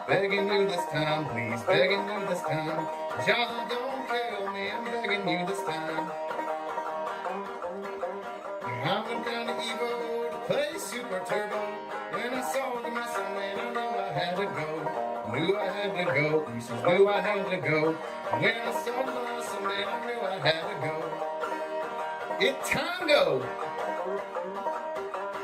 Begging you this time, please, begging you this time. Jah, don't kill me, I'm begging you this time. I went down to Evo to play Super Turbo. When I saw the mess I made, I knew I had to go. Knew I had to go, pieces knew I had to go. When I saw the mess I made, I knew I had to go. It's tango!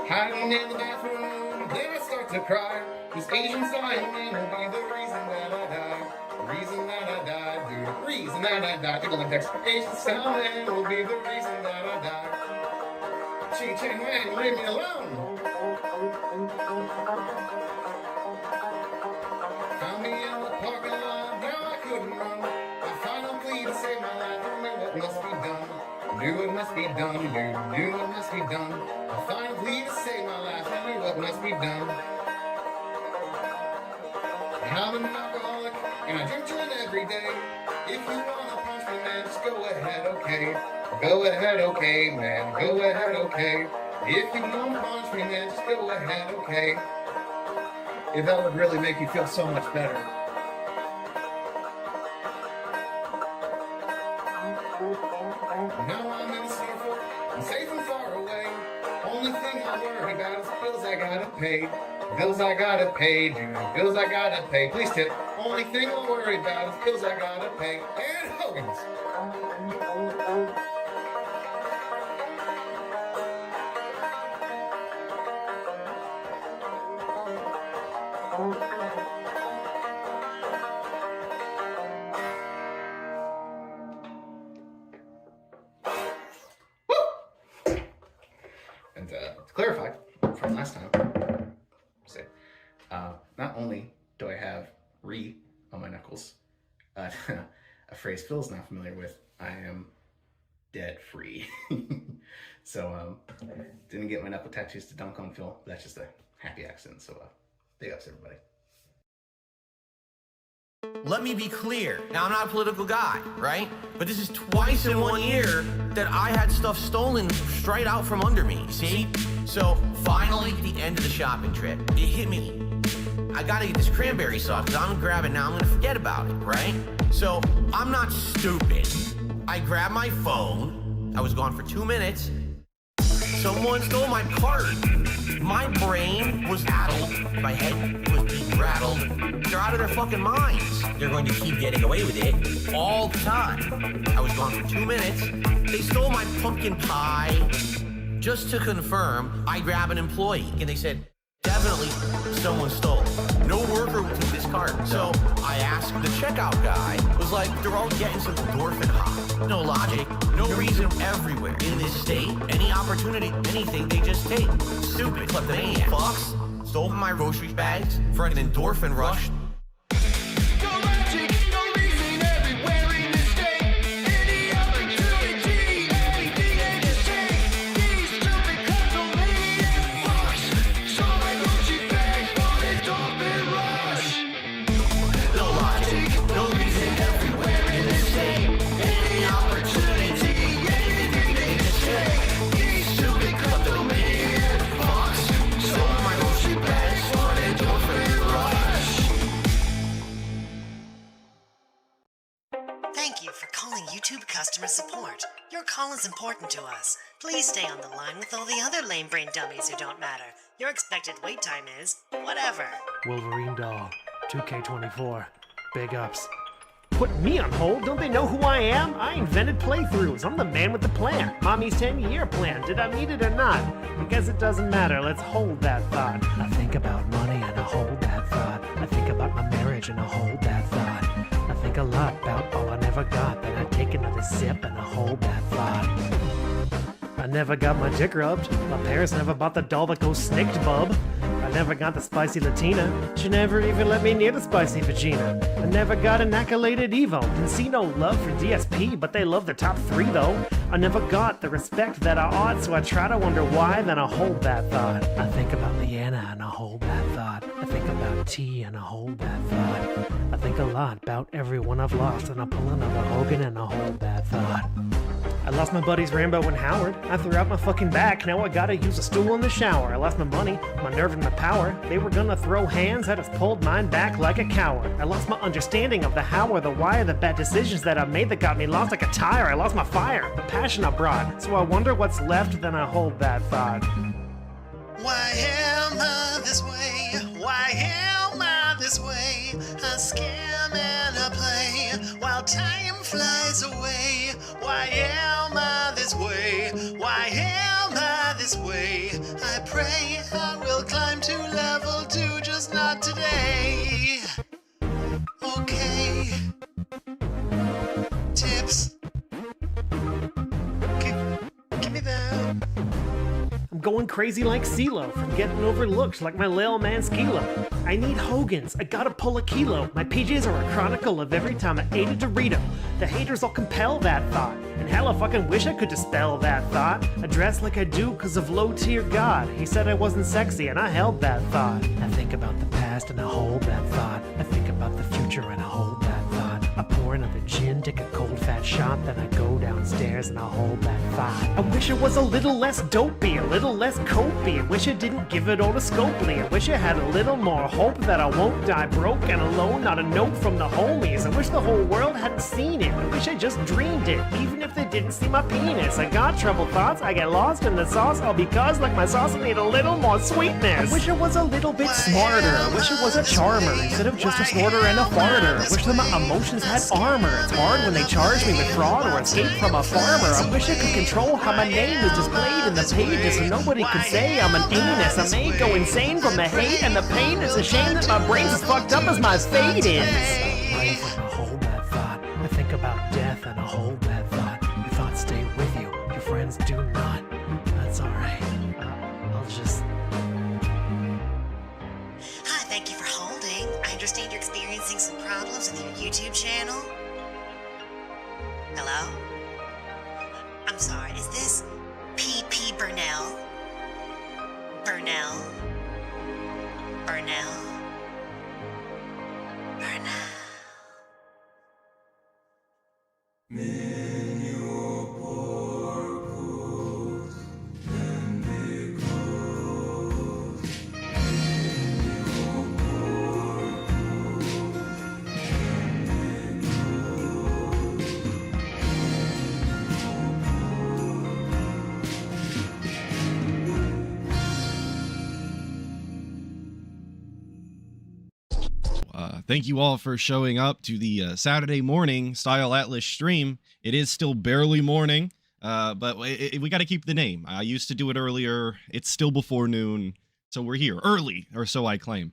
Hiding in the bathroom, then I start to cry. This Asian sign will be the reason that I die. The reason that I die, dude. The reason that I die. Take a look next. Asian sign will be the reason that I die. Ching ching wang, leave me alone. Found me in the parking lot, now I couldn't run. My final plea to save my life, I knew it must be done. Knew it must be done, dude. Knew it must be done. My final plea to save my life, I knew it must be done. I'm an alcoholic, and I drink gin every day. If you wanna punch me, man, just go ahead, okay? Go ahead, okay, man, go ahead, okay. If you wanna punch me, man, just go ahead, okay? If that would really make you feel so much better. Now I'm in Snorfolk, I'm safe and far away. Only thing I worry about is bills I gotta pay. Bills I gotta pay, dude. Bills I gotta pay. Please tip. Only thing I'll worry about is bills I gotta pay. And Hogan's. Woo! And to clarify from last time, not only do I have "re" on my knuckles, a phrase Phil's not familiar with, I am debt free. So didn't get my knuckle tattoos to dunk on Phil. That's just a happy accident. So big ups, everybody. Let me be clear. Now, I'm not a political guy, right? But this is twice in 1 year that I had stuff stolen straight out from under me, see? So finally, at the end of the shopping trip, it hit me. I gotta get this cranberry sauce because I'm gonna grab it now. I'm gonna forget about it, right? So I'm not stupid. I grabbed my phone. I was gone for 2 minutes. Someone stole my cart. My brain was addled. My head was being rattled. They're out of their fucking minds. They're going to keep getting away with it all the time. I was gone for 2 minutes. They stole my pumpkin pie. Just to confirm, I grabbed an employee and they said, definitely someone stole. No worker took this cart. So I asked the checkout guy, was like, they're all getting some endorphin high. No logic, no reason everywhere. In this state, any opportunity, anything, they just take. Stupid kleptomaniac fucks stole my grocery bags for an endorphin rush. Customer support. Your call is important to us. Please stay on the line with all the other lame brain dummies who don't matter. Your expected wait time is whatever. Wolverine doll, 2K24. Big ups. Put me on hold? Don't they know who I am? I invented playthroughs. I'm the man with the plan. Mommy's 10-year plan. Did I need it or not? I guess it doesn't matter. Let's hold that thought. I think about money and I hold that thought. I think about my marriage and I hold that thought. I think a lot about all I never got. Then I take another sip and I hold that thought. I never got my dick rubbed. My parents never bought the doll that goes snicked, bub. I never got the spicy Latina. She never even let me near the spicy vagina. I never got an accoladed Evo. Didn't see no love for DSP, but they love the top 3 though. I never got the respect that I ought, so I try to wonder why, then I hold that thought. I think about Leanna and I hold that thought. I think about T and I hold that thought. I think a lot about everyone I've lost, and I pull another Hogan and I hold that thought. I lost my buddies Rambo and Howard. I threw out my fucking back, now I gotta use a stool in the shower. I lost my money, my nerve and my power. They were gonna throw hands, I just pulled mine back like a coward. I lost my understanding of the how or the why of the bad decisions that I made that got me lost like a tire. I lost my fire, the passion I brought. So I wonder what's left, then I hold that thought. Why am I this way? Why am I this way? A scam and a play while time flies away. Why am I this way? Why am I this way? I pray I will climb to level 2, just not today. Okay. Tips. Give me that. I'm going crazy like CeeLo from getting overlooked like my lil man Skilo. I need Hogan's, I gotta pull a kilo. My PJs are a chronicle of every time I ate a Dorito. The haters all compel that thought, and hell I fucking wish I could dispel that thought. I dress like I do cause of low tier God. He said I wasn't sexy and I held that thought. I think about the past and I hold that thought. I think about the future and I hold that thought. I pour another gin, take a cold fat shot, then I go downstairs and I hold that thought. I wish it was a little less dopey, a little less copey. I wish I didn't give it all to Scopely. I wish I had a little more hope that I won't die broke and alone, not a note from the homies. I wish the whole world hadn't seen it. I wish I just dreamed it, even if they didn't see my penis. I got troubled thoughts, I get lost in the sauce, all because like my sauce I need a little more sweetness. I wish I was a little bit smarter. I wish I was a charmer instead of just a snorter and a farter. I wish that my emotions had armor. It's hard when they charge me with fraud or escape from a farmer. I wish I could control how my name is displayed in the pages so nobody could say I'm an anus. I may go insane from the hate and the pain. It's a shame that my brain's as fucked up as my fate is. Life and I hold that thought. I think about death and I hold that thought. Your thoughts stay with you, your friends do not. That's alright. I'll just... Hi, thank you for holding. I understand you're experiencing some problems with your YouTube channel. Hello? I'm sorry, is this P.P. Burnell? Burnell? Burnell? Burnell? Thank you all for showing up to the Saturday morning Style Atlas stream. It is still barely morning, but we got to keep the name. I used to do it earlier. It's still before noon, so we're here early, or so I claim.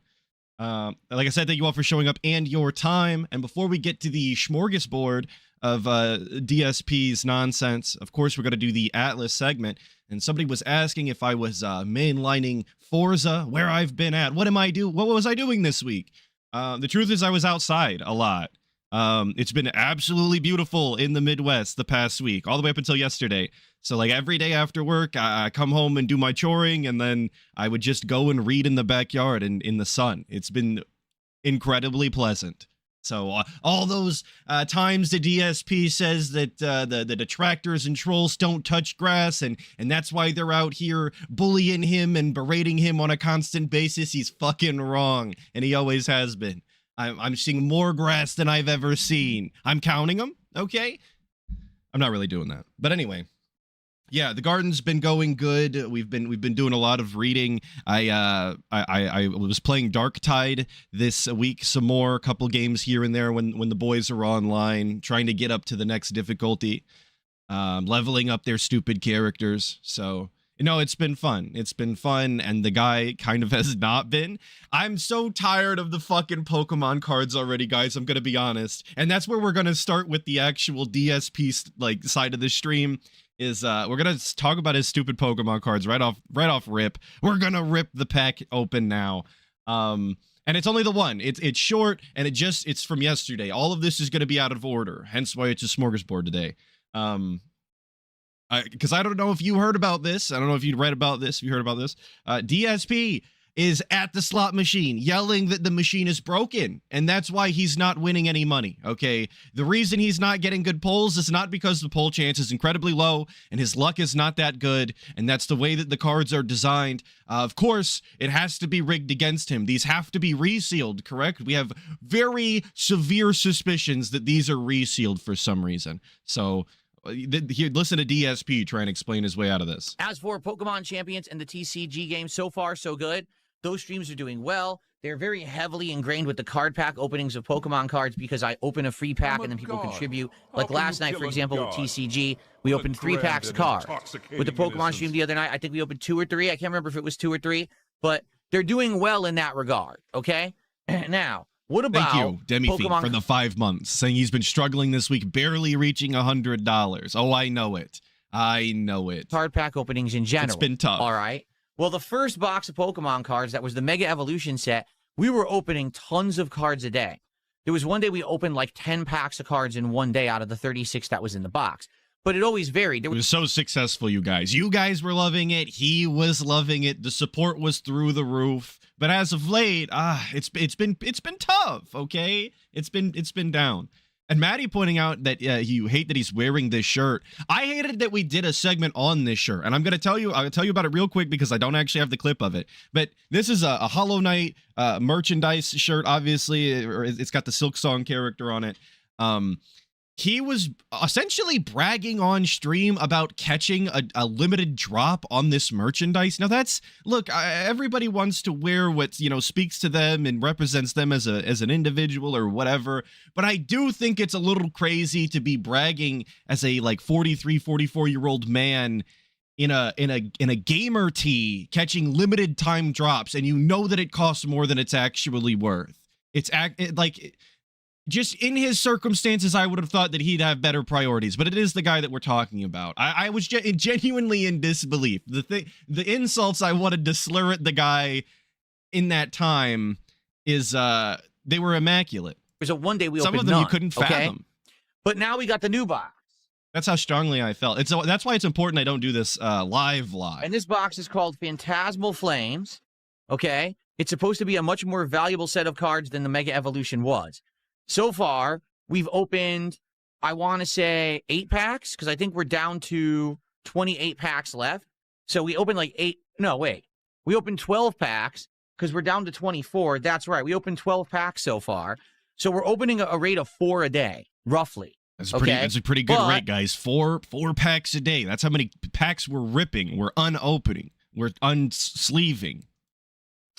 Like I said, thank you all for showing up and your time. And before we get to the smorgasbord of DSP's nonsense, of course, we're going to do the Atlas segment. And somebody was asking if I was mainlining Forza, where I've been at. What was I doing this week? The truth is I was outside a lot. It's been absolutely beautiful in the Midwest the past week, all the way up until yesterday. So like every day after work, I come home and do my choring, and then I would just go and read in the backyard and in the sun. It's been incredibly pleasant. So all those times the DSP says that the detractors and trolls don't touch grass, and that's why they're out here bullying him and berating him on a constant basis, he's fucking wrong, and he always has been. I'm seeing more grass than I've ever seen. I'm counting them, okay? I'm not really doing that. But anyway, yeah, the garden's been going good. We've been doing a lot of reading. I was playing Darktide this week some more, a couple games here and there when the boys are online, trying to get up to the next difficulty, leveling up their stupid characters. So, you know, it's been fun. It's been fun, and the guy kind of has not been. I'm so tired of the fucking Pokemon cards already, guys. I'm gonna be honest, and that's where we're gonna start with the actual DSP like side of the stream. is we're gonna talk about his stupid Pokemon cards right off rip. We're gonna rip the pack open now. And it's only the one. It's short, and it's from yesterday. All of this is gonna be out of order, hence why it's a smorgasbord today. Because I don't know if you heard about this. I don't know if you read about this. If you heard about this, DSP is at the slot machine yelling that the machine is broken, and that's why he's not winning any money. Okay, the reason he's not getting good pulls is not because the pull chance is incredibly low and his luck is not that good, and that's the way that the cards are designed. Of course, it has to be rigged against him. These have to be resealed, correct? We have very severe suspicions that these are resealed for some reason. So here, listen to DSP try and explain his way out of this. As for Pokemon Champions and the TCG game, so far so good. Those streams are doing well. They're very heavily ingrained with the card pack openings of Pokemon cards because I open a free pack and then people contribute. Like last night, for example, with TCG, we opened 3 packs of cards. With the Pokemon stream the other night, I think we opened 2 or 3. I can't remember if it was 2 or 3, but they're doing well in that regard, okay? Now, what about Thank you, Demi-Feet, for the 5 months, saying he's been struggling this week, barely reaching $100. Oh, I know it. I know it. Card pack openings in general. It's been tough. All right. Well, the first box of Pokemon cards, that was the Mega Evolution set, we were opening tons of cards a day. There was one day we opened like 10 packs of cards in one day out of the 36 that was in the box. But it always varied. It was so successful, you guys. You guys were loving it. He was loving it. The support was through the roof. But as of late, it's been tough, okay? It's been down. And Maddie pointing out that you hate that he's wearing this shirt. I hated that we did a segment on this shirt, and I'll tell you about it real quick because I don't actually have the clip of it. But this is a Hollow Knight merchandise shirt. Obviously, it's got the Silk Song character on it. He was essentially bragging on stream about catching a limited drop on this merchandise. Now look, everybody wants to wear what, speaks to them and represents them as an individual or whatever. But I do think it's a little crazy to be bragging as a 43, 44-year-old man in a gamer tee catching limited time drops, and you know that it costs more than it's actually worth. Just in his circumstances, I would have thought that he'd have better priorities, but it is the guy that we're talking about. I was genuinely in disbelief. The insults I wanted to slur at the guy in that time is they were immaculate. There's a one day we Some opened of them none, you couldn't fathom. Okay? But now we got the new box. That's how strongly I felt. That's why it's important I don't do this live. And this box is called Phantasmal Flames. Okay, it's supposed to be a much more valuable set of cards than the Mega Evolution was. So far, we've opened, I want to say 8 packs, because I think we're down to 28 packs left. So we opened we opened 12 packs, because we're down to 24. That's right, we opened 12 packs so far. So we're opening a rate of 4 a day, roughly. That's a pretty good rate, guys. 4 packs a day. That's how many packs we're ripping, we're unopening, we're unsleeving.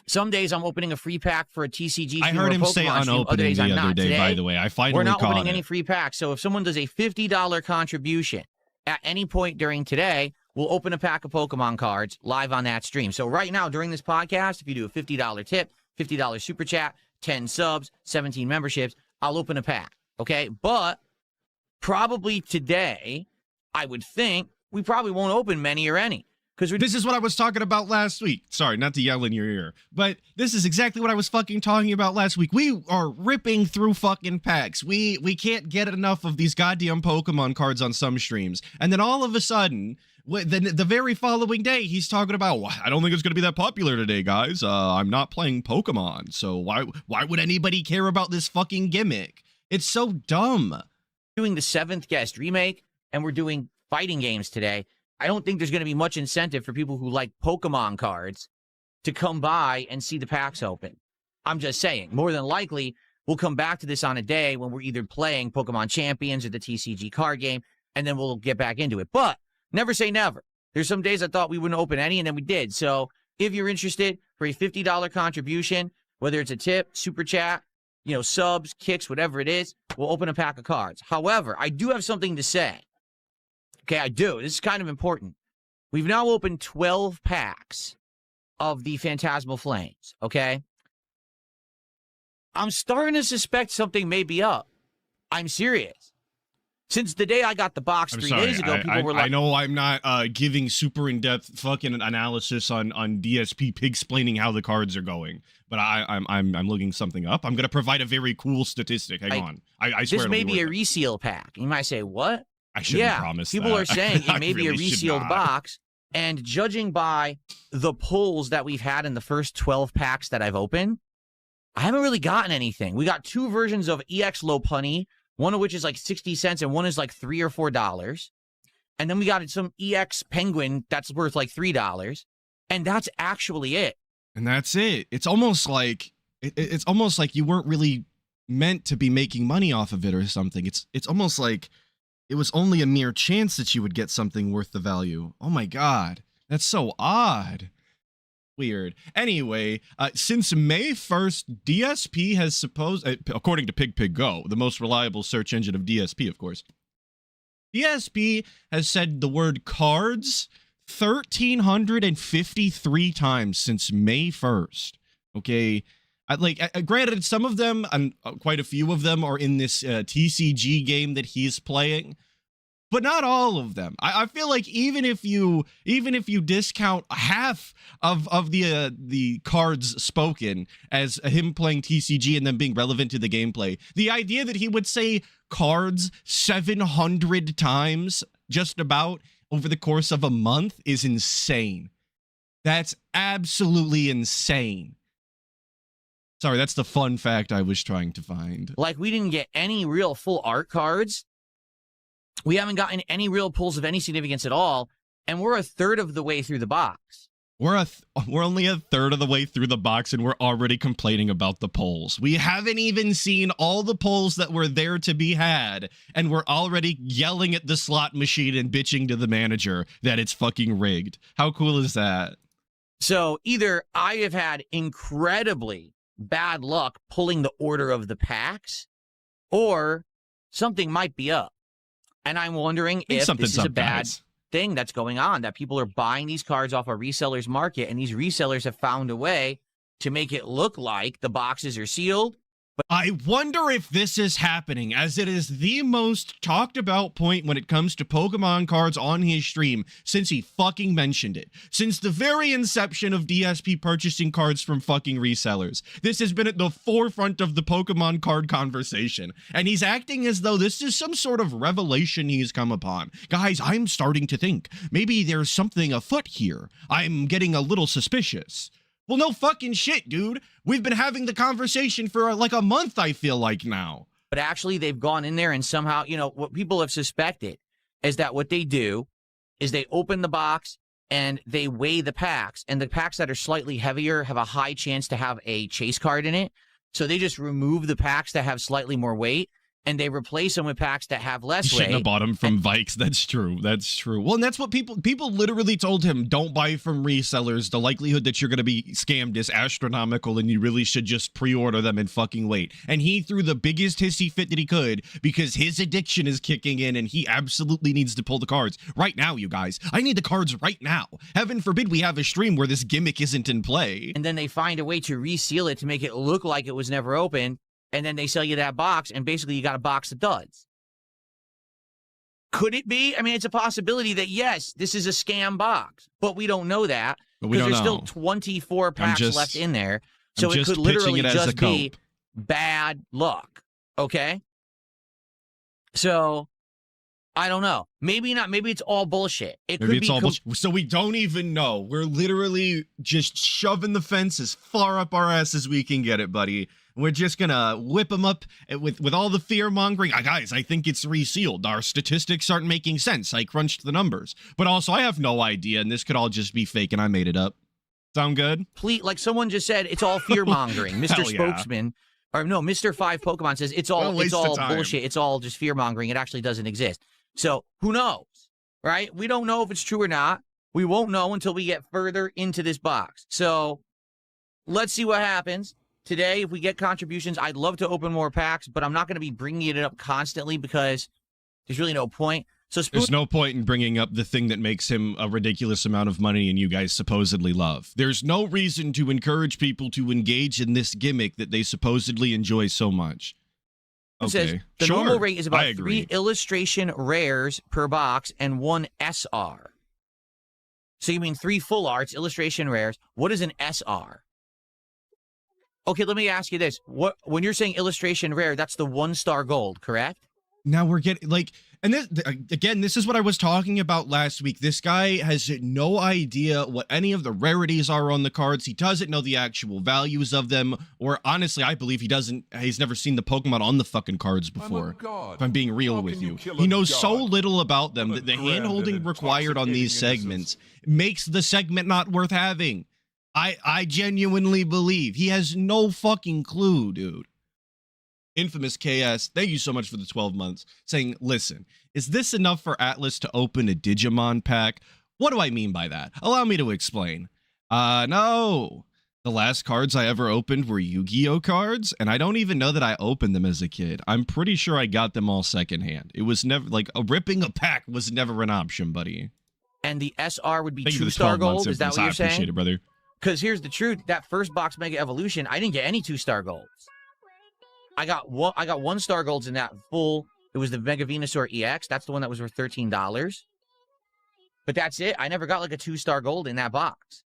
Some days I'm opening a free pack for a TCG stream. I heard him say unopening the other day, by the way. I finally We're not caught opening it. any free packs. So if someone does a $50 contribution at any point during today, we'll open a pack of Pokemon cards live on that stream. So right now, during this podcast, if you do a $50 tip, $50 super chat, 10 subs, 17 memberships, I'll open a pack. Okay? But probably today, I would think, we probably won't open many or any. This is what I was talking about last week. Sorry, not to yell in your ear, but this is exactly what I was fucking talking about last week. We are ripping through fucking packs. We can't get enough of these goddamn Pokemon cards on some streams. And then all of a sudden, the very following day, he's talking about, well, I don't think it's going to be that popular today, guys. I'm not playing Pokemon, so why would anybody care about this fucking gimmick? It's so dumb. Doing the 7th Guest remake, and we're doing fighting games today. I don't think there's going to be much incentive for people who like Pokemon cards to come by and see the packs open. I'm just saying, more than likely, we'll come back to this on a day when we're either playing Pokemon Champions or the TCG card game, and then we'll get back into it. But never say never. There's some days I thought we wouldn't open any, and then we did. So if you're interested for a $50 contribution, whether it's a tip, super chat, subs, kicks, whatever it is, we'll open a pack of cards. However, I do have something to say. Okay, I do. This is kind of important. We've now opened 12 packs of the Phantasmal Flames, okay? I'm starting to suspect something may be up. I'm serious. Since the day I got the box I'm 3 sorry, days ago, people were like, I know I'm not giving super in-depth fucking analysis on DSP pig-splaining how the cards are going, but I'm looking something up. I'm gonna provide a very cool statistic. Hang on. I swear this may be a worth it. reseal pack. You might say, what? I shouldn't Yeah, promise people that. are saying I it may be a really should resealed not. box. And judging by the pulls that we've had in the first 12 packs that I've opened, I haven't really gotten anything. We got 2 versions of EX Lopunny, one of which is like 60 cents and one is like $3 or $4. And then we got some EX Penguin that's worth like $3. And that's actually it. And that's it. It's almost like it's almost like you weren't really meant to be making money off of it or something. It's almost like it was only a mere chance that you would get something worth the value. Oh my god. That's so odd. Weird. Anyway, since May 1st, DSP has supposed, according to Pig Go, the most reliable search engine of DSP, of course, DSP has said the word cards 1,353 times since May 1st. Okay. Granted, some of them, and quite a few of them, are in this TCG game that he's playing, but not all of them. I feel like even if you discount half of the cards spoken as him playing TCG and them being relevant to the gameplay, the idea that he would say cards 700 times just about over the course of a month is insane. That's absolutely insane. Sorry, that's the fun fact I was trying to find. Like, we didn't get any real full art cards. We haven't gotten any real pulls of any significance at all. And we're a third of the way through the box. We're only a third of the way through the box and we're already complaining about the polls. We haven't even seen all the polls that were there to be had, and we're already yelling at the slot machine and bitching to the manager that it's fucking rigged. How cool is that? So either I have had incredibly bad luck pulling the order of the packs, or something might be up. And I'm wondering if this is a bad thing that's going on, that people are buying these cards off a reseller's market, and these resellers have found a way to make it look like the boxes are sealed. But I wonder if this is happening, as it is the most talked about point when it comes to Pokemon cards on his stream since he fucking mentioned it. Since the very inception of DSP purchasing cards from fucking resellers, this has been at the forefront of the Pokemon card conversation, and he's acting as though this is some sort of revelation he's come upon. Guys, I'm starting to think maybe there's something afoot here. I'm getting a little suspicious. Well, no fucking shit, dude. We've been having the conversation for like a month, I feel like now. But actually, they've gone in there and somehow, you know, what people have suspected is that what they do is they open the box and they weigh the packs. And the packs that are slightly heavier have a high chance to have a chase card in it. So they just remove the packs that have slightly more weight, and they replace them with packs that have less weight. Shouldn't have bought them from Vikes. That's true. That's true. Well, and that's what people literally told him. Don't buy from resellers. The likelihood that you're going to be scammed is astronomical, and you really should just pre-order them and fucking wait. And he threw the biggest hissy fit that he could because his addiction is kicking in, and he absolutely needs to pull the cards right now, you guys. I need the cards right now. Heaven forbid we have a stream where this gimmick isn't in play. And then they find a way to reseal it to make it look like it was never open. And then they sell you that box, and basically you got a box of duds. Could it be? I mean, it's a possibility that, yes, this is a scam box, but we don't know that because there's still 24 packs left in there. So it could literally just be bad luck, okay? So, I don't know. Maybe not. Maybe it's all bullshit. Maybe it's all bullshit. So we don't even know. We're literally just shoving the fence as far up our ass as we can get it, buddy. We're just gonna whip them up with all the fear mongering. Guys, I think it's resealed. Our statistics aren't making sense. I crunched the numbers, but also I have no idea, and this could all just be fake, and I made it up. Sound good? Like someone just said, it's all fear mongering. Mr. Spokesman, or no, Mr. 5 Pokemon says it's all bullshit. It's all just fear mongering. It actually doesn't exist. So who knows, right? We don't know if it's true or not. We won't know until we get further into this box. So let's see what happens. Today, if we get contributions, I'd love to open more packs, but I'm not going to be bringing it up constantly because there's really no point. So there's no point in bringing up the thing that makes him a ridiculous amount of money and you guys supposedly love. There's no reason to encourage people to engage in this gimmick that they supposedly enjoy so much. It says Okay. the Sure. normal rate is I about agree. 3 illustration rares per box and 1 SR. So you mean 3 full arts, illustration rares. What is an SR? Okay, let me ask you this. When you're saying illustration rare, that's the 1-star gold, correct? Now we're getting like, and this again, this is what I was talking about last week. This guy has no idea what any of the rarities are on the cards. He doesn't know the actual values of them, or honestly, I believe he's never seen the Pokemon on the fucking cards before. If I'm being real with you, he knows so little about them that the hand-holding required on these segments makes the segment not worth having. I genuinely believe he has no fucking clue, dude. Infamous KS, thank you so much for the 12 months, saying, listen, is this enough for Atlas to open a Digimon pack? What do I mean by that? Allow me to explain. No. The last cards I ever opened were Yu-Gi-Oh cards, and I don't even know that I opened them as a kid. I'm pretty sure I got them all secondhand. It was never, like, ripping a pack was never an option, buddy. And the SR would be Thank you for the 2-star 12 months, gold? Is that Infamous. what you're I appreciate saying? it, brother. Because here's the truth. That first box Mega Evolution, I didn't get any 2-star golds. I got 1-star golds in that full. It was the Mega Venusaur EX. That's the one that was worth $13. But that's it. I never got like a 2-star gold in that box.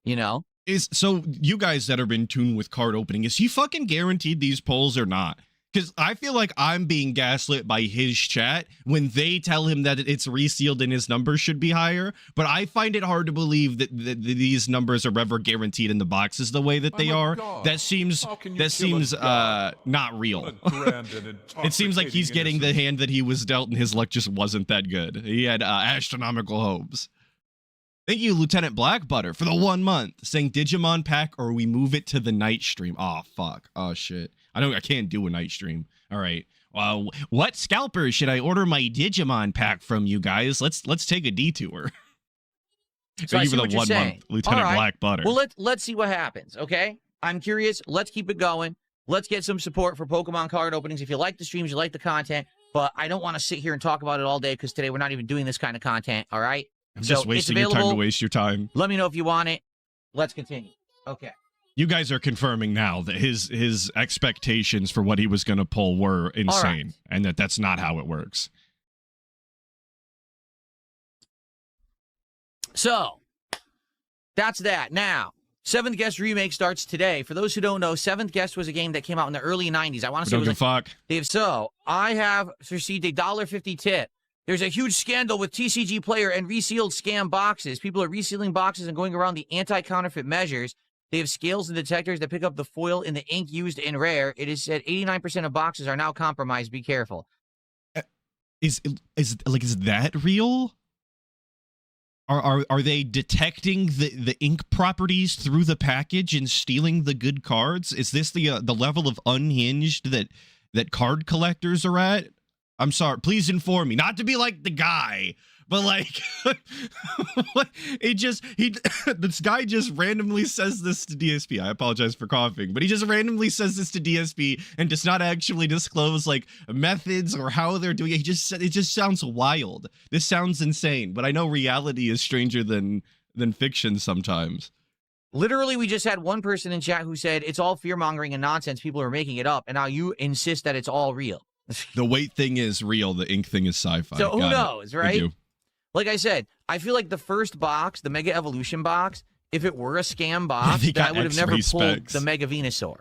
You know? So you guys that are in tune with card opening, is he fucking guaranteed these polls or not? Because I feel like I'm being gaslit by his chat when they tell him that it's resealed and his numbers should be higher. But I find it hard to believe that these numbers are ever guaranteed in the boxes the way that they are. That seems not real. It seems like he's getting the hand that he was dealt and his luck just wasn't that good. He had astronomical hopes. Thank you, Lieutenant Blackbutter, for the 1 month, saying Digimon pack or we move it to the night stream. Oh, fuck. Oh, shit. I can't do a night stream. All right. What scalper should I order my Digimon pack from, you guys? Let's take a detour. So Thank you for the 1 month, Lieutenant Blackbutter. Well, let's see what happens, okay? I'm curious. Let's keep it going. Let's get some support for Pokemon card openings. If you like the streams, you like the content, but I don't want to sit here and talk about it all day because today we're not even doing this kind of content, all right? I'm just wasting your time to waste your time. Let me know if you want it. Let's continue. Okay. You guys are confirming now that his expectations for what he was going to pull were insane, and that's not how it works. So, that's that. Now, 7th Guest Remake starts today. For those who don't know, 7th Guest was a game that came out in the early 90s. I want to say it was fuck. Dave, so I have received a $1.50 tip. There's a huge scandal with TCG Player and resealed scam boxes. People are resealing boxes and going around the anti-counterfeit measures. They have scales and detectors that pick up the foil in the ink used in rare. It is said 89% of boxes are now compromised. Be careful. Is that real? Are they detecting the ink properties through the package and stealing the good cards? Is this the level of unhinged that card collectors are at? I'm sorry. Please inform me. Not to be like the guy, but like, this guy just randomly says this to DSP. I apologize for coughing, but he just randomly says this to DSP and does not actually disclose like methods or how they're doing it. It just sounds wild. This sounds insane, but I know reality is stranger than fiction sometimes. Literally, we just had one person in chat who said it's all fear-mongering and nonsense. People are making it up, and now you insist that it's all real. The weight thing is real. The ink thing is sci-fi. So who knows, right? Like I said, I feel like the first box, the Mega Evolution box, if it were a scam box, then I would have never pulled the Mega Venusaur.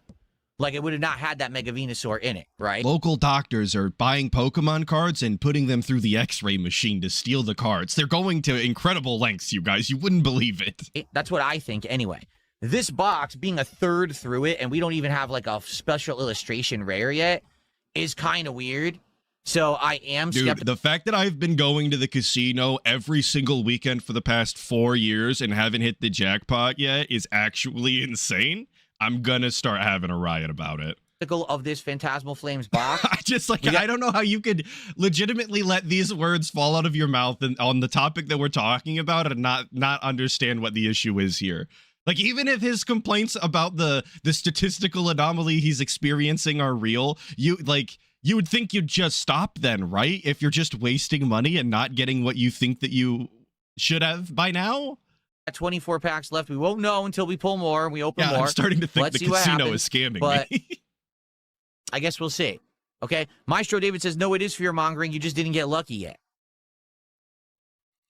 Like, it would have not had that Mega Venusaur in it, right? Local doctors are buying Pokemon cards and putting them through the X-ray machine to steal the cards. They're going to incredible lengths, you guys. You wouldn't believe it. That's what I think anyway. This box, being a third through it, and we don't even have, like, a special illustration rare yet, is kind of weird. So I am skeptical. Dude, the fact that I've been going to the casino every single weekend for the past 4 years and haven't hit the jackpot yet is actually insane. I'm gonna start having a riot about it. Of this Phantasmal Flames box. I don't know how you could legitimately let these words fall out of your mouth and on the topic that we're talking about and not understand what the issue is here. Like, even if his complaints about the statistical anomaly he's experiencing are real, you would think you'd just stop then, right? If you're just wasting money and not getting what you think that you should have by now? 24 packs left. We won't know until we pull more and we open more. I'm starting to think the casino is scamming me. I guess we'll see. Okay? Maestro David says, no, it is fear mongering. You just didn't get lucky yet.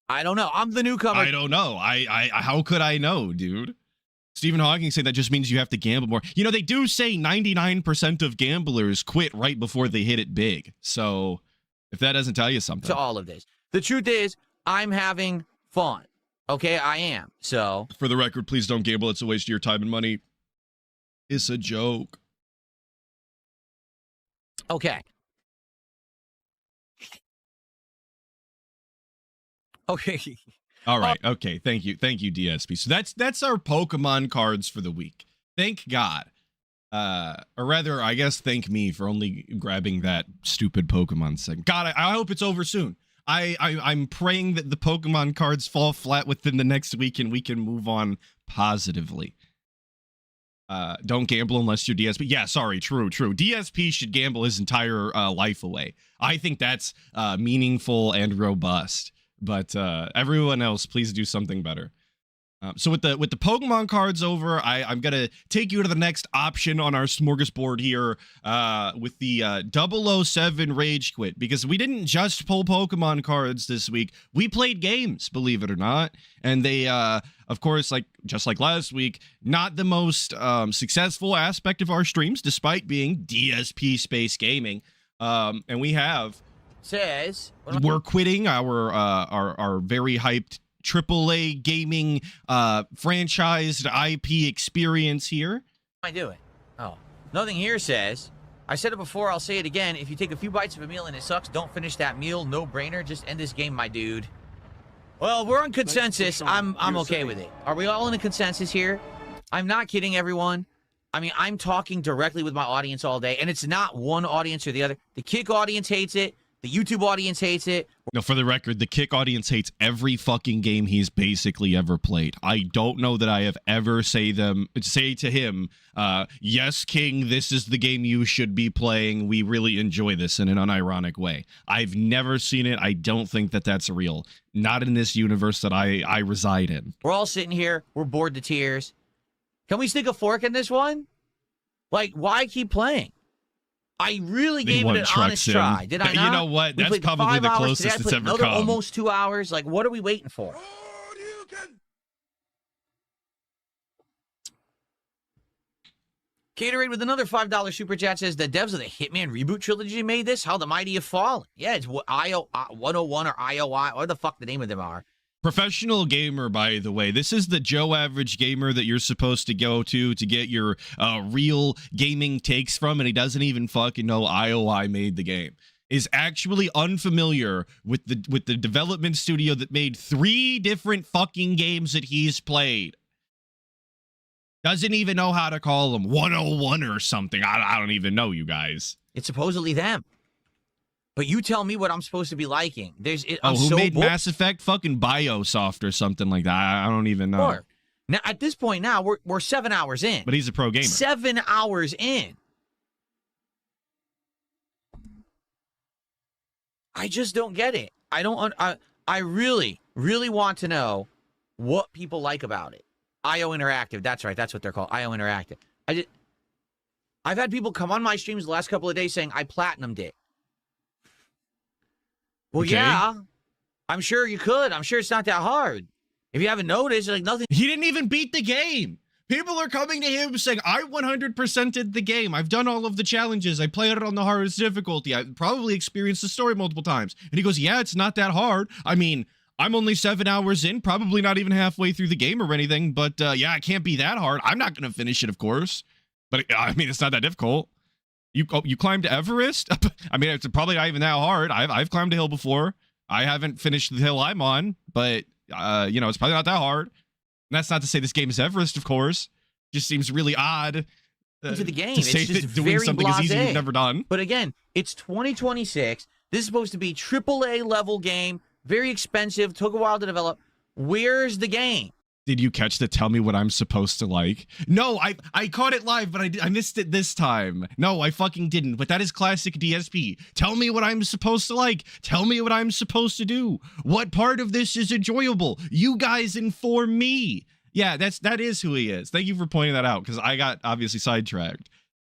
I don't know. I'm the newcomer. I don't know. I how could I know, dude? Stephen Hawking said that just means you have to gamble more. You know, they do say 99% of gamblers quit right before they hit it big. So if that doesn't tell you something. To all of this. The truth is, I'm having fun. Okay, I am. So. For the record, please don't gamble. It's a waste of your time and money. It's a joke. Okay. Okay. All right. Okay. Thank you. Thank you, DSP. So that's our Pokemon cards for the week. Thank God. Or rather, I guess thank me for only grabbing that stupid Pokemon segment. God, I hope it's over soon. I'm praying that the Pokemon cards fall flat within the next week and we can move on positively. Don't gamble unless you're DSP. Yeah, sorry. True. DSP should gamble his entire life away. I think that's meaningful and robust. But everyone else, please do something better. So with the Pokemon cards over, I'm gonna take you to the next option on our smorgasbord here with the 007 Rage Quit, because we didn't just pull Pokemon cards this week. We played games, believe it or not, and they of course, just like last week, not the most successful aspect of our streams, despite being DSP Space Gaming, and we have. We're quitting our very hyped AAA gaming franchised IP experience here. What am I doing? Oh, nothing here says. I said it before, I'll say it again. If you take a few bites of a meal and it sucks, don't finish that meal. No brainer. Just end this game, my dude. Well, we're on consensus. I'm okay with it. Are we all in a consensus here? I'm not kidding, everyone. I mean, I'm talking directly with my audience all day, and it's not one audience or the other. The Kick audience hates it. The YouTube audience hates it. No, for the record, the Kick audience hates every fucking game he's basically ever played. I don't know that I have ever say to him, yes, King, this is the game you should be playing. We really enjoy this in an unironic way. I've never seen it. I don't think that that's real. Not in this universe that I reside in. We're all sitting here. We're bored to tears. Can we stick a fork in this one? Like, why keep playing? I really gave it an honest try. Did I not? You know what? That's probably the closest it's ever come. Almost 2 hours. Like, what are we waiting for? Gatorade with another $5 super chat says, the devs of the Hitman reboot trilogy made this? How the mighty have fallen. Yeah, it's IO 101 or IOI, or the fuck the name of them are. Professional gamer, by the way. This is the Joe Average Gamer that you're supposed to go to get your real gaming takes from, and he doesn't even fucking know IOI made the game. Is actually unfamiliar with the development studio that made 3 different fucking games that he's played. Doesn't even know how to call them 101 or something. I don't even know, you guys. It's supposedly them. But you tell me what I'm supposed to be liking. Who made Mass Effect? Fucking Biosoft or something like that. I don't even know. Sure. Now, at this point now, we're 7 hours in. But he's a pro gamer. 7 hours in. I just don't get it. I really, really want to know what people like about it. IO Interactive. That's right. That's what they're called. IO Interactive. I've had people come on my streams the last couple of days saying I platinumed it. Well, okay. Yeah, I'm sure you could. I'm sure it's not that hard. If you haven't noticed, like nothing. He didn't even beat the game. People are coming to him saying, I 100%ed the game. I've done all of the challenges. I played it on the hardest difficulty. I probably experienced the story multiple times. And he goes, yeah, it's not that hard. I mean, I'm only 7 hours in, probably not even halfway through the game or anything. But yeah, it can't be that hard. I'm not going to finish it, of course. But I mean, it's not that difficult. You climbed Everest? I mean, it's probably not even that hard. I've climbed a hill before. I haven't finished the hill I'm on, but you know, it's probably not that hard. And that's not to say this game is Everest, of course. Just seems really odd to the game. To say it's just that doing something as easy you've never done. But again, it's 2026. This is supposed to be AAA level game, very expensive, took a while to develop. Where's the game? Did you catch the tell me what I'm supposed to like? No, I caught it live, but I missed it this time. No, I fucking didn't. But that is classic DSP. Tell me what I'm supposed to like. Tell me what I'm supposed to do. What part of this is enjoyable? You guys inform me. Yeah, that is who he is. Thank you for pointing that out, because I got obviously sidetracked.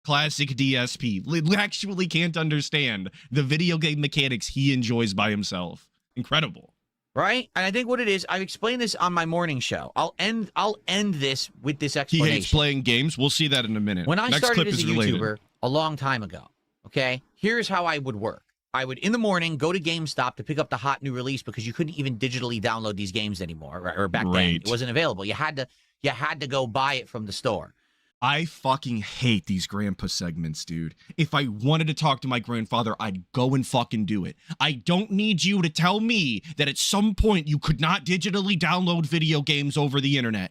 classic DSP. Actually can't understand the video game mechanics he enjoys by himself. Incredible. Right? And I think what it is, I've explained this on my morning show. I'll end this with this He explanation. hates playing games. We'll see that in a minute. When I Next started clip as is a related. YouTuber a long time ago, okay, here's how I would work. I would, in the morning, go to GameStop to pick up the hot new release because you couldn't even digitally download these games anymore, right? Or back then, Right. it wasn't available. You had to go buy it from the store. I fucking hate these grandpa segments, dude. If I wanted to talk to my grandfather, I'd go and fucking do it. I don't need you to tell me that at some point you could not digitally download video games over the internet.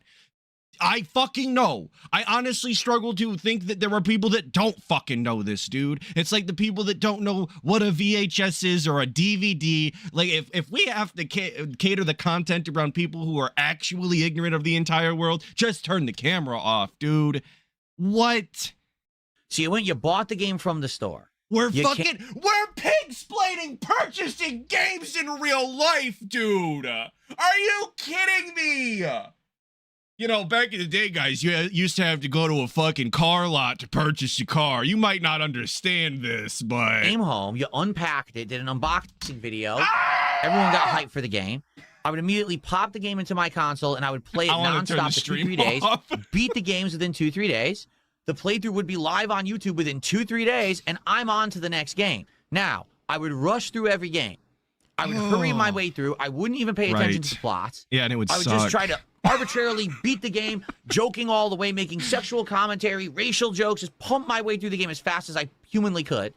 I fucking know. I honestly struggle to think that there are people that don't fucking know this, dude. It's like the people that don't know what a VHS is or a DVD. Like, if we have to cater the content around people who are actually ignorant of the entire world, just turn the camera off, dude. What? So you bought the game from the store. We're You we're pig-splaining purchasing games in real life, dude. Are you kidding me? You know, back in the day, guys, you used to have to go to a fucking car lot to purchase your car. You might not understand this, but... Came home, you unpacked it, did an unboxing video. Everyone got hyped for the game. I would immediately pop the game into my console, and I would play it nonstop for 2-3 days. Beat the games within 2-3 days. The playthrough would be live on YouTube within 2-3 days, and I'm on to the next game. Now, I would rush through every game. I would hurry my way through. I wouldn't even pay attention to the plots. Yeah, and it would I would suck. just try to arbitrarily beat the game, joking all the way, making sexual commentary, racial jokes, just pump my way through the game as fast as I humanly could,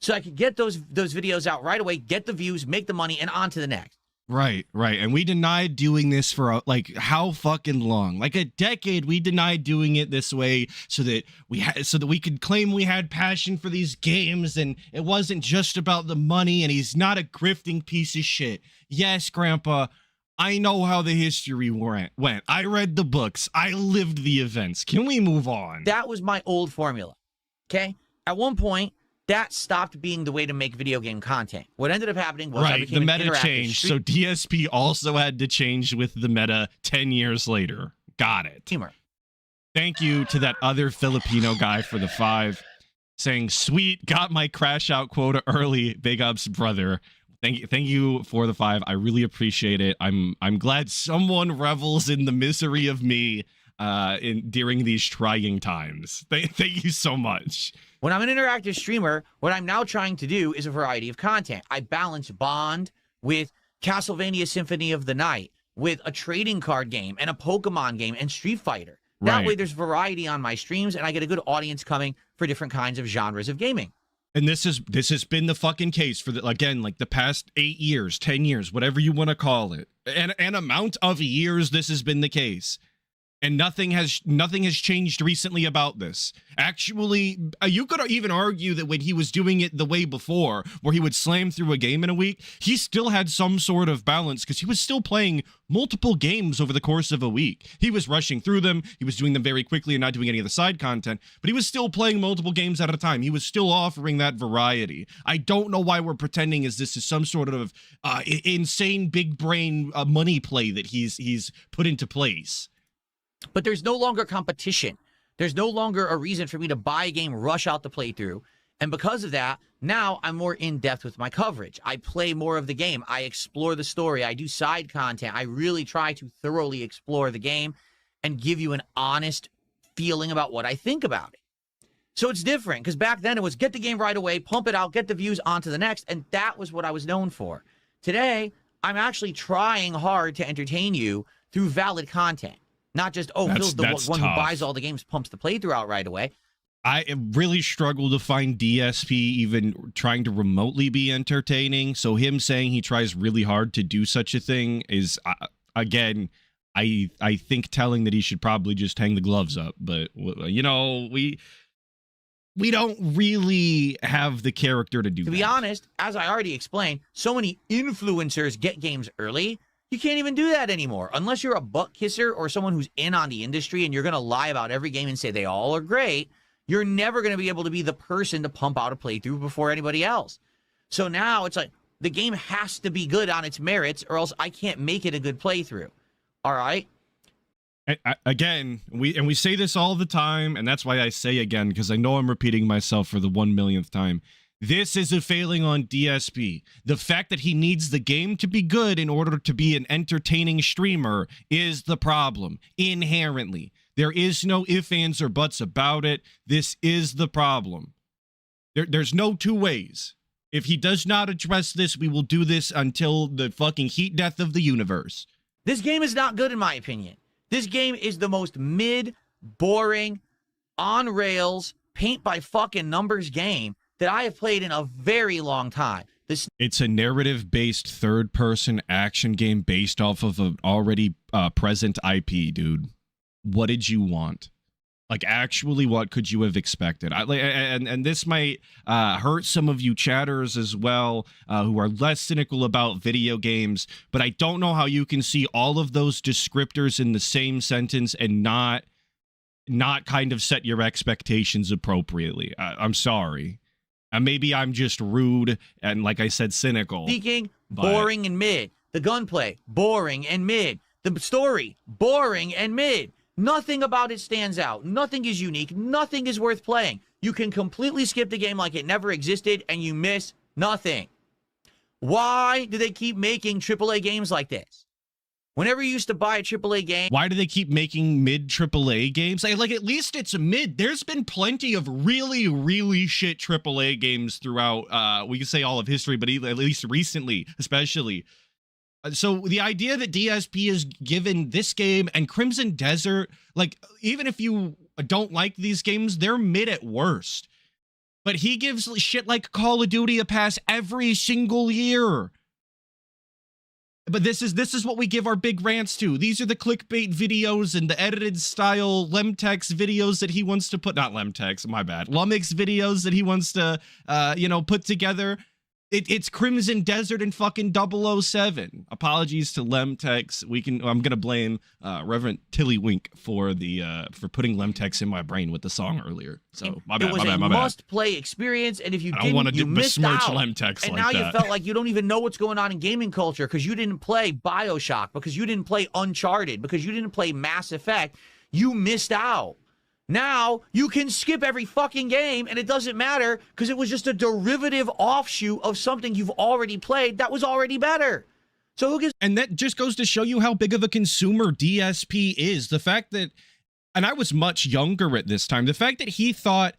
so I could get those videos out right away, get the views, make the money, and on to the next. Right. And we denied doing this for like how fucking long? Like a decade. We denied doing it this way so that we could claim we had passion for these games and it wasn't just about the money. And he's not a grifting piece of shit. Yes, Grandpa, I know how the history went. I read the books. I lived the events. Can we move on? That was my old formula. Okay. At one point, that stopped being the way to make video game content. What ended up happening was I became the an meta interactive changed. So DSP also had to change with the meta 10 years later. Got it. streamer. Thank you to that other Filipino guy for the 5, saying, "Sweet, got my crash out quota early. Big ups, brother." Thank you for the 5. I really appreciate it. I'm glad someone revels in the misery of me during these trying times. Thank you so much. When I'm an interactive streamer, what I'm now trying to do is a variety of content. I balance Bond with Castlevania Symphony of the Night, with a trading card game and a Pokemon game and Street Fighter. That way there's variety on my streams and I get a good audience coming for different kinds of genres of gaming. And this has been the fucking case for the past 8 years, 10 years, whatever you want to call it. An amount of years this has been the case. And nothing has changed recently about this. Actually, you could even argue that when he was doing it the way before, where he would slam through a game in a week, he still had some sort of balance because he was still playing multiple games over the course of a week. He was rushing through them. He was doing them very quickly and not doing any of the side content, but he was still playing multiple games at a time. He was still offering that variety. I don't know why we're pretending as this is some sort of insane big brain money play that he's put into place. But there's no longer competition. There's no longer a reason for me to buy a game, rush out the playthrough. And because of that, now I'm more in-depth with my coverage. I play more of the game. I explore the story. I do side content. I really try to thoroughly explore the game and give you an honest feeling about what I think about it. So it's different, because back then it was get the game right away, pump it out, get the views, on to the next, and that was what I was known for. Today, I'm actually trying hard to entertain you through valid content. Not just, Phil's the one who buys all the games, pumps the playthrough out right away. I really struggle to find DSP even trying to remotely be entertaining. So him saying he tries really hard to do such a thing is, again, I think telling that he should probably just hang the gloves up. But, you know, we don't really have the character to do that. To be honest, as I already explained, so many influencers get games early. You can't even do that anymore. Unless you're a butt kisser or someone who's in on the industry and you're going to lie about every game and say they all are great, you're never going to be able to be the person to pump out a playthrough before anybody else. So now it's like the game has to be good on its merits or else I can't make it a good playthrough. All right? Again, we say this all the time, and that's why I say again, because I know I'm repeating myself for the 1 millionth time. This is a failing on DSP. The fact that he needs the game to be good in order to be an entertaining streamer is the problem, inherently. There is no ifs, ands, or buts about it. This is the problem. There's no two ways. If he does not address this, we will do this until the fucking heat death of the universe. This game is not good, in my opinion. This game is the most mid, boring, on rails, paint by fucking numbers game that I have played in a very long time. It's a narrative-based third-person action game based off of an already present IP, dude. What did you want? Like, actually, what could you have expected? And this might hurt some of you chatters as well, who are less cynical about video games, but I don't know how you can see all of those descriptors in the same sentence and not kind of set your expectations appropriately. I'm sorry. Maybe I'm just rude and, like I said, cynical. Speaking, boring and mid. The gunplay, boring and mid. The story, boring and mid. Nothing about it stands out. Nothing is unique. Nothing is worth playing. You can completely skip the game like it never existed, and you miss nothing. Why do they keep making AAA games like this? Whenever you used to buy a AAA game... Why do they keep making mid AAA games? Like, at least it's a mid. There's been plenty of really, really shit AAA games throughout, we can say all of history, but at least recently, especially. So the idea that DSP is given this game and Crimson Desert, like, even if you don't like these games, they're mid at worst. But he gives shit like Call of Duty a pass every single year. But this is what we give our big rants to. These are the clickbait videos and the edited style Lemtex videos that he wants to put, not Lemtex, my bad, Lumix videos that he wants to, put together. It's Crimson Desert and fucking 007. Apologies to Lemtex. I'm gonna blame Reverend Tilly Wink for putting Lemtex in my brain with the song earlier. So my bad. It was a must-play experience, and if you didn't, you missed out. Lemtex and like now that. You felt like you don't even know what's going on in gaming culture because you didn't play BioShock, because you didn't play Uncharted, because you didn't play Mass Effect. You missed out. Now, you can skip every fucking game, and it doesn't matter, because it was just a derivative offshoot of something you've already played that was already better. So who gives... And that just goes to show you how big of a consumer DSP is. The fact that, and I was much younger at this time, the fact that he thought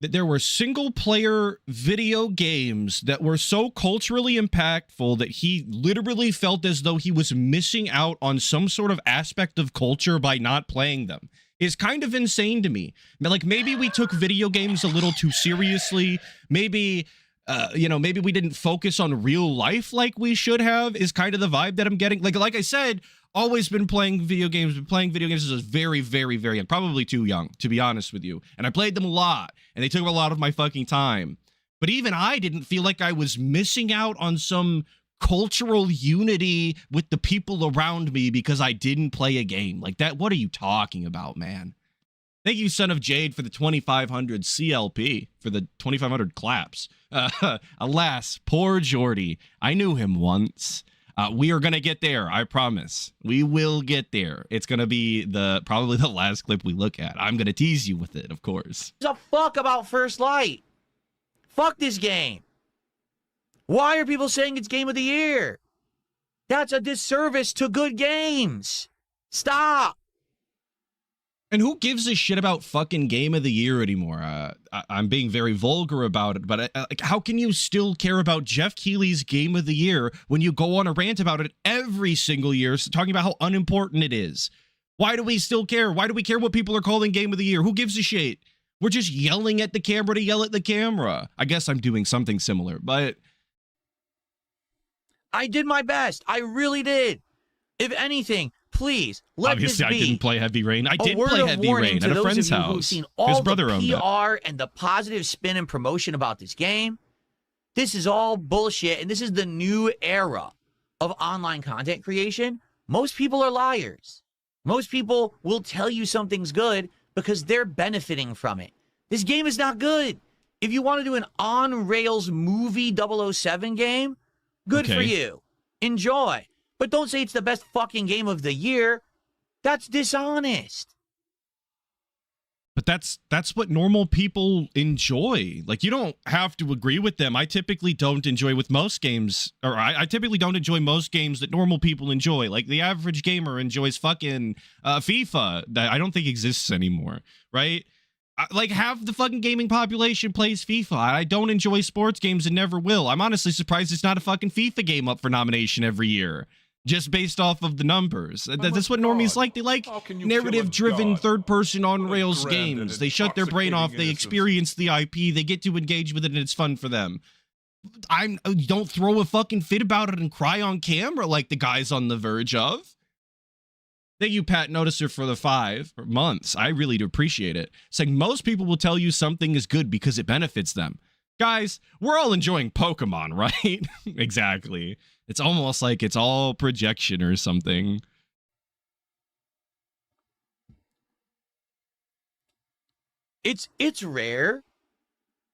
that there were single-player video games that were so culturally impactful that he literally felt as though he was missing out on some sort of aspect of culture by not playing them is kind of insane to me. Like, maybe we took video games a little too seriously. Maybe, maybe we didn't focus on real life like we should have, is kind of the vibe that I'm getting. Like I said, always been playing video games. Been playing video games since I was very, very, very young. Probably too young, to be honest with you. And I played them a lot, and they took a lot of my fucking time. But even I didn't feel like I was missing out on some cultural unity with the people around me because I didn't play a game like that. What are you talking about, man? Thank you, Son of Jade, for the 2,500 CLP, for the 2,500 claps. Alas, poor Jordy. I knew him once. We are going to get there, I promise. We will get there. It's going to be probably the last clip we look at. I'm going to tease you with it, of course. The fuck about First Light? Fuck this game. Why are people saying it's Game of the Year? That's a disservice to good games. Stop. And who gives a shit about fucking Game of the Year anymore? I'm being very vulgar about it, but how can you still care about Jeff Keighley's Game of the Year when you go on a rant about it every single year, talking about how unimportant it is? Why do we still care? Why do we care what people are calling Game of the Year? Who gives a shit? We're just yelling at the camera to yell at the camera. I guess I'm doing something similar, but... I did my best. I really did. If anything, please let Obviously, this be. I didn't play Heavy Rain. I did word play of Heavy warning Rain to at a those friend's of you who've house. seen all His the brother owned it. PR and the positive spin and promotion about this game. This is all bullshit, and this is the new era of online content creation. Most people are liars. Most people will tell you something's good because they're benefiting from it. This game is not good. If you want to do an on-rails movie 007 game, good for you. Enjoy. But don't say it's the best fucking game of the year. That's dishonest. But that's what normal people enjoy. Like, you don't have to agree with them. I typically don't enjoy with most games, or I typically don't enjoy most games that normal people enjoy. Like, the average gamer enjoys fucking FIFA, that I don't think exists anymore, right? Like, half the fucking gaming population plays FIFA. I don't enjoy sports games and never will. I'm honestly surprised it's not a fucking FIFA game up for nomination every year, just based off of the numbers. That's what normies like. They like narrative-driven, third-person on-rails games. They shut their brain off. They experience the IP. They get to engage with it, and it's fun for them. Don't throw a fucking fit about it and cry on camera like the guys on the verge of. Thank you, Pat Noticer, for the 5 months. I really do appreciate it. Saying most people will tell you something is good because it benefits them. Guys, we're all enjoying Pokemon, right? Exactly. It's almost like it's all projection or something. It's rare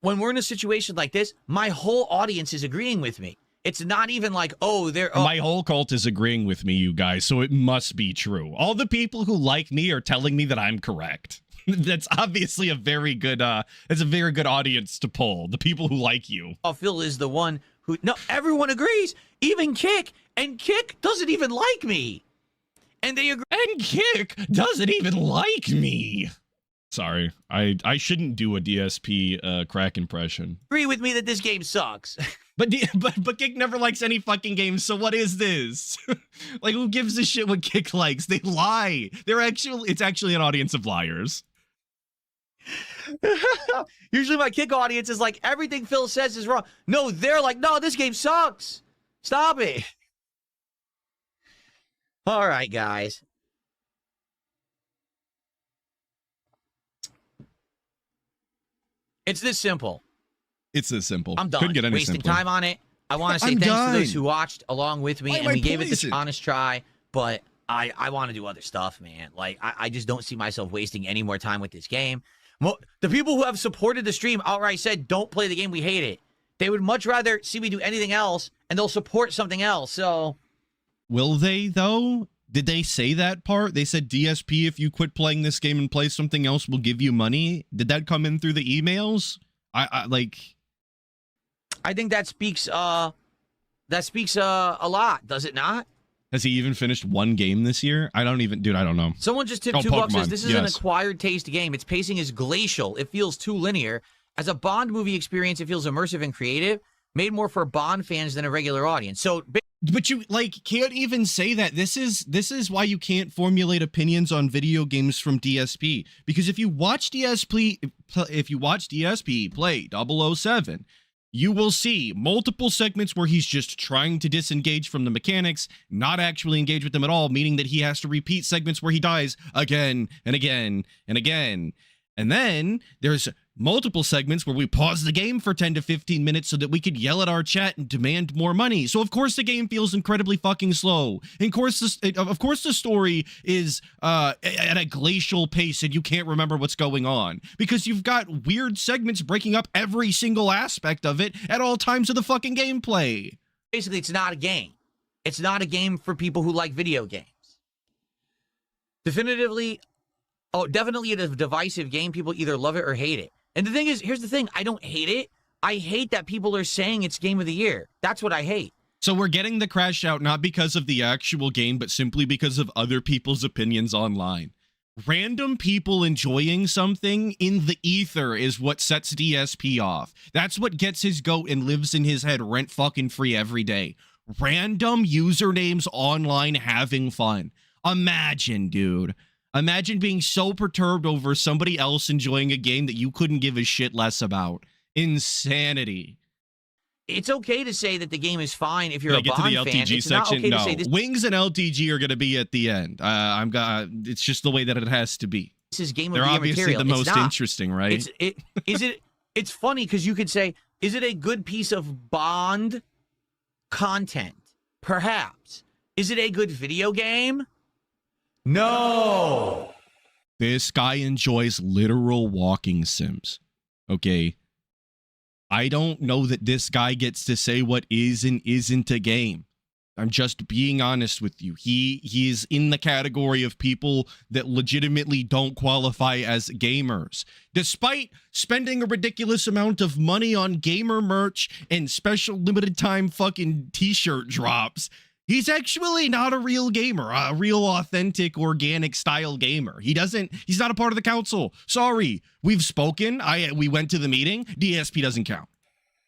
when we're in a situation like this. My whole audience is agreeing with me. It's not even like, my whole cult is agreeing with me, you guys, so it must be true. All the people who like me are telling me that I'm correct. That's obviously a very good audience to pull. The people who like you. Phil is the one who, no, everyone agrees. Even Kick, and Kick doesn't even like me. And they agree. And Kick doesn't even like me. Sorry, I shouldn't do a DSP crack impression. Agree with me that this game sucks. But Kick never likes any fucking games, so what is this? Like, who gives a shit what Kick likes? They lie. It's actually an audience of liars. Usually my Kick audience is like, everything Phil says is wrong. No, they're like, no, this game sucks. Stop it. All right, guys. It's this simple. It's this simple. I'm done Couldn't get any wasting simpler. time on it. I want to say thanks to those who watched along with me, and we gave it this honest try, but I want to do other stuff, man. Like, I just don't see myself wasting any more time with this game. The people who have supported the stream outright said, don't play the game, we hate it. They would much rather see me do anything else, and they'll support something else, so... Will they, though? Did they say that part? They said, DSP, if you quit playing this game and play something else, we'll give you money. Did that come in through the emails? I think that speaks a lot, does it not? Has he even finished one game this year? I don't know. Someone just tipped $2. Pokemon. Says this is an acquired taste game. Its pacing is glacial. It feels too linear. As a Bond movie experience, it feels immersive and creative, made more for Bond fans than a regular audience. So, but you can't even say that. This is why you can't formulate opinions on video games from DSP, because if you watch DSP play 007, you will see multiple segments where he's just trying to disengage from the mechanics, not actually engage with them at all, meaning that he has to repeat segments where he dies again and again and again. And then there's multiple segments where we pause the game for 10 to 15 minutes so that we could yell at our chat and demand more money. So of course the game feels incredibly fucking slow. Of course the story is at a glacial pace and you can't remember what's going on because you've got weird segments breaking up every single aspect of it at all times of the fucking gameplay. Basically, it's not a game. It's not a game for people who like video games. Definitely a divisive game. People either love it or hate it. And the thing is, here's the thing. I don't hate it. I hate that people are saying it's game of the year. That's what I hate. So we're getting the crash out not because of the actual game, but simply because of other people's opinions online. Random people enjoying something in the ether is what sets DSP off. That's what gets his goat and lives in his head rent fucking free every day. Random usernames online having fun. Imagine, dude. Imagine being so perturbed over somebody else enjoying a game that you couldn't give a shit less about. Insanity. It's okay to say that the game is fine if you're a Bond fan. It's not okay to say this. Wings and LTG are going to be at the end. It's just the way that it has to be. This is game of the year material. They're obviously the most interesting, right? It's funny because you could say, is it a good piece of Bond content? Perhaps. Is it a good video game? No. This guy enjoys literal walking sims. Okay. I don't know that this guy gets to say what is and isn't a game. I'm just being honest with you. He is in the category of people that legitimately don't qualify as gamers. Despite spending a ridiculous amount of money on gamer merch and special limited time fucking t-shirt drops, he's actually not a real gamer, a real authentic organic style gamer. He's not a part of the council. Sorry. We've spoken. We went to the meeting. DSP doesn't count.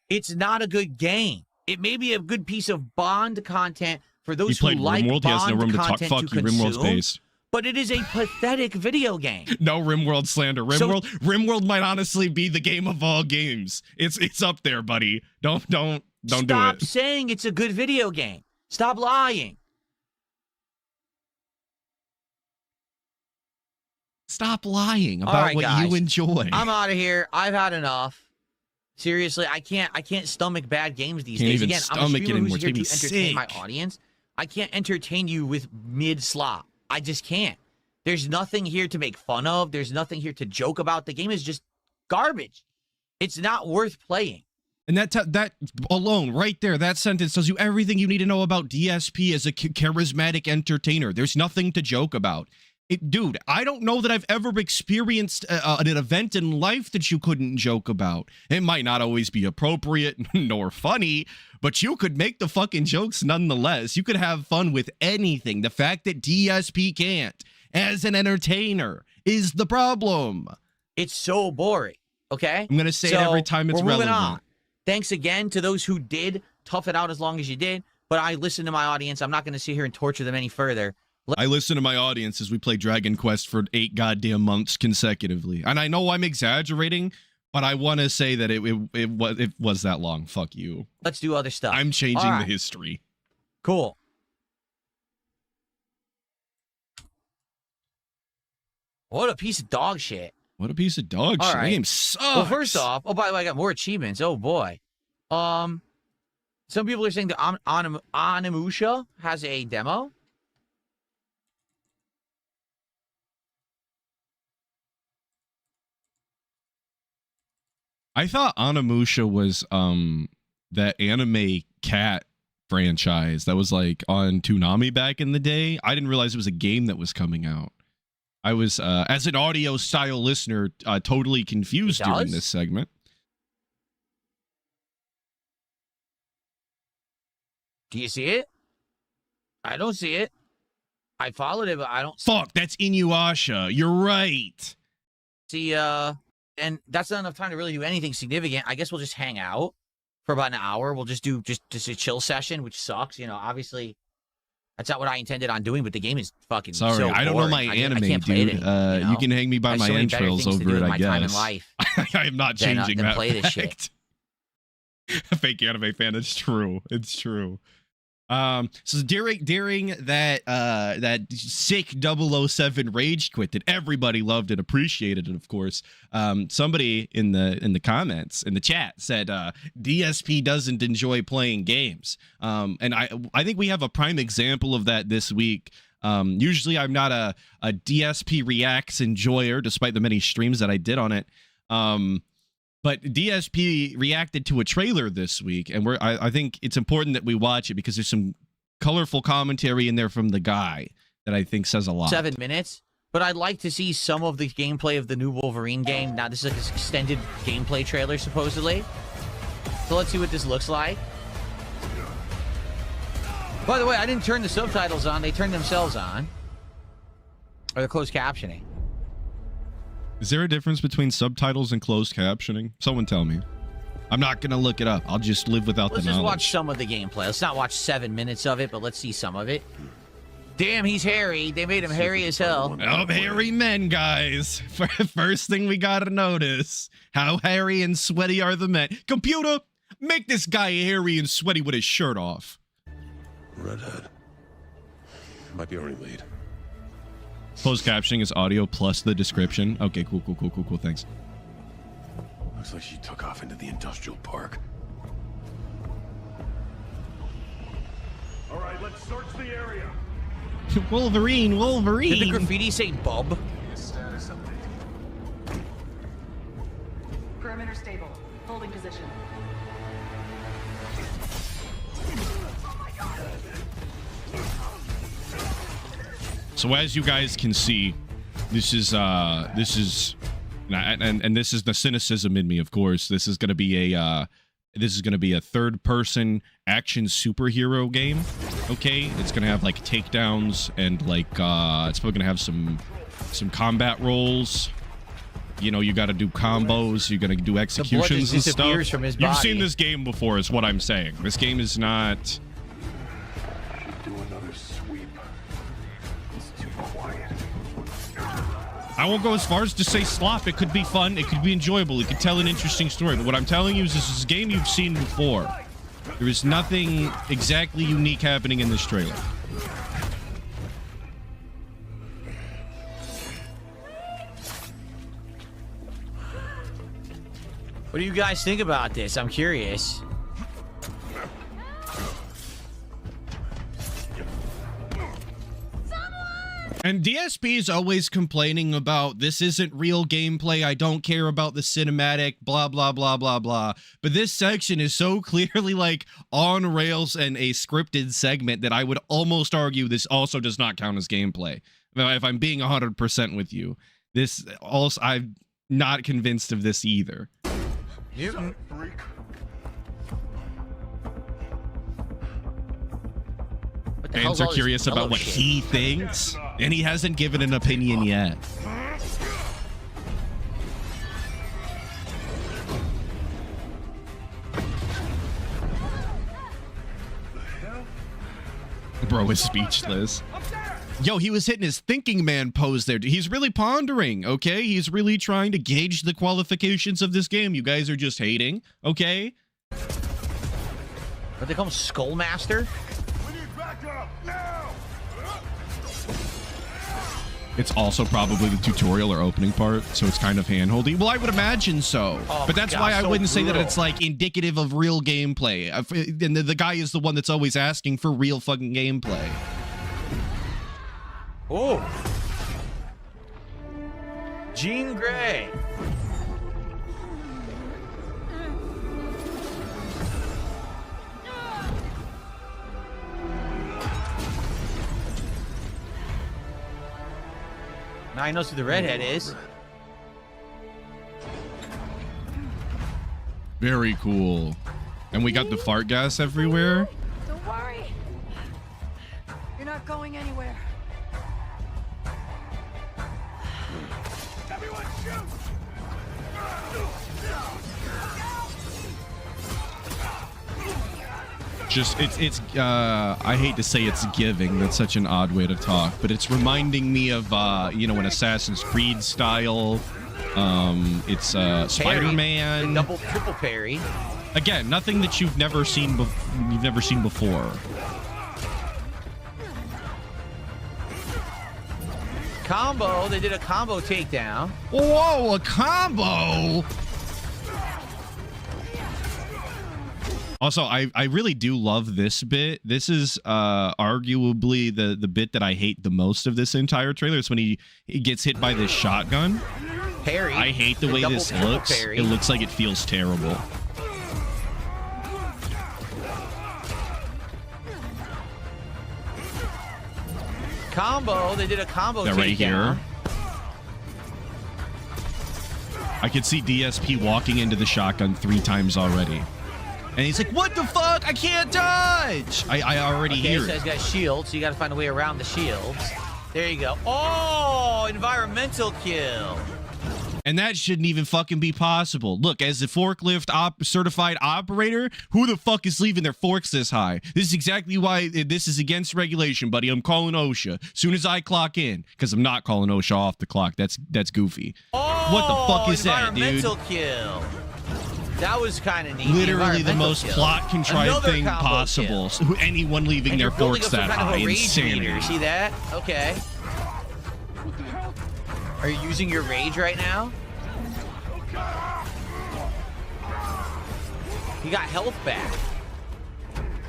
It's not a good game. It may be a good piece of Bond content for those who like RimWorld. He has no room to talk. content Fuck to you, consume, RimWorld's based. but it is a pathetic video game. No RimWorld slander. RimWorld might honestly be the game of all games. It's up there, buddy. Don't do it. Stop saying it's a good video game. Stop lying. Stop lying about what guys. you enjoy. I'm out of here. I've had enough. Seriously, I can't stomach bad games these days. Even Again, I'm a stomach it streamer anymore. who's It's here making to me entertain my sick. audience. I can't entertain you with mid-slop. I just can't. There's nothing here to make fun of. There's nothing here to joke about. The game is just garbage. It's not worth playing. And that alone, right there, that sentence tells you everything you need to know about DSP as a charismatic entertainer. There's nothing to joke about. Dude, I don't know that I've ever experienced an event in life that you couldn't joke about. It might not always be appropriate nor funny, but you could make the fucking jokes nonetheless. You could have fun with anything. The fact that DSP can't, as an entertainer, is the problem. It's so boring, okay? I'm going to say it every time it's we're moving relevant. on. Thanks again to those who did tough it out as long as you did, but I listened to my audience. I'm not going to sit here and torture them any further. I listen to my audience as we play Dragon Quest for 8 goddamn months consecutively. And I know I'm exaggerating, but I want to say that it was that long. Fuck you. Let's do other stuff. I'm changing All right. the history. Cool. What a piece of dog shit. What a piece of dog All shit. right. The game sucks. Well, first off, oh, by the way, I got more achievements. Oh, boy. Some people are saying that Onimusha has a demo. I thought Onimusha was that anime cat franchise that was like on Toonami back in the day. I didn't realize it was a game that was coming out. I was, as an audio style listener, totally confused during this segment. Do you see it? I don't see it. I followed it, but I don't Fuck, that's Inuyasha. You're right. see. And that's not enough time to really do anything significant. I guess we'll just hang out for about an hour. We'll just do just a chill session, which sucks. You know, obviously, that's not what I intended on doing. But the game is fucking. Sorry, so I don't know boring. my I anime, can't play dude. it anymore, you know? You can hang me by I have my so many better entrails things to over do it, in I my time in guess. life I am not than, changing than that play this shit. fact. A fake anime fan. It's true. It's true. So during that sick 007 rage quit that everybody loved and appreciated, and of course, somebody in the comments in the chat said DSP doesn't enjoy playing games, and I think we have a prime example of that this week. Usually I'm not a DSP reacts enjoyer, despite the many streams that I did on it. But DSP reacted to a trailer this week, and I think it's important that we watch it because there's some colorful commentary in there from the guy that I think says a lot. 7 minutes, but I'd like to see some of the gameplay of the new Wolverine game. Now, this is like an extended gameplay trailer, supposedly. So let's see what this looks like. By the way, I didn't turn the subtitles on. They turned themselves on. Or the closed captioning. Is there a difference between subtitles and closed captioning? Someone tell me. I'm not going to look it up. I'll just live without Let's the just knowledge. watch some of the gameplay. Let's not watch 7 minutes of it, but let's see some of it. Damn, he's hairy. They made him hairy as hell. Oh, hairy men, guys. First thing we got to notice. How hairy and sweaty are the men? Computer, make this guy hairy and sweaty with his shirt off. Redhead. Might be our only lead. Closed captioning is audio plus the description. Okay, cool. Thanks. Looks like she took off into the industrial park. All right, let's search the area. Wolverine. Did the graffiti say bub? Status update. Perimeter stable. Holding position. So as you guys can see, this is and this is the cynicism in me, of course. This is gonna be a third-person action superhero game. Okay, it's gonna have like takedowns and like it's probably gonna have some combat roles. You know, you got to do combos. You're gonna do executions and stuff. From his You've body. seen this game before, is what I'm saying. This game is not. Do another sweep. It's too quiet. I won't go as far as to say slop. It could be fun. It could be enjoyable. It could tell an interesting story. But what I'm telling you is this is a game you've seen before. There is nothing exactly unique happening in this trailer. What do you guys think about this? I'm curious. And DSP is always complaining about this isn't real gameplay. I don't care about the cinematic, blah, blah, blah, blah, blah. But this section is so clearly like on rails and a scripted segment that I would almost argue this also does not count as gameplay. If I'm being 100% with you, this also, I'm not convinced of this either. Mutant. Freak. What the hell's Fans are all this curious about yellow what shit? he thinks, and he hasn't given an opinion yet. Bro is speechless. Yo, he was hitting his thinking man pose there. He's really pondering, okay? He's really trying to gauge the qualifications of this game. You guys are just hating, okay? What they call him, Skullmaster? We need backup now. It's also probably the tutorial or opening part, so it's kind of hand-holdy. Well, I would imagine so. Oh But that's my why God, I so wouldn't say that brutal. it's like indicative of real gameplay. And the guy is the one that's always asking for real fucking gameplay. Oh. Jean Grey. Now he knows who the redhead is. Very cool. And we got the fart gas everywhere. Don't worry. You're not going anywhere. Everyone shoot. Just it's I hate to say it's giving. That's such an odd way to talk, but it's reminding me of you know, an Assassin's Creed style. It's Spider-Man. Double, triple parry. Again, nothing that you've never seen before. Combo. They did a combo takedown. Whoa, a combo! Also, I really do love this bit. This is arguably the bit that I hate the most of this entire trailer. It's when he gets hit by this shotgun. Parry. I hate the way double, this triple looks. parry. It looks like it feels terrible. Combo. They did a combo That takedown. right here. I could see DSP walking into the shotgun 3 times already. And he's like, what the fuck? I can't dodge! I already Okay, hear so it. he's got shields, so you gotta find a way around the shields. There you go. Oh, environmental kill. And that shouldn't even fucking be possible. Look, as a forklift certified operator, who the fuck is leaving their forks this high? This is exactly why this is against regulation, buddy. I'm calling OSHA. Soon as I clock in, because I'm not calling OSHA off the clock. That's goofy. Oh, What the fuck is that, dude? environmental kill. That was kind of neat. Literally the Environmental most kill. you contrived Another thing combo possible. kill. So anyone leaving And their you're building forks up some that kind high. of a rage Insanity. meter. See that? Okay. Are you using your rage right now? He got health back.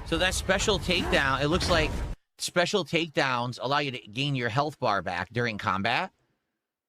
So that special takedown, it looks like special takedowns allow you to gain your health bar back during combat.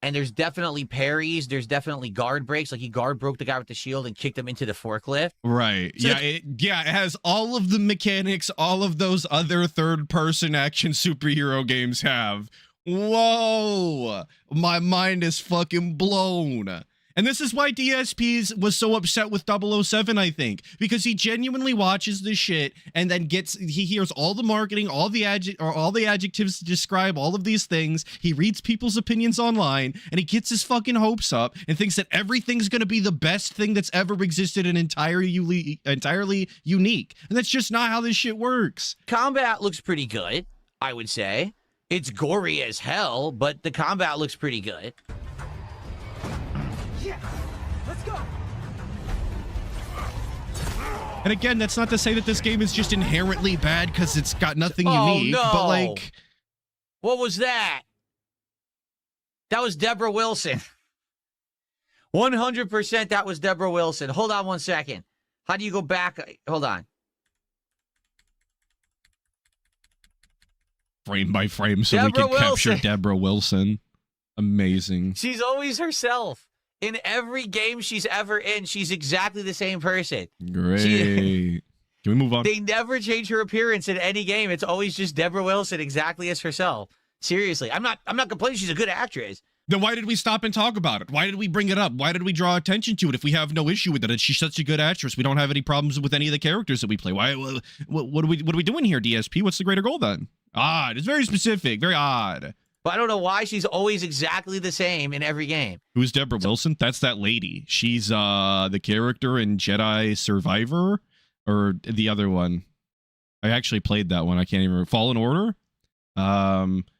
And there's definitely parries. There's definitely guard breaks. Like he guard broke the guy with the shield and kicked him into the forklift. Right. So Yeah, it has all of the mechanics all of those other third-person action superhero games have, Whoa, my mind is fucking blown. And this is why DSP was so upset with 007, I think, because he genuinely watches this shit and then he hears all the marketing, all the adjectives to describe all of these things. He reads people's opinions online and he gets his fucking hopes up and thinks that everything's going to be the best thing that's ever existed and entirely unique. And that's just not how this shit works. Combat looks pretty good, I would say. It's gory as hell, but the combat looks pretty good. Yeah. Let's go. And again, that's not to say that this game is just inherently bad because it's got nothing Oh, unique, no. but like... What was that? That was Deborah Wilson. 100% that was Deborah Wilson. Hold on one second. How do you go back? Hold on. Frame by frame so we Deborah can capture Wilson. Deborah Wilson. Amazing. She's always herself. In every game she's ever in, she's exactly the same person. Great. Can we move on? They never change her appearance in any game. It's always just Deborah Wilson exactly as herself. Seriously. I'm not complaining she's a good actress. Then why did we stop and talk about it? Why did we bring it up? Why did we draw attention to it if we have no issue with it? And she's such a good actress. We don't have any problems with any of the characters that we play. Why? What are we doing here, DSP? What's the greater goal then? Odd. It's very specific. Very odd. But I don't know why she's always exactly the same in every game. Who's Deborah Wilson? That's that lady. She's the character in Jedi Survivor, or the other one. I actually played that one. I can't even remember. Fallen Order.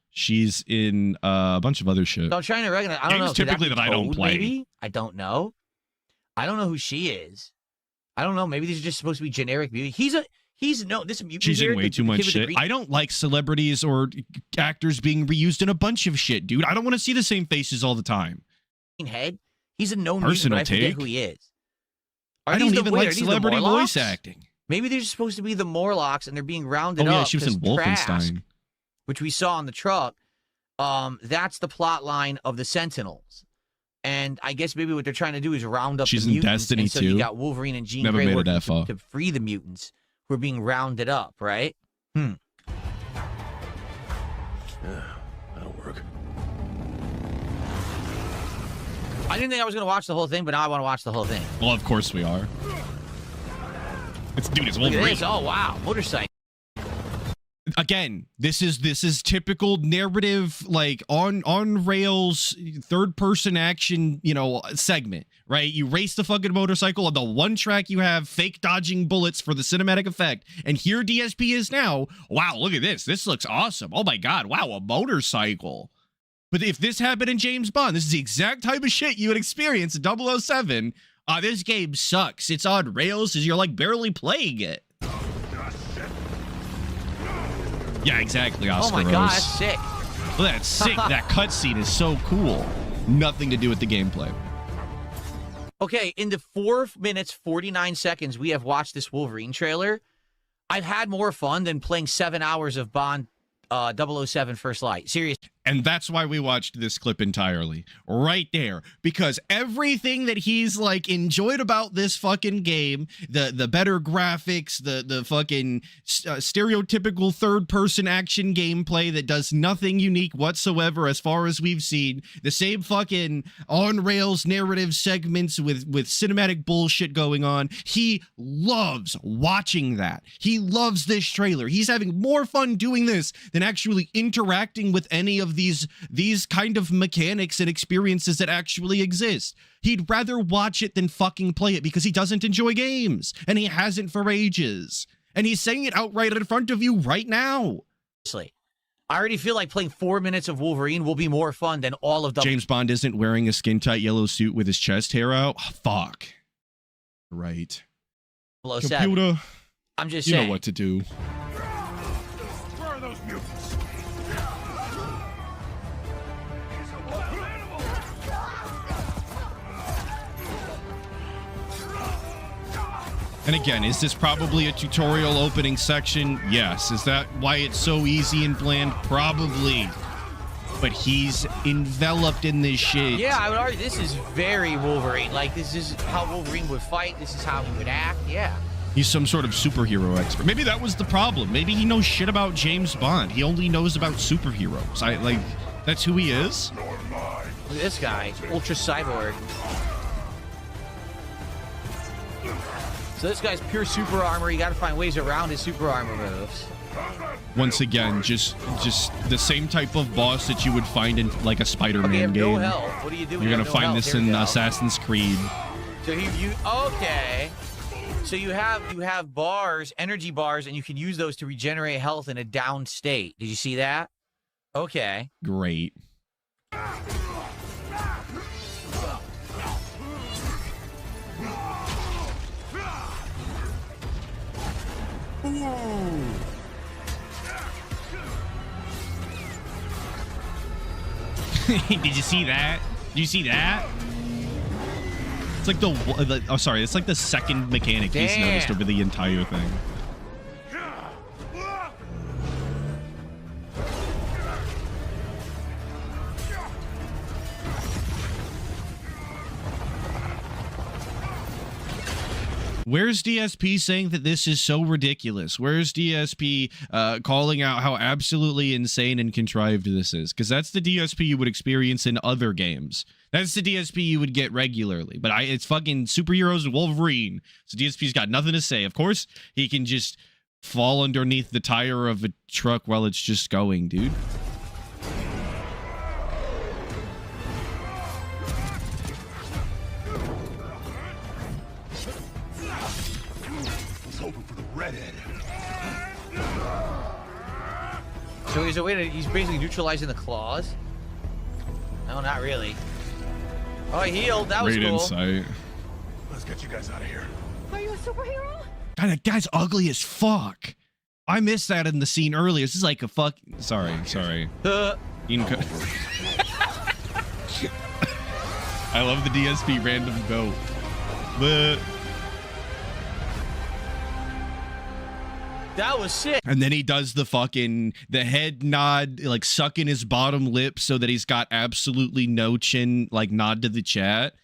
She's in a bunch of other shit. So I'm trying to recognize. I don't know. Games typically that I don't play. Maybe? I don't know. I don't know who she is. I don't know. Maybe these are just supposed to be generic beauty. This mutant. She's here, in way the too much kid with the shit. green- I don't like celebrities or actors being reused in a bunch of shit, dude. I don't want to see the same faces all the time. Head. He's a known Personal mutant, but I forget take. who he is. I don't even like celebrity voice acting. Maybe they're supposed to be the Morlocks and they're being rounded Oh up. yeah, she was in 'cause Trask, Wolfenstein. which we saw on the truck. That's the plot line of the Sentinels. And I guess maybe what they're trying to do is round up She's the in mutants. Destiny and so 2. you got Wolverine and Jean Never Grey made it working that far. to free the mutants who are being rounded up, right? Yeah, that'll work. I didn't think I was going to watch the whole thing, but now I want to watch the whole thing. Well, of course we are. It's Look at Wolverine. this. Oh, wow. Motorcycle. Again, this is typical narrative, like on rails, third person action, segment, right? You race the fucking motorcycle on the one track you have fake dodging bullets for the cinematic effect. And here DSP is now. Wow, look at this. This looks awesome. Oh my God. Wow, a motorcycle. But if this happened in James Bond, this is the exact type of shit you would experience in 007. This game sucks. It's on rails as you're like barely playing it. Yeah, exactly, Oscar Oh, my God. Rose. That's sick. Well, that's sick. That cutscene is so cool. Nothing to do with the gameplay. Okay, in the 4 minutes, 49 seconds we have watched this Wolverine trailer, I've had more fun than playing 7 hours of Bond 007 First Light. Seriously. And that's why we watched this clip entirely. Right there. Because everything that he's like enjoyed about this fucking game, the better graphics, the fucking stereotypical third-person action gameplay that does nothing unique whatsoever as far as we've seen, the same fucking on-rails narrative segments with cinematic bullshit going on, he loves watching that. He loves this trailer. He's having more fun doing this than actually interacting with any of these kind of mechanics and experiences that actually exist. He'd rather watch it than fucking play it because he doesn't enjoy games, and he hasn't for ages. And he's saying it outright in front of you right now. I already feel like playing 4 minutes of Wolverine will be more fun than all of the James Bond isn't wearing a skin-tight yellow suit with his chest hair out. Oh, fuck. Right. 007. Computer, I'm just you saying. know what to do. Destroy those mutants. And again, is this probably a tutorial opening section? Yes. Is that why it's so easy and bland? Probably. But he's enveloped in this shit. Yeah, I would argue this is very Wolverine. Like, this is how Wolverine would fight. This is how he would act. Yeah. He's some sort of superhero expert. Maybe that was the problem. Maybe he knows shit about James Bond. He only knows about superheroes. That's who he is? Look at this guy, Ultra Cyborg. So this guy's pure super armor. You got to find ways around his super armor moves. Once again, just the same type of boss that you would find in like a Spider-Man Okay, you have game. no health. What do you do? You're gonna find this in Assassin's Creed. So okay. So you have bars, energy bars, and you can use those to regenerate health in a down state. Did you see that? Okay. Great. Did you see that? Did you see that? It's like oh sorry, it's like the second mechanic he's noticed over the entire thing. Where's DSP saying that this is so ridiculous? Where's DSP calling out how absolutely insane and contrived this is? Because that's the DSP you would experience in other games. That's the DSP you would get regularly. But it's fucking superheroes and Wolverine. So DSP's got nothing to say. Of course, he can just fall underneath the tire of a truck while it's just going, dude. So he's basically neutralizing the claws? No, not really. Oh, he healed. That was Great cool. insight. Let's get you guys out of here. Are you a superhero? God, that guy's ugly as fuck. I missed that in the scene earlier. This is like a fuck. Sorry. I love the DSP random goat. But that was sick. and then he does the head nod, like sucking his bottom lip so that he's got absolutely no chin, like nod to the chat.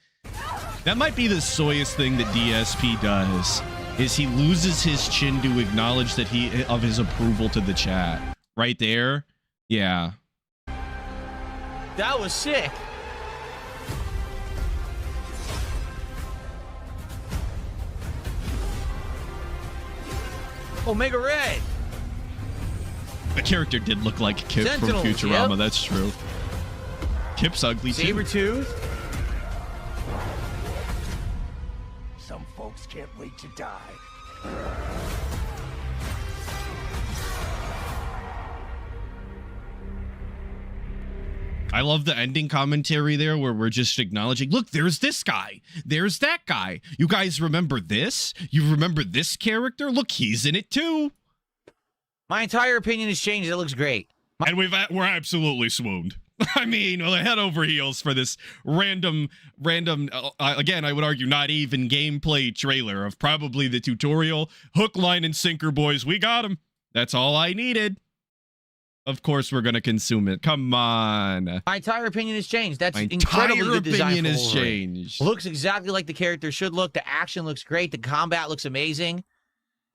That might be the soyest thing that DSP does, is he loses his chin to acknowledge that of his approval to the chat. Right there. Yeah. That was sick. Omega Red. The character did look like Kip Sentinels, from Futurama. yep. That's true. Kip's ugly too. Sabretooth. Some folks can't wait to die. I love the ending commentary there where we're just acknowledging, look, there's this guy. There's that guy. You guys remember this? You remember this character? Look, he's in it too. My entire opinion has changed. It looks great. And we're absolutely swooned. I mean, head over heels for this random, again, I would argue not even gameplay trailer of probably the tutorial. Hook, line, and sinker, boys. We got him. That's all I needed. Of course, we're going to consume it. Come on. My entire opinion has changed. That's My incredibly entire good design opinion for has Wolverine. changed. Looks exactly like the character should look. The action looks great. The combat looks amazing.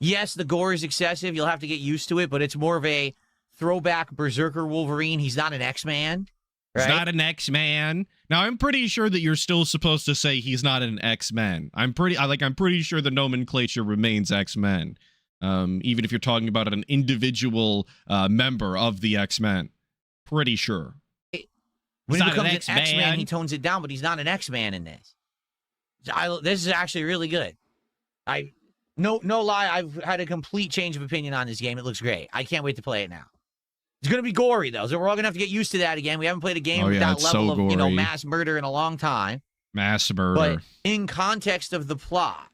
Yes, the gore is excessive. You'll have to get used to it, but it's more of a throwback Berserker Wolverine. He's not an X-Man. Right? He's not an X-Man. Now, I'm pretty sure that you're still supposed to say he's not an X-Men. I'm pretty sure the nomenclature remains X-Men. Even if you're talking about an individual member of the X-Men. Pretty sure. When He's he not an becomes an X-Man, X-Man. he tones it down, but he's not an X-Man in this. This is actually really good. No lie, I've had a complete change of opinion on this game. It looks great. I can't wait to play it now. It's going to be gory, though, so we're all going to have to get used to that again. We haven't played a game with that level of gory. mass murder in a long time. Mass murder. But in context of the plot,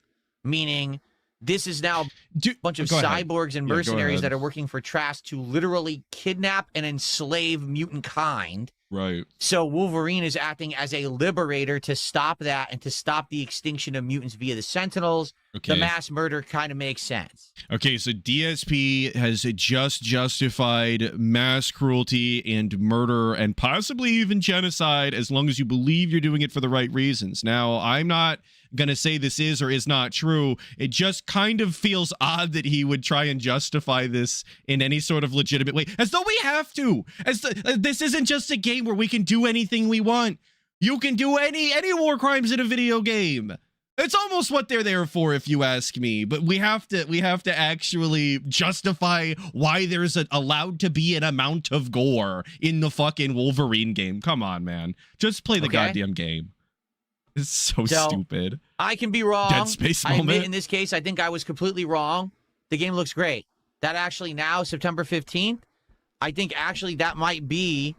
meaning this is now a bunch of cyborgs and mercenaries that are working for Trask to literally kidnap and enslave mutant kind. Right. So Wolverine is acting as a liberator to stop that and to stop the extinction of mutants via the Sentinels. Okay. The mass murder kind of makes sense. Okay, so DSP has just justified mass cruelty and murder and possibly even genocide as long as you believe you're doing it for the right reasons. Now, I'm not gonna say this is or is not true. It just kind of feels odd that he would try and justify this in any sort of legitimate way, as though we have to. This isn't just a game where we can do anything we want. You can do any war crimes in a video game. It's almost what they're there for, if you ask me. But we have to actually justify why there's allowed to be an amount of gore in the fucking Wolverine game. Come on, man. Just play the goddamn game. It's so stupid. I can be wrong. Dead Space I moment. admit in this case, I think I was completely wrong. The game looks great. That actually now, September 15th, I think actually that might be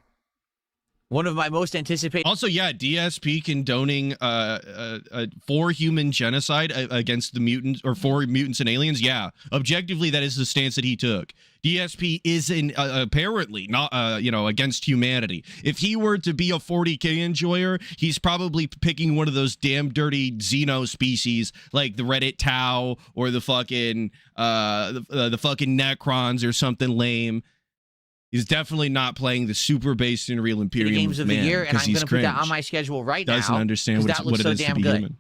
one of my most anticipated. Also, yeah, DSP condoning for human genocide against the mutants, or for mutants and aliens. Yeah, objectively, that is the stance that he took. DSP is apparently not, against humanity. If he were to be a 40K enjoyer, he's probably picking one of those damn dirty Xeno species like the Reddit Tau or the fucking the fucking Necrons or something lame. He's definitely not playing the super based in Real Imperium games of the man, year, and I'm going to put that on my schedule right now. Doesn't understand what it is to be human.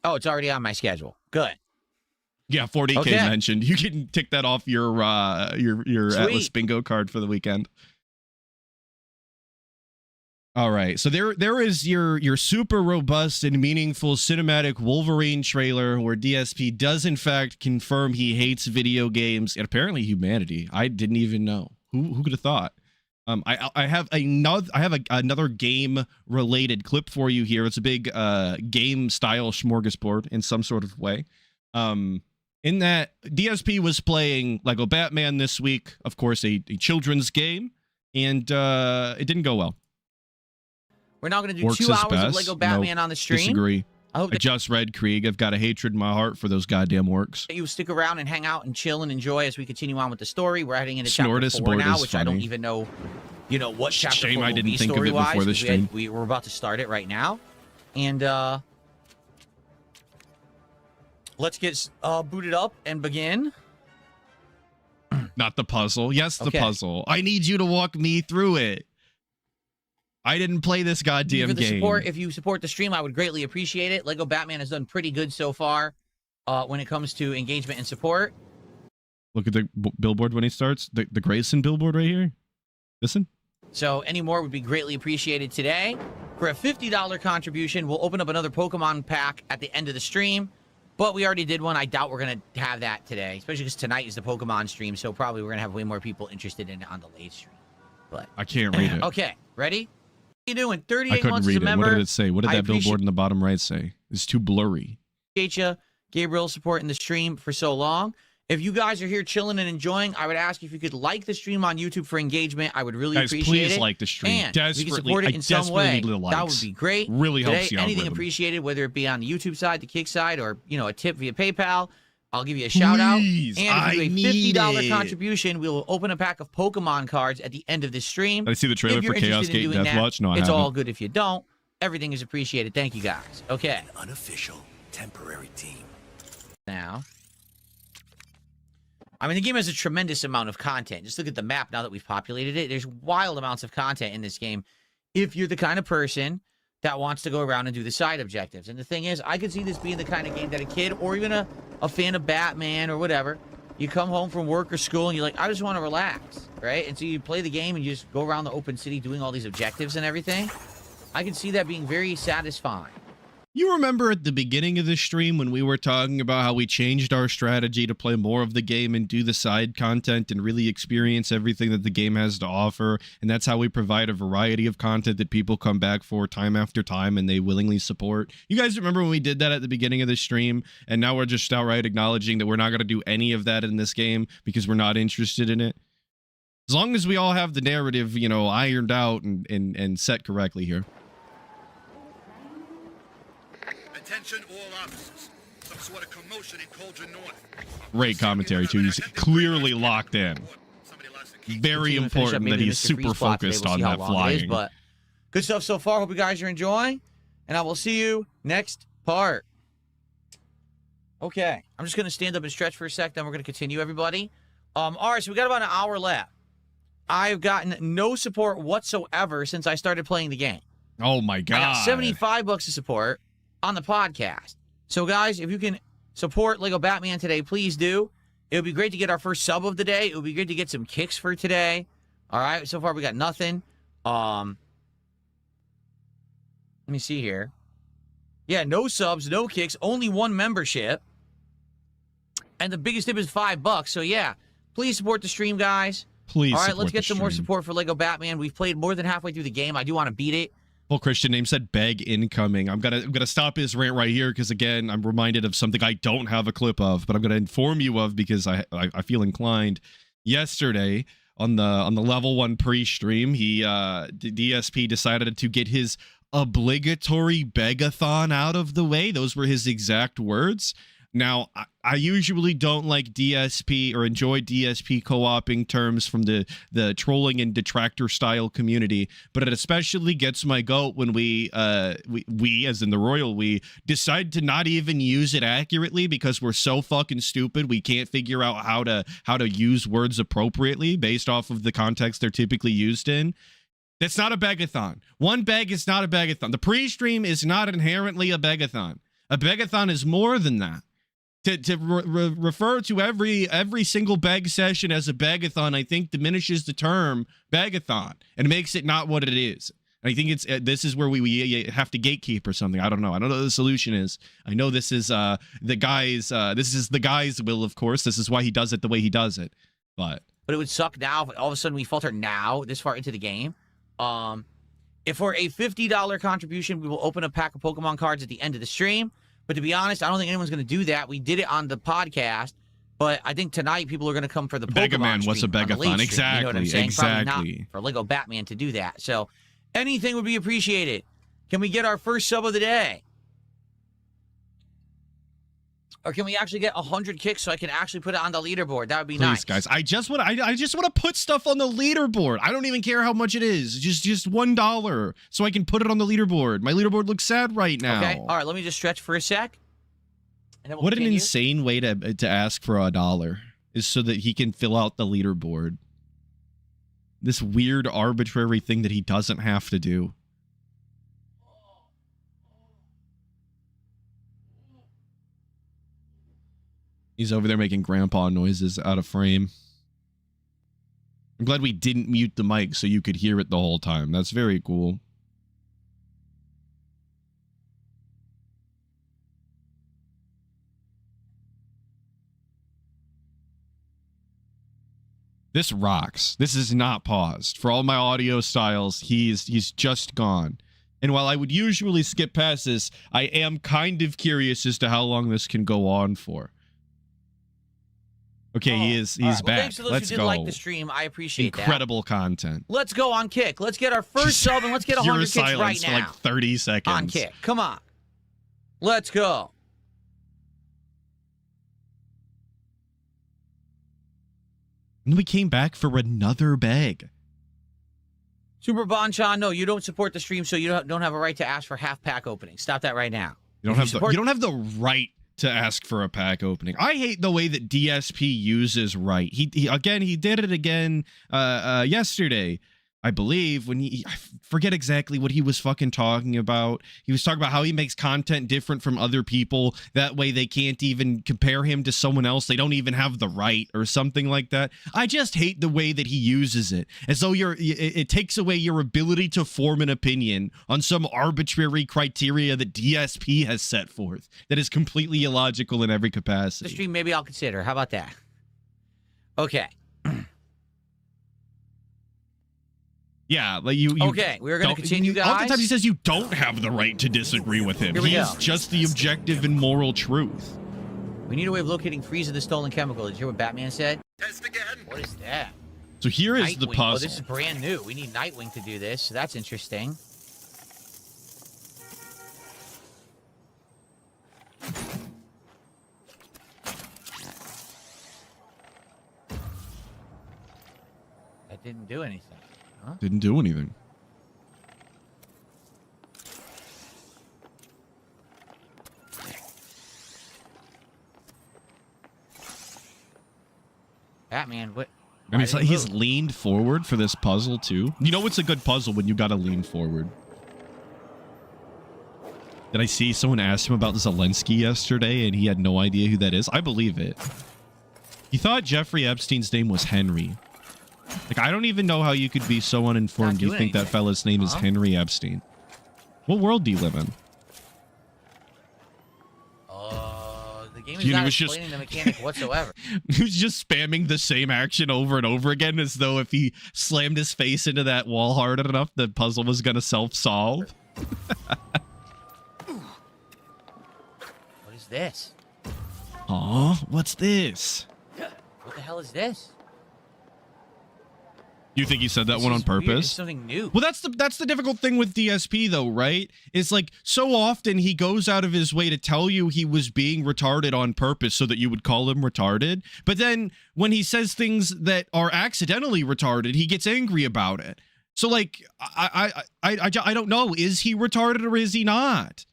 Oh, it's already on my schedule. Good. Yeah, 40K mentioned. You can tick that off your Atlas bingo card for the weekend. All right, so there is your super robust and meaningful cinematic Wolverine trailer where DSP does in fact confirm he hates video games and apparently humanity. I didn't even know. Who could have thought? I have another game related clip for you here. It's a big game style smorgasbord in some sort of way. In that DSP was playing Lego Batman this week, of course, a children's game, and it didn't go well. We're now going to do 2 hours of Lego Batman on the stream. Disagree. I just read Krieg. I've got a hatred in my heart for those goddamn orcs. You stick around and hang out and chill and enjoy as we continue on with the story. We're heading into chapter 4 now, which I don't even know, what chapter 4 will be story-wise. We're about to start it right now. And let's get booted up and begin. Not the puzzle. Yes, the puzzle. I need you to walk me through it. I didn't play this goddamn game. If you support the stream, I would greatly appreciate it. Lego Batman has done pretty good so far when it comes to engagement and support. Look at the billboard when he starts. The Grayson billboard right here. Listen. So any more would be greatly appreciated today. For a $50 contribution, we'll open up another Pokemon pack at the end of the stream. But we already did one. I doubt we're going to have that today, especially because tonight is the Pokemon stream. So probably we're going to have way more people interested in it on the late stream. But I can't read it. Okay, ready? You doing 38 I couldn't months read as a member. What did it say? What did that billboard in the bottom right say? It's too blurry. Appreciate you, Gabriel, supporting the stream for so long. If you guys are here chilling and enjoying, I would ask if you could like the stream on YouTube for engagement. I would really appreciate it. Please like the stream. And if you can support it in some way, that would be great. Really helps the algorithm. Anything appreciated, whether it be on the YouTube side, the Kick side, or a tip via PayPal. I'll give you a shout out. And if you do a $50 contribution, we will open a pack of Pokemon cards at the end of this stream. Did I see the trailer for Chaos Gate Deathwatch? No, I haven't. It's all good if you don't. Everything is appreciated. Thank you, guys. Okay. An unofficial temporary team. Now, I mean, the game has a tremendous amount of content. Just look at the map now that we've populated it. There's wild amounts of content in this game. If you're the kind of person that wants to go around and do the side objectives. And the thing is, I could see this being the kind of game that a kid or even a fan of Batman or whatever, you come home from work or school and you're like, I just want to relax, right? And so you play the game and you just go around the open city doing all these objectives and everything. I can see that being very satisfying. You remember at the beginning of the stream when we were talking about how we changed our strategy to play more of the game and do the side content and really experience everything that the game has to offer, and that's how we provide a variety of content that people come back for time after time and they willingly support. You guys remember when we did that at the beginning of the stream, and now we're just outright acknowledging that we're not going to do any of that in this game because we're not interested in it? As long as we all have the narrative, ironed out and set correctly here. Attention all officers. Some sort of commotion in Cauldron North. Great commentary too. He's clearly locked in. Very important that he's super focused on that flying. But good stuff so far. Hope you guys are enjoying. And I will see you next part. Okay. I'm just going to stand up and stretch for a sec. Then we're going to continue, everybody. All right. So we got about an hour left. I've gotten no support whatsoever since I started playing the game. Oh my I god. got 75 bucks to support on the podcast. So guys, if you can support Lego Batman today, please do. It would be great to get our first sub of the day. It would be good to get some kicks for today. All right, so far we got nothing. Let me see here. Yeah, no subs, no kicks, only one membership. And the biggest tip is $5. So yeah, please support the stream, guys. Please. All right, support let's get the some more stream. support for Lego Batman. We've played more than halfway through the game. I do want to beat it. Full Christian name said beg incoming. I'm gonna stop his rant right here because again I'm reminded of something I don't have a clip of, but I'm gonna inform you of because I feel inclined. Yesterday on the level 1 pre-stream, DSP decided to get his obligatory begathon out of the way. Those were his exact words. Now, I usually don't like DSP or enjoy DSP co-oping terms from the trolling and detractor style community, but it especially gets my goat when we as in the royal we decide to not even use it accurately because we're so fucking stupid we can't figure out how to use words appropriately based off of the context they're typically used in. That's not a begathon. One beg is not a begathon. The pre-stream is not inherently a begathon. A begathon is more than that. To refer to every single beg session as a begathon, I think diminishes the term begathon and makes it not what it is. I think it's this is where we have to gatekeep or something. I don't know. I don't know what the solution is. I know this is the guy's will, of course. This is why he does it the way he does it. But it would suck now if all of a sudden we falter now this far into the game. If for a $50 contribution, we will open a pack of Pokemon cards at the end of the stream. But to be honest, I don't think anyone's going to do that. We did it on the podcast, but I think tonight people are going to come for the Pokemon Begaman was a begathon. Exactly. You know what I'm saying? Exactly. Probably not for Lego Batman to do that. So anything would be appreciated. Can we get our first sub of the day? Or can we actually get 100 kicks so I can actually put it on the leaderboard? That would be nice. Please, guys. I just want to put stuff on the leaderboard. I don't even care how much it is. Just $1 so I can put it on the leaderboard. My leaderboard looks sad right now. Okay. All right. Let me just stretch for a sec. And then we'll what continue. an insane way to ask for $1 is so that he can fill out the leaderboard. This weird arbitrary thing that he doesn't have to do. He's over there making grandpa noises out of frame. I'm glad we didn't mute the mic so you could hear it the whole time. That's very cool. This rocks. This is not paused. For all my audio styles, he's just gone. And while I would usually skip past this, I am kind of curious as to how long this can go on for. Okay, he's right. back. Thanks to those Let's who did go. like the stream. I appreciate Incredible content. Let's go on Kick. Let's get our first sub and let's get 100 kicks right silence now. for like 30 seconds. On Kick. Come on. Let's go. And we came back for another bag. Super Bonchan, no, you don't support the stream, so you don't have a right to ask for half pack openings. Stop that right now. You don't have the right to ask for a pack opening. I hate the way that DSP uses right. He did it again yesterday, I believe, when I forget exactly what he was fucking talking about. He was talking about how he makes content different from other people. That way they can't even compare him to someone else. They don't even have the right or something like that. I just hate the way that he uses it. As though it takes away your ability to form an opinion on some arbitrary criteria that DSP has set forth that is completely illogical in every capacity. The stream, maybe I'll consider. How about that? Okay. Yeah, like you okay, we're going to continue, guys. Oftentimes he says you don't have the right to disagree with him. He is just the objective and moral truth. We need a way of locating Frieza the stolen chemical. Did you hear what Batman said? Test again. What is that? So here is the Nightwing. puzzle. Oh, this is brand new. We need Nightwing to do this, so that's interesting. That didn't do anything. Huh? Didn't do anything. Batman, what? And he's leaned forward for this puzzle too. You know what's a good puzzle when you gotta lean forward. Did I see someone asked him about Zelensky yesterday and he had no idea who that is? I believe it. He thought Jeffrey Epstein's name was Henry. Like, I don't even know how you could be so uninformed. You think that fella's name is Henry Epstein. What world do you live in? The game is not explaining the mechanic whatsoever. He was just spamming the same action over and over again as though if he slammed his face into that wall hard enough, the puzzle was going to self-solve. What is this? Aw, what's this? What the hell is this? You think he said that one on purpose? Weird. It's something new. Well, that's the difficult thing with DSP though, right? It's like so often he goes out of his way to tell you he was being retarded on purpose so that you would call him retarded. But then when he says things that are accidentally retarded, he gets angry about it. So like, I don't know. Is he retarded or is he not?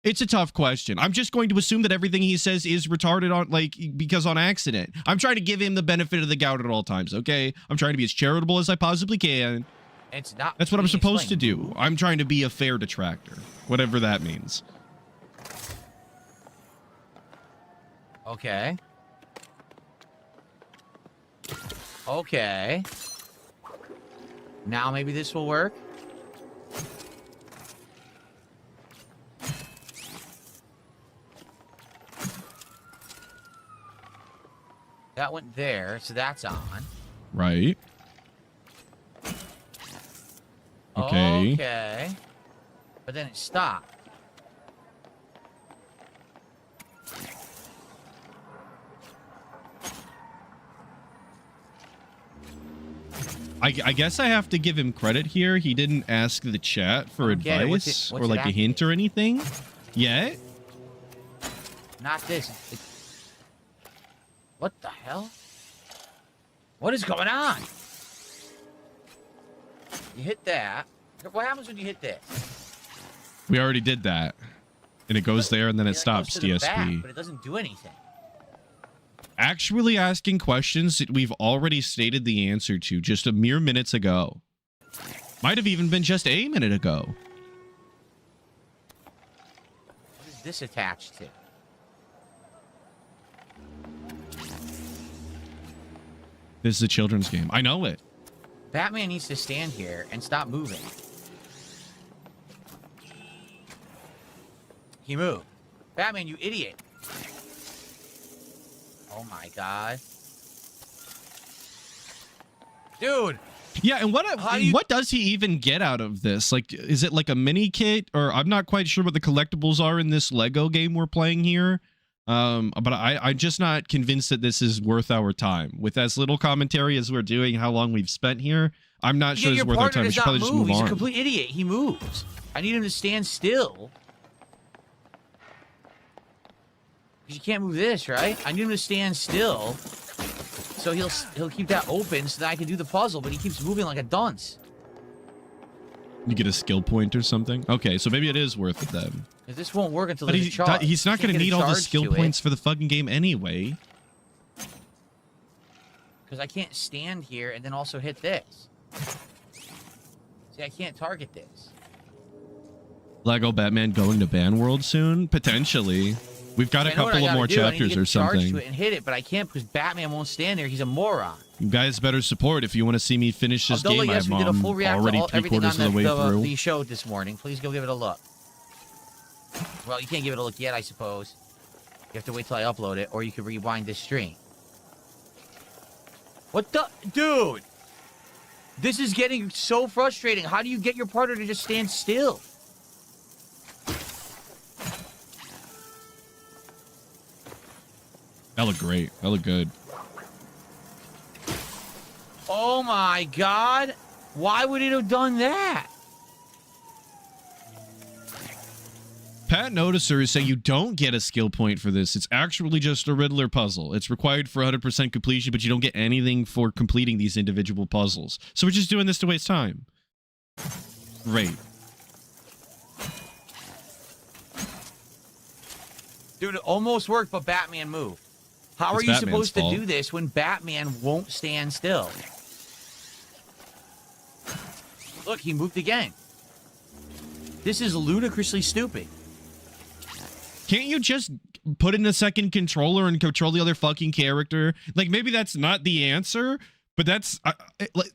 It's a tough question. I'm just going to assume that everything he says is retarded on because on accident. I'm trying to give him the benefit of the doubt at all times, okay? I'm trying to be as charitable as I possibly can. It's not. That's what I'm supposed to do. I'm trying to be a fair detractor, whatever that means. Okay. Okay. Now maybe this will work. That went there, so that's on. Right. Okay. Okay. But then it stopped. I guess I have to give him credit here. He didn't ask the chat for advice or like a hint or anything yet. Not this. What the hell? What is going on? You hit that. What happens when you hit this? We already did that. And it goes there and then it goes stops to the DSP. back, but it doesn't do anything. Actually asking questions that we've already stated the answer to just a mere minutes ago. Might have even been just a minute ago. What is this attached to? This is a children's game. I know it. Batman needs to stand here and stop moving. He moved. Batman, you idiot. Oh my god. Dude. Yeah, and what does he even get out of this? Like, is it like a mini kit? Or I'm not quite sure what the collectibles are in this Lego game we're playing here. But I'm just not convinced that this is worth our time. With as little commentary as we're doing, how long we've spent here, I'm not sure it's worth our time. We should probably just move on. He's a complete idiot. He moves. I need him to stand still. You can't move this, right? I need him to stand still. So he'll keep that open so that I can do the puzzle, but he keeps moving like a dunce. You get a skill point or something? Okay, so maybe it is worth it then. If this won't work until there's a charge. He's not going to need all the skill points for the fucking game anyway. Because I can't stand here and then also hit this. See, I can't target this. Lego Batman going to Ban World soon? Potentially. We've got a couple of more chapters or something. And hit it, but I can't because Batman won't stand there. He's a moron. You guys better support if you want to see me finish this game. I'm already 3/4 of the way through. The show this morning. Please go give it a look. Well, you can't give it a look yet, I suppose. You have to wait till I upload it, or you can rewind this stream. What the... Dude! This is getting so frustrating. How do you get your partner to just stand still? That looked great. That looked good. Oh my god! Why would it have done that? Pat Noticer is saying you don't get a skill point for this. It's actually just a Riddler puzzle. It's required for 100% completion, but you don't get anything for completing these individual puzzles. So we're just doing this to waste time. Great. Dude, it almost worked, but Batman moved. How are you supposed to do this when Batman won't stand still? Look, he moved again. This is ludicrously stupid. Can't you just put in a second controller and control the other fucking character? Like, maybe that's not the answer, but that's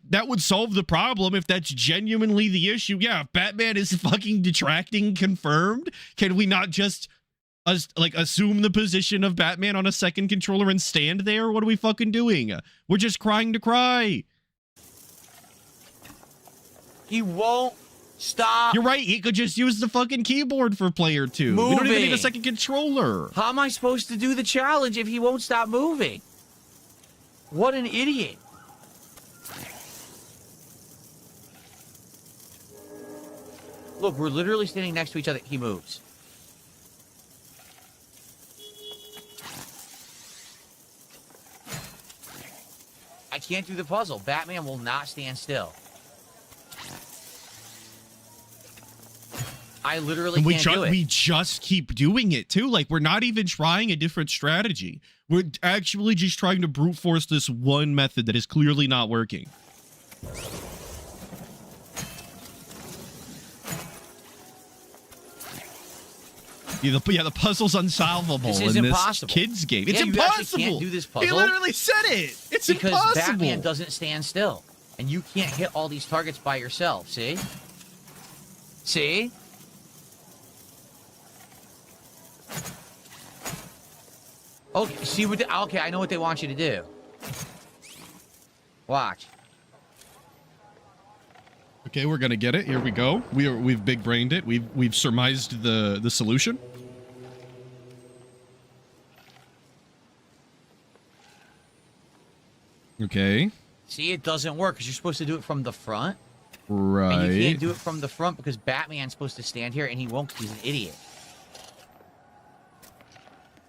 that would solve the problem if that's genuinely the issue. Yeah, if Batman is fucking detracting confirmed, can we not just assume the position of Batman on a second controller and stand there? What are we fucking doing? We're just crying to cry. He won't stop. You're right. He could just use the fucking keyboard for player 2. We don't even need a second controller. How am I supposed to do the challenge if he won't stop moving? What an idiot. Look, we're literally standing next to each other. He moves. I can't do the puzzle. Batman will not stand still. I literally can't do it. We just keep doing it, too. Like, we're not even trying a different strategy. We're actually just trying to brute force this one method that is clearly not working. Yeah, the puzzle's unsolvable this is in impossible. This kids game. It's you impossible. Can't do this puzzle. He literally said it. It's because impossible. Batman doesn't stand still, and you can't hit all these targets by yourself. See? See? Okay. See what? Okay, I know what they want you to do. Watch. Okay, we're gonna get it. Here we go. We've big brained it. We've surmised the solution. Okay. See, it doesn't work because you're supposed to do it from the front. Right. And you can't do it from the front because Batman's supposed to stand here and he won't because he's an idiot.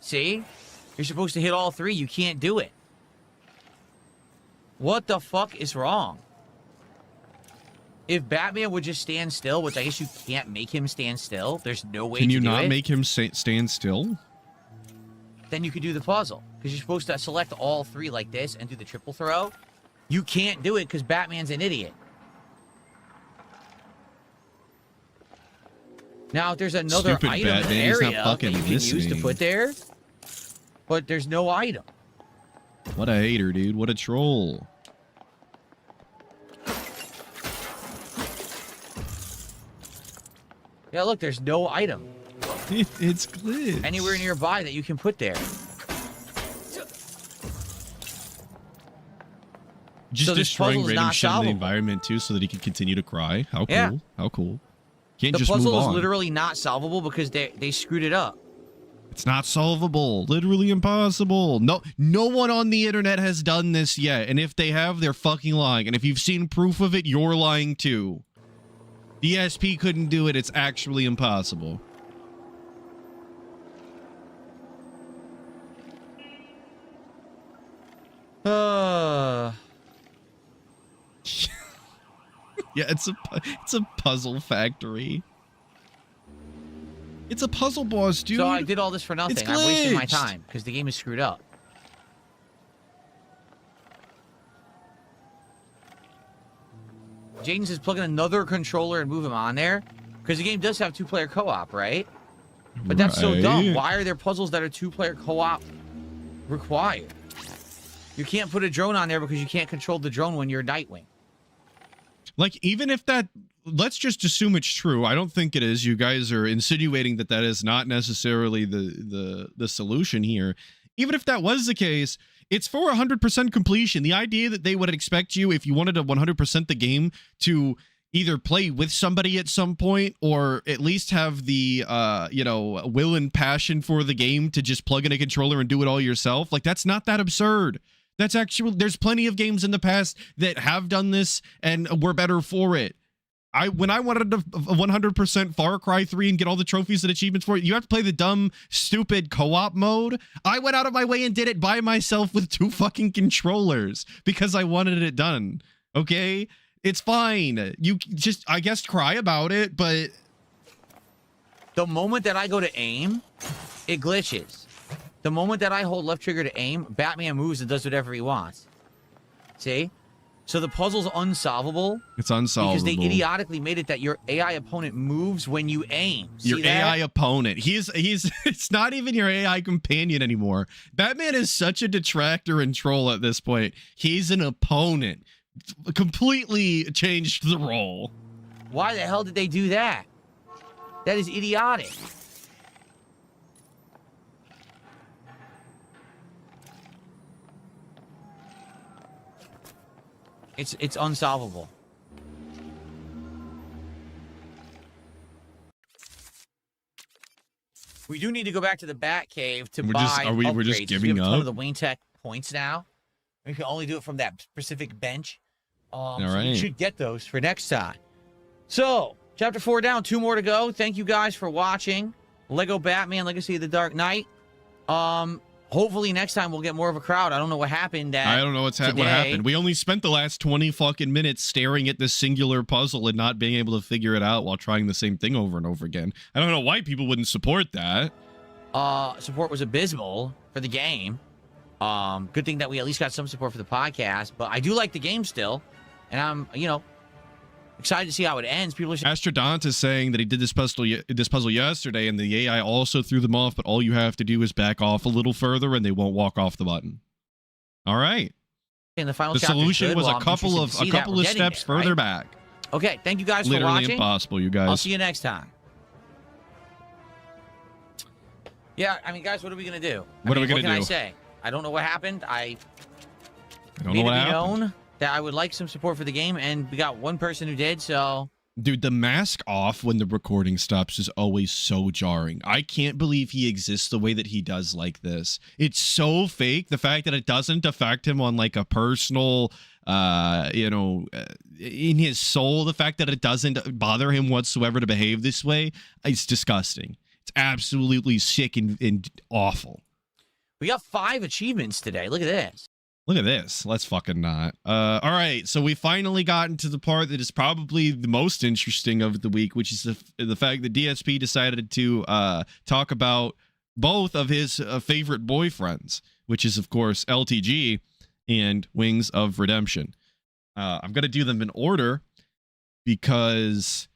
See? You're supposed to hit all three. You can't do it. What the fuck is wrong? If Batman would just stand still, which I guess you can't make him stand still, there's no way to do it. Can you not make him stand still? Then you could do the puzzle. Because you're supposed to select all three like this and do the triple throw. You can't do it because Batman's an idiot. Now, there's another Stupid item in the Batman, he's not area fucking that you can use to listening. put there, but there's no item. What a hater, dude. What a troll. Yeah, look, there's no item It's glitch. anywhere nearby that you can put there. Just So this destroying puzzle is random not shit in the solvable. environment too, so that he can continue to cry. How cool! Yeah. How cool! Can't The just move puzzle is on. literally not solvable because they screwed it up. It's not solvable. Literally impossible. No one on the internet has done this yet, and if they have, they're fucking lying. And if you've seen proof of it, you're lying too. DSP couldn't do it. It's actually impossible. Yeah, it's a puzzle factory. It's a puzzle boss, dude. So I did all this for nothing. It's I wasted my glitched. time because the game is screwed up. Jaden says plug in another controller and move him on there because the game does have two-player co-op, right? But that's so dumb. Right. Why are there puzzles that are two-player co-op required? You can't put a drone on there because you can't control the drone when you're Nightwing. Like, even if that, let's just assume it's true. I don't think it is. You guys are insinuating that that is not necessarily the solution here. Even if that was the case, it's for 100% completion. The idea that they would expect you, if you wanted to 100% the game, to either play with somebody at some point or at least have the, will and passion for the game to just plug in a controller and do it all yourself. Like, that's not that absurd. That's actually, there's plenty of games in the past that have done this and were better for it. When I wanted to 100% Far Cry 3 and get all the trophies and achievements for it, you have to play the dumb, stupid co-op mode. I went out of my way and did it by myself with 2 fucking controllers because I wanted it done. Okay? It's fine. You just, I guess, cry about it, but... The moment that I go to aim, it glitches. The moment that I hold left trigger to aim, Batman moves and does whatever he wants. See? So the puzzle's unsolvable. It's unsolvable. Because they idiotically made it that your AI opponent moves when you aim. See Your that? AI opponent. He's it's not even your AI companion anymore. Batman is such a detractor and troll at this point. He's an opponent. Completely changed the role. Why the hell did they do that? That is idiotic. It's unsolvable. We do need to go back to the Bat Cave to buy We're just upgrades. giving we have a ton up? of the Wayne Tech points now. We can only do it from that specific bench. All so right. we should get those for next time. So, chapter 4 down, 2 more to go. Thank you guys for watching. Lego Batman Legacy of the Dark Knight. Hopefully next time we'll get more of a crowd. I don't know what happened. I don't know what happened. We only spent the last 20 fucking minutes staring at this singular puzzle and not being able to figure it out while trying the same thing over and over again. I don't know why people wouldn't support that. Support was abysmal for the game. Good thing that we at least got some support for the podcast, but I do like the game still. And I'm, excited to see how it ends. People are Astrodont is saying that he did this puzzle yesterday, and the AI also threw them off, but all you have to do is back off a little further, and they won't walk off the button. All right. in the final The chapter. solution was Well, a couple of steps further back. Okay, thank you guys for Literally watching. impossible, you guys. I'll see you next time. Yeah, I mean, guys, what are we gonna do? What are we What gonna can do? I say? I don't know what happened. I don't made know it what be happened. known that I would like some support for the game, and we got one person who did. So Dude, the mask off when the recording stops is always so jarring. I can't believe he exists the way that he does like this. It's so fake. The fact that it doesn't affect him on like a personal, in his soul, the fact that it doesn't bother him whatsoever to behave this way, it's disgusting. It's absolutely sick and awful. we got 5 achievements today. Look at this. Look at this. Let's fucking not. All right. So we finally gotten to the part that is probably the most interesting of the week, which is the fact that DSP decided to talk about both of his favorite boyfriends, which is, of course, LTG and Wings of Redemption. I'm going to do them in order because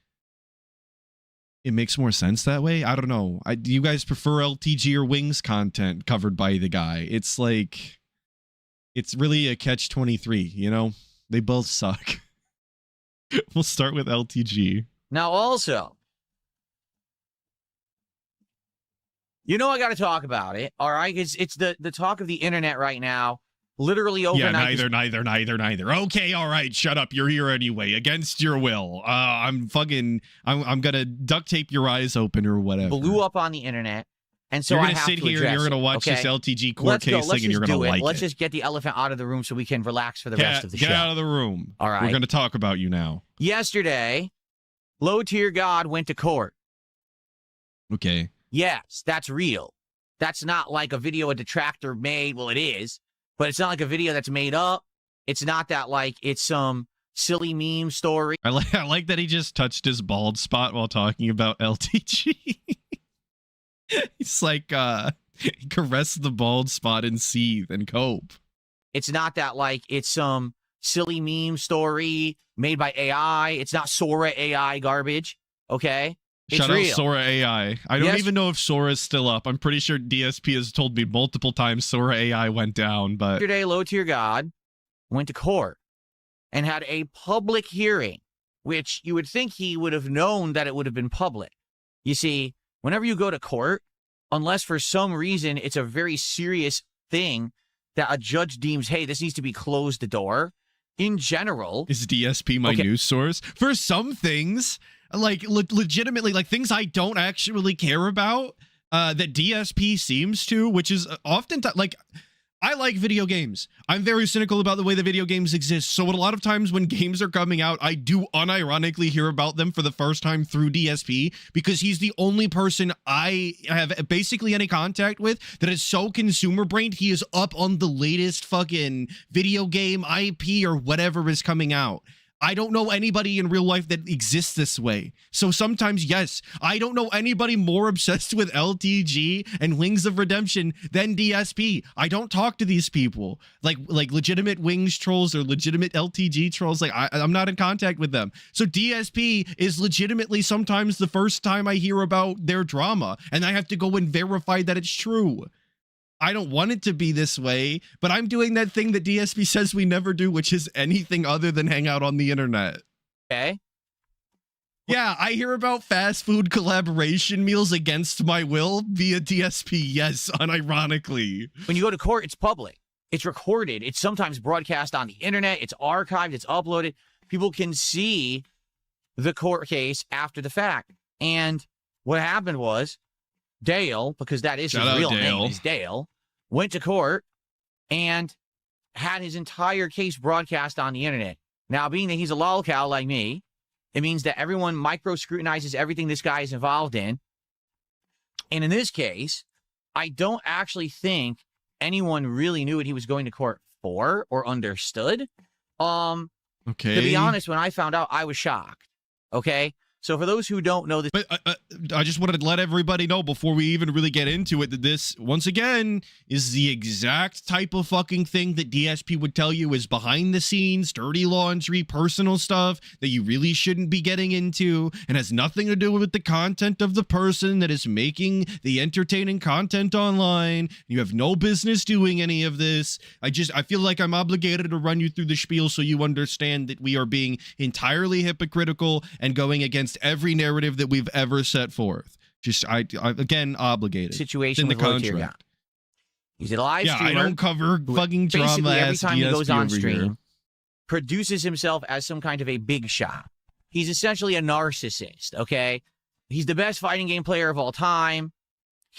it makes more sense that way. I don't know. Do you guys prefer LTG or Wings content covered by the guy? It's like... It's really a catch-23, you know? They both suck. We'll start with LTG. Now, also, I got to talk about it. All right, it's the talk of the internet right now. Literally overnight. Yeah, neither. Okay, all right, shut up. You're here anyway, against your will. I'm gonna duct tape your eyes open or whatever. Blew up on the internet. And so you're I gonna have sit to here and address you're gonna it, watch okay? this LTG court Let's go. case Let's thing and you're just gonna do like it. Let's it. just get the elephant out of the room so we can relax for the rest of the show. Get out of the room. All right. We're gonna talk about you now. Yesterday, Low Tier God went to court. Okay. Yes, that's real. That's not like a video a detractor made. Well, it is, but it's not like a video that's made up. It's not that like it's some silly meme story. I like that he just touched his bald spot while talking about LTG. He's like he caressed the bald spot and seethe and cope. It's not that like it's some silly meme story made by AI. It's not Sora AI garbage. Okay. It's Shout real. out Sora AI. I don't even know if Sora is still up. I'm pretty sure DSP has told me multiple times Sora AI went down, but Yesterday, Low Tier God went to court and had a public hearing, which you would think he would have known that it would have been public. You see, whenever you go to court, unless for some reason it's a very serious thing that a judge deems, hey, this needs to be closed the door, in general. Is DSP my news source? For some things, like legitimately, like things I don't actually care about, that DSP seems to, which is often like, I like video games. I'm very cynical about the way the video games exist. So a lot of times when games are coming out, I do unironically hear about them for the first time through DSP because he's the only person I have basically any contact with that is so consumer brained. He is up on the latest fucking video game IP or whatever is coming out. I don't know anybody in real life that exists this way. So sometimes, yes, I don't know anybody more obsessed with LTG and Wings of Redemption than DSP. I don't talk to these people like legitimate Wings trolls or legitimate LTG trolls. Like I'm not in contact with them. So DSP is legitimately sometimes the first time I hear about their drama, and I have to go and verify that it's true. I don't want it to be this way, but I'm doing that thing that DSP says we never do, which is anything other than hang out on the internet. Okay. Yeah, I hear about fast food collaboration meals against my will via DSP. Yes, unironically. When you go to court, it's public. It's recorded. It's sometimes broadcast on the internet. It's archived. It's uploaded. People can see the court case after the fact. And what happened was Dale, because that is his real name, is Dale, went to court and had his entire case broadcast on the internet. Now, being that he's a lolcow like me, it means that everyone micro-scrutinizes everything this guy is involved in. And in this case, I don't actually think anyone really knew what he was going to court for or understood. Okay. To be honest, when I found out, I was shocked. Okay. So for those who don't know this, but I just wanted to let everybody know before we even really get into it that this, once again, is the exact type of fucking thing that DSP would tell you is behind the scenes, dirty laundry, personal stuff that you really shouldn't be getting into and has nothing to do with the content of the person that is making the entertaining content online. You have no business doing any of this. I feel like I'm obligated to run you through the spiel so you understand that we are being entirely hypocritical and going against every narrative that we've ever set forth. I again obligated. Situation in the with contract. He's a live streamer. Yeah, I don't cover fucking drama. Basically, every time he goes on stream, here. produces himself as some kind of a big shot. He's essentially a narcissist. Okay, he's the best fighting game player of all time.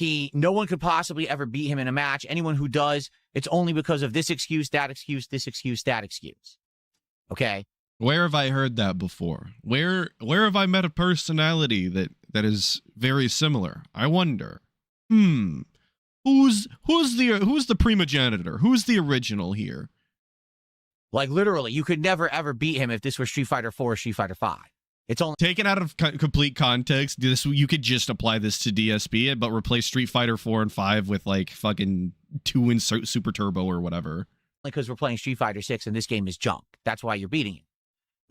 No one could possibly ever beat him in a match. Anyone who does, it's only because of this excuse, that excuse, this excuse, that excuse. Okay. Where have I heard that before? Where have I met a personality that is very similar? I wonder. Who's the primogenitor? Who's the original here? Like literally, you could never ever beat him if this were Street Fighter 4 or Street Fighter 5. It's only taken out of complete context. You could just apply this to DSP, but replace Street Fighter 4 and 5 with like fucking 2 in Super Turbo or whatever. Because we're playing Street Fighter 6 and this game is junk. That's why you're beating him.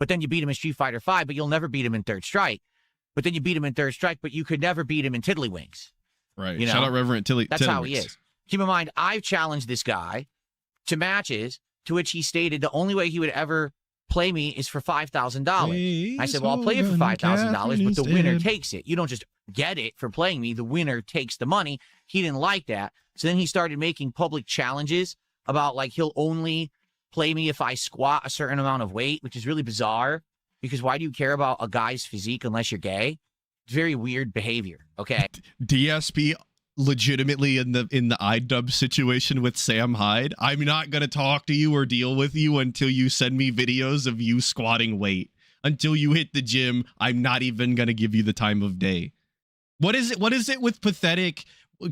But then you beat him in Street Fighter 5, but you'll never beat him in Third Strike. But then you beat him in Third Strike, but you could never beat him in Tiddlywinks. Right. You know? Shout out Reverend Tiddlywinks. That's how he is. Keep in mind, I've challenged this guy to matches to which he stated the only way he would ever play me is for $5,000. I said, well, I'll play it for $5,000, but the winner takes it. You don't just get it for playing me. The winner takes the money. He didn't like that. So then he started making public challenges about like he'll only play me if I squat a certain amount of weight, which is really bizarre because why do you care about a guy's physique unless you're gay? It's very weird behavior. Okay. DSP legitimately in the iDub situation with Sam Hyde. I'm not going to talk to you or deal with you until you send me videos of you squatting weight. Until you hit the gym, I'm not even going to give you the time of day. What is it with pathetic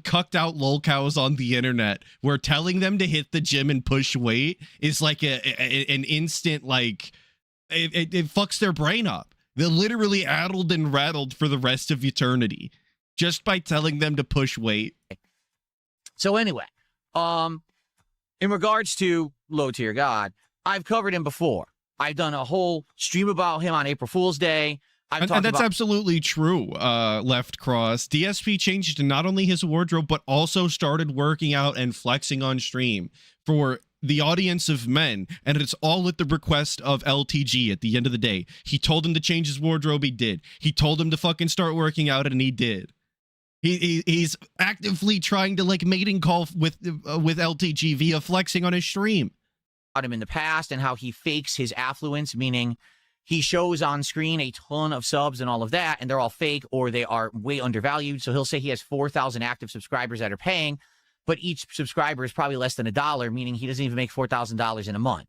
cucked out lolcows on the internet where telling them to hit the gym and push weight is like an instant, like it fucks their brain up. They're literally addled and rattled for the rest of eternity just by telling them to push weight. So anyway, in regards to Low Tier God, I've covered him before. I've done a whole stream about him on April Fool's Day. And that's absolutely true, Left Cross. DSP changed not only his wardrobe, but also started working out and flexing on stream for the audience of men. And it's all at the request of LTG at the end of the day. He told him to change his wardrobe, he did. He told him to fucking start working out, and he did. He's actively trying to like mating call with LTG via flexing on his stream. About him in the past and how he fakes his affluence, meaning he shows on screen a ton of subs and all of that, and they're all fake or they are way undervalued. So he'll say he has 4,000 active subscribers that are paying, but each subscriber is probably less than $1, meaning he doesn't even make $4,000 in a month.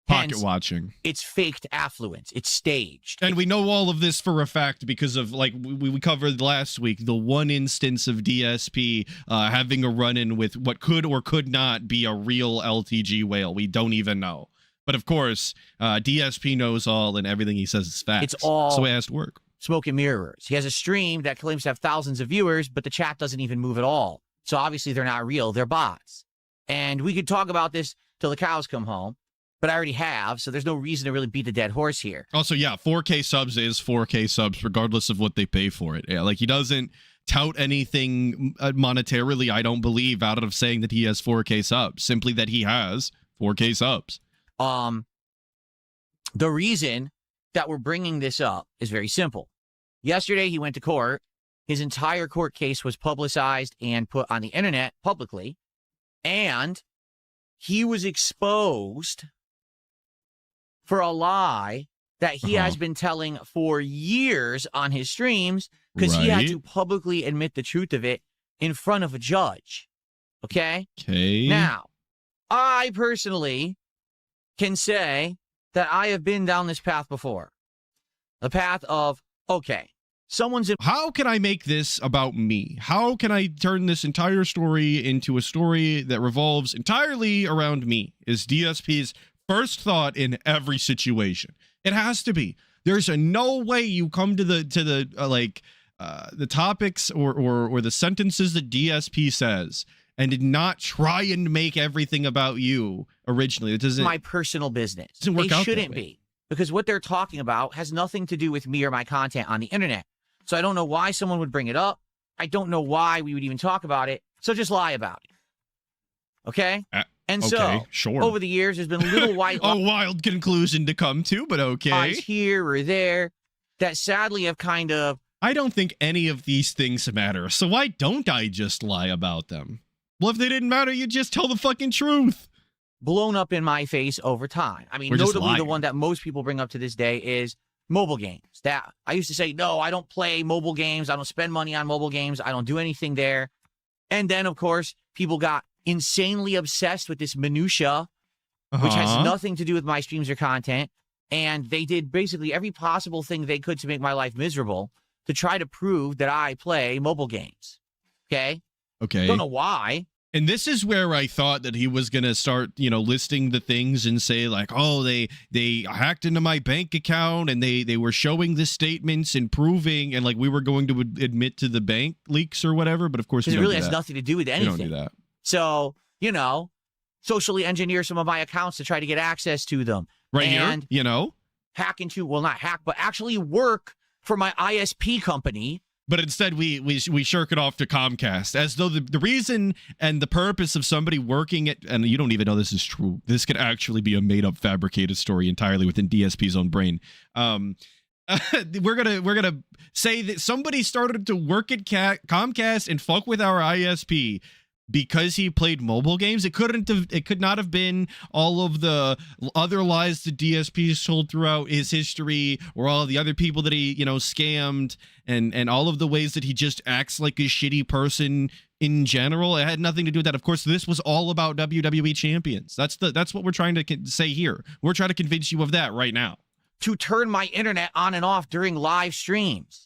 Pocket watching. It's faked affluence. It's staged. And we know all of this for a fact because of, like we covered last week, the one instance of DSP having a run-in with what could or could not be a real LTG whale. We don't even know. But of course, DSP knows all, and everything he says is facts. It's all so it has to work. smoke and mirrors. He has a stream that claims to have thousands of viewers, but the chat doesn't even move at all. So obviously they're not real. They're bots. And we could talk about this till the cows come home, but I already have, so there's no reason to really beat the dead horse here. Also, yeah, 4K subs is 4K subs, regardless of what they pay for it. Yeah, like, he doesn't tout anything monetarily, I don't believe, out of saying that he has 4K subs. Simply that he has 4K subs. The reason that we're bringing this up is very simple. Yesterday, he went to court. His entire court case was publicized and put on the internet publicly, and he was exposed for a lie that he has been telling for years on his streams, because he had to publicly admit the truth of it in front of a judge. Okay? Okay. Now, I personally can say that I have been down this path before. The path of, okay, someone's... How can I make this about me? How can I turn this entire story into a story that revolves entirely around me? Is DSP's first thought in every situation. It has to be. There's no way you come to the topics or the sentences that DSP says and did not try and make everything about you originally. It doesn't. My personal business. Doesn't work out. They shouldn't be, because what they're talking about has nothing to do with me or my content on the internet. So I don't know why someone would bring it up. I don't know why we would even talk about it. So just lie about it. Okay? And okay, so, sure. Over the years, there's been little white... a wild conclusion to come to, but okay. Lies here or there that sadly have kind of... I don't think any of these things matter, so why don't I just lie about them? Well, if they didn't matter, you just tell the fucking truth. Blown up in my face over time. I mean, notably the one that most people bring up to this day is mobile games. That I used to say, no, I don't play mobile games. I don't spend money on mobile games. I don't do anything there. And then, of course, people got insanely obsessed with this minutia, which has nothing to do with my streams or content. And they did basically every possible thing they could to make my life miserable to try to prove that I play mobile games. Okay? Okay. Don't know why. And this is where I thought that he was going to start, listing the things and say like, oh, they hacked into my bank account and they were showing the statements and proving, and like we were going to admit to the bank leaks or whatever. But of course, it really has nothing to do with anything. We don't do that. So, socially engineer some of my accounts to try to get access to them. Right and here, hack into, well, not hack, but actually work for my ISP company. But instead, we shirk it off to Comcast, as though the reason and the purpose of somebody working at, and you don't even know this is true. This could actually be a made-up, fabricated story entirely within DSP's own brain. We're gonna say that somebody started to work at Comcast and fuck with our ISP because he played mobile games. It could not have been all of the other lies the DSP has told throughout his history, or all of the other people that he, scammed, and all of the ways that he just acts like a shitty person in general. It had nothing to do with that. Of course, this was all about WWE champions. That's what we're trying to say here. We're trying to convince you of that right now. To turn my internet on and off during live streams.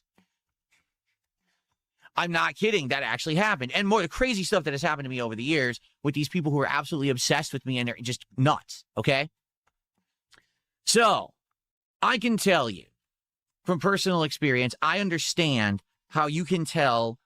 I'm not kidding. That actually happened. And more crazy stuff that has happened to me over the years with these people who are absolutely obsessed with me and they're just nuts. Okay? So, I can tell you from personal experience, I understand how you can tell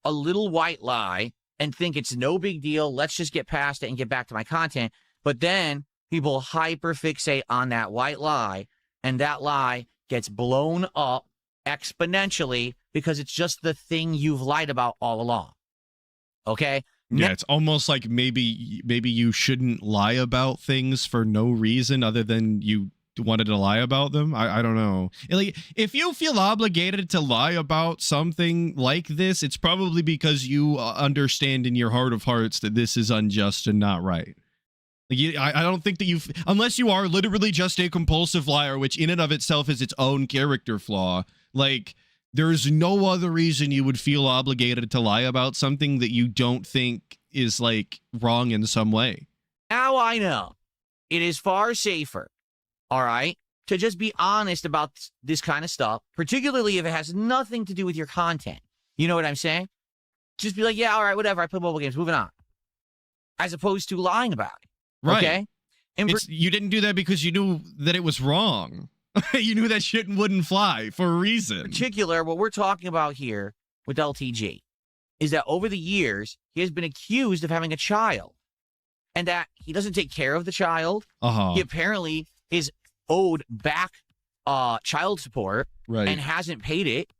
a little white lie and think it's no big deal. Let's just get past it and get back to my content. But then people hyperfixate on that white lie, and that lie gets blown up exponentially because it's just the thing you've lied about all along. Okay? Yeah, it's almost like maybe you shouldn't lie about things for no reason other than you wanted to lie about them. I don't know. Like, if you feel obligated to lie about something like this, it's probably because you understand in your heart of hearts that this is unjust and not right. Like, I don't think that unless you are literally just a compulsive liar, which in and of itself is its own character flaw, like, there's no other reason you would feel obligated to lie about something that you don't think is, like, wrong in some way. Now I know it is far safer, all right, to just be honest about this kind of stuff, particularly if it has nothing to do with your content. You know what I'm saying? Just be like, yeah, all right, whatever, I play mobile games, moving on. As opposed to lying about it. Right. Okay? You didn't do that because you knew that it was wrong. You knew that shit wouldn't fly for a reason. In particular, what we're talking about here with LTG is that over the years, he has been accused of having a child and that he doesn't take care of the child. He apparently is owed back child support and hasn't paid it.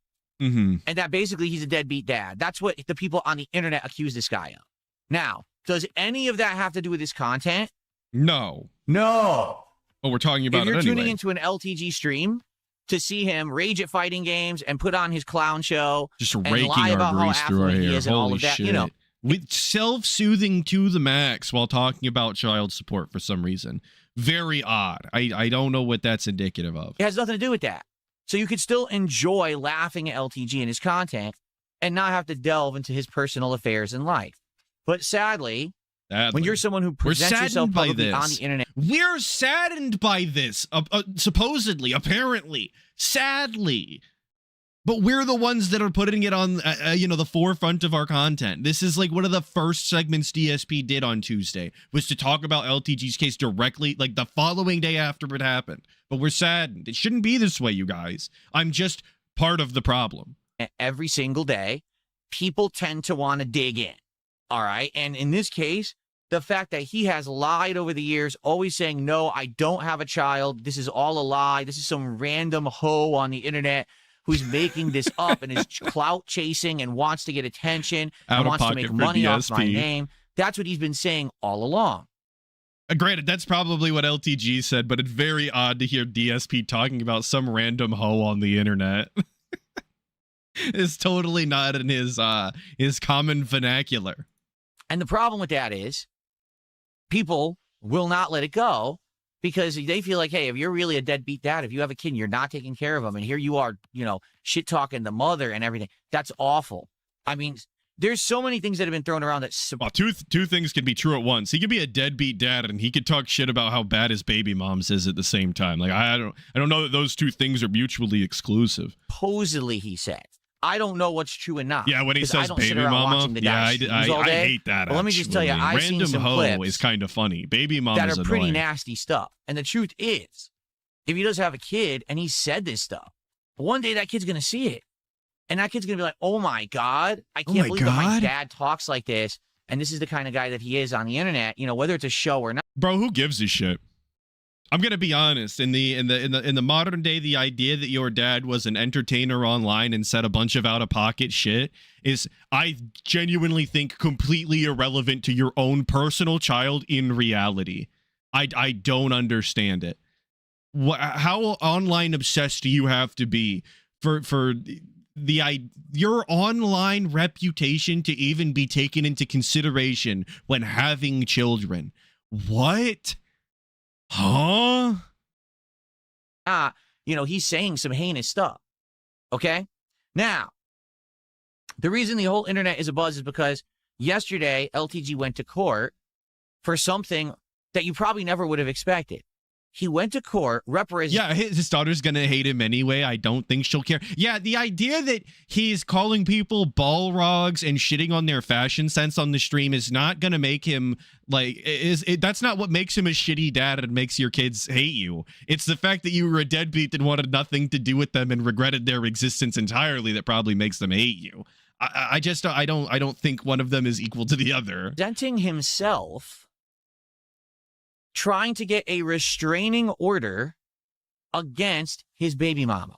And that basically he's a deadbeat dad. That's what the people on the internet accuse this guy of. Now, does any of that have to do with his content? No. But we're talking about if you're it anyway. tuning into an LTG stream to see him rage at fighting games and put on his clown show, just and raking lie about our how grease through our affluent he hair. is and all of that, shit. you know. With self-soothing to the max while talking about child support for some reason. Very odd. I don't know what that's indicative of. It has nothing to do with that. So you could still enjoy laughing at LTG and his content and not have to delve into his personal affairs in life. But sadly, when you're someone who presents yourself publicly on the internet, we're saddened by this. Supposedly, apparently, sadly, but we're the ones that are putting it on, the forefront of our content. This is like one of the first segments DSP did on Tuesday was to talk about LTG's case directly, like the following day after it happened. But we're saddened. It shouldn't be this way, you guys. I'm just part of the problem. Every single day, people tend to want to dig in. All right. And in this case, the fact that he has lied over the years, always saying, no, I don't have a child. This is all a lie. This is some random hoe on the internet who's making this up and is clout chasing and wants to get attention and wants to make money off my name. That's what he's been saying all along. Granted, that's probably what LTG said, but it's very odd to hear DSP talking about some random hoe on the internet. It's totally not in his common vernacular. And the problem with that is people will not let it go because they feel like, hey, if you're really a deadbeat dad, if you have a kid and you're not taking care of them, and here you are, shit talking the mother and everything, that's awful. I mean, there's so many things that have been thrown around that. Well, two things can be true at once. He could be a deadbeat dad, and he could talk shit about how bad his baby mom's is at the same time. Like I don't know that those two things are mutually exclusive. Supposedly, he said. I don't know what's true and not. Yeah, when he says baby mama, I hate that. But let me just tell you, I've seen some hoe clips is kind of funny. Baby mama that are pretty annoying. nasty stuff. And the truth is, if he does have a kid and he said this stuff, one day that kid's gonna see it, and that kid's gonna be like, "Oh my god, I can't believe that my dad talks like this." And this is the kind of guy that he is on the internet. Whether it's a show or not. Bro, who gives a shit? I'm gonna be honest. In the modern day, the idea that your dad was an entertainer online and said a bunch of out of pocket shit is, I genuinely think, completely irrelevant to your own personal child in reality. I don't understand it. How online obsessed do you have to be for your online reputation to even be taken into consideration when having children? What? Huh? He's saying some heinous stuff. Okay? Now, the reason the whole internet is abuzz is because yesterday LTG went to court for something that you probably never would have expected. He went to court representing. Yeah, his daughter's gonna hate him anyway. I don't think she'll care. Yeah, the idea that he's calling people Balrogs and shitting on their fashion sense on the stream is not gonna make him that's not what makes him a shitty dad and makes your kids hate you. It's the fact that you were a deadbeat that wanted nothing to do with them and regretted their existence entirely that probably makes them hate you. I don't think one of them is equal to the other. Presenting himself, trying to get a restraining order against his baby mama.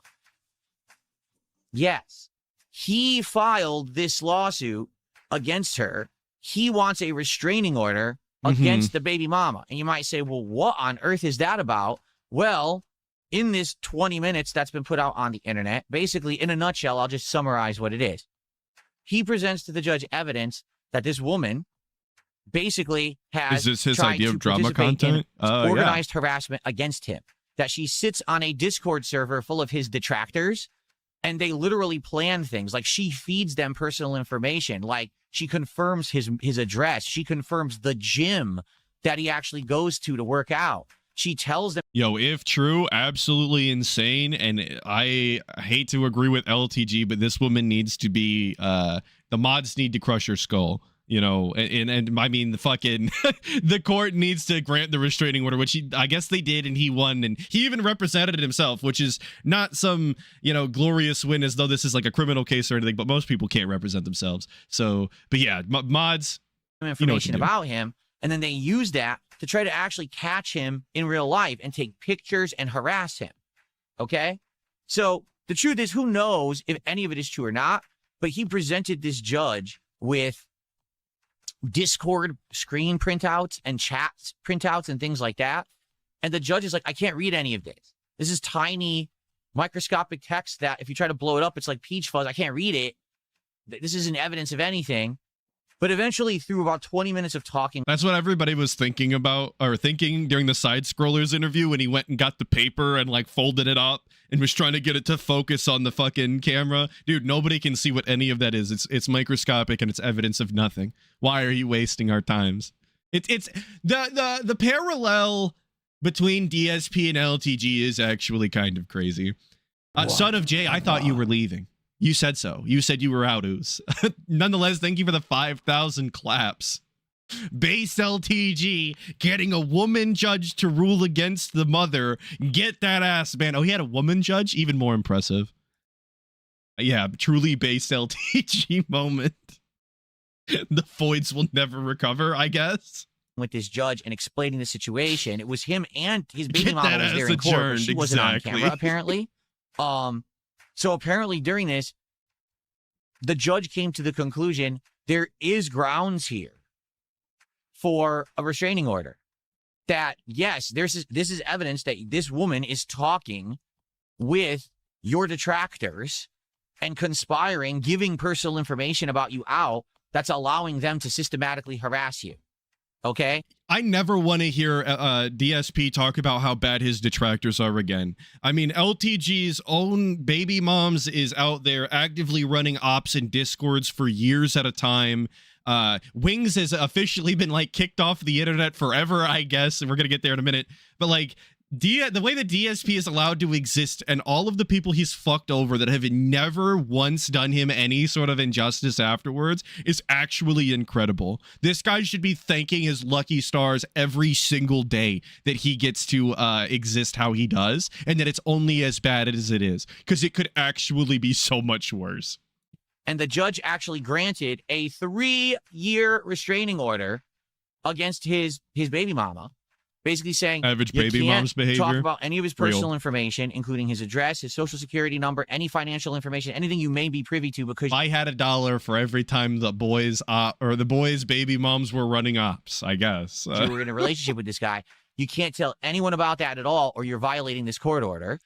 Yes, he filed this lawsuit against her. He wants a restraining order against the baby mama. And you might say, well, what on earth is that about? Well, in this 20 minutes that's been put out on the internet, basically, in a nutshell, I'll just summarize what it is. He presents to the judge evidence that this woman basically has Is this his idea of drama content? Organized harassment against him. That she sits on a Discord server full of his detractors, and they literally plan things. Like, she feeds them personal information. Like, she confirms his address. She confirms the gym that he actually goes to work out. She tells them. Yo, if true, absolutely insane. And I hate to agree with LTG, but this woman needs to be, the mods need to crush her skull. You know, and I mean, the fucking the court needs to grant the restraining order, which I guess they did, and he won, and he even represented it himself, which is not some, you know, glorious win as though this is like a criminal case or anything, but most people can't represent themselves. So, but yeah, mods, information about him, and then they use that to try to actually catch him in real life and take pictures and harass him. Okay? So the truth is, who knows if any of it is true or not, but he presented this judge with Discord screen printouts and chat printouts and things like that. And the judge is like, I can't read any of this. This is tiny microscopic text that if you try to blow it up, it's like peach fuzz. I can't read it. This isn't evidence of anything. But eventually, through about 20 minutes of talking. That's what everybody was thinking about, or thinking during the Side Scrollers interview when he went and got the paper and like folded it up and was trying to get it to focus on the fucking camera. Dude, nobody can see what any of that is. It's microscopic and it's evidence of nothing. Why are you wasting our times? It's the parallel between DSP and LTG is actually kind of crazy. Son of Jay, I thought you were leaving. You said so. You said you were out, Ooze. Nonetheless, thank you for the 5,000 claps. Base LTG getting a woman judge to rule against the mother. Get that ass, man. Oh, he had a woman judge? Even more impressive. Yeah, truly base LTG moment. The voids will never recover, I guess. With this judge and explaining the situation. It was him and his baby mama was there in court, but she wasn't on camera, apparently. So apparently during this, the judge came to the conclusion there is grounds here for a restraining order. That, yes, this is evidence that this woman is talking with your detractors and conspiring, giving personal information about you out that's allowing them to systematically harass you. Okay? I never want to hear DSP talk about how bad his detractors are again. I mean, LTG's own baby moms is out there actively running ops and discords for years at a time. Wings has officially been like kicked off the internet forever, I guess, and we're gonna get there in a minute. But like the way that DSP is allowed to exist and all of the people he's fucked over that have never once done him any sort of injustice afterwards is actually incredible. This guy should be thanking his lucky stars every single day that he gets to exist how he does, and that it's only as bad as it is, because it could actually be so much worse. And the judge actually granted a 3-year restraining order against his baby mama. Basically saying, average baby mom's behavior. Talk about any of his personal information, including his address, his social security number, any financial information, anything you may be privy to. Because I had $1 for every time the boys baby moms were running ops, I guess. You were in a relationship with this guy. You can't tell anyone about that at all, or you're violating this court order.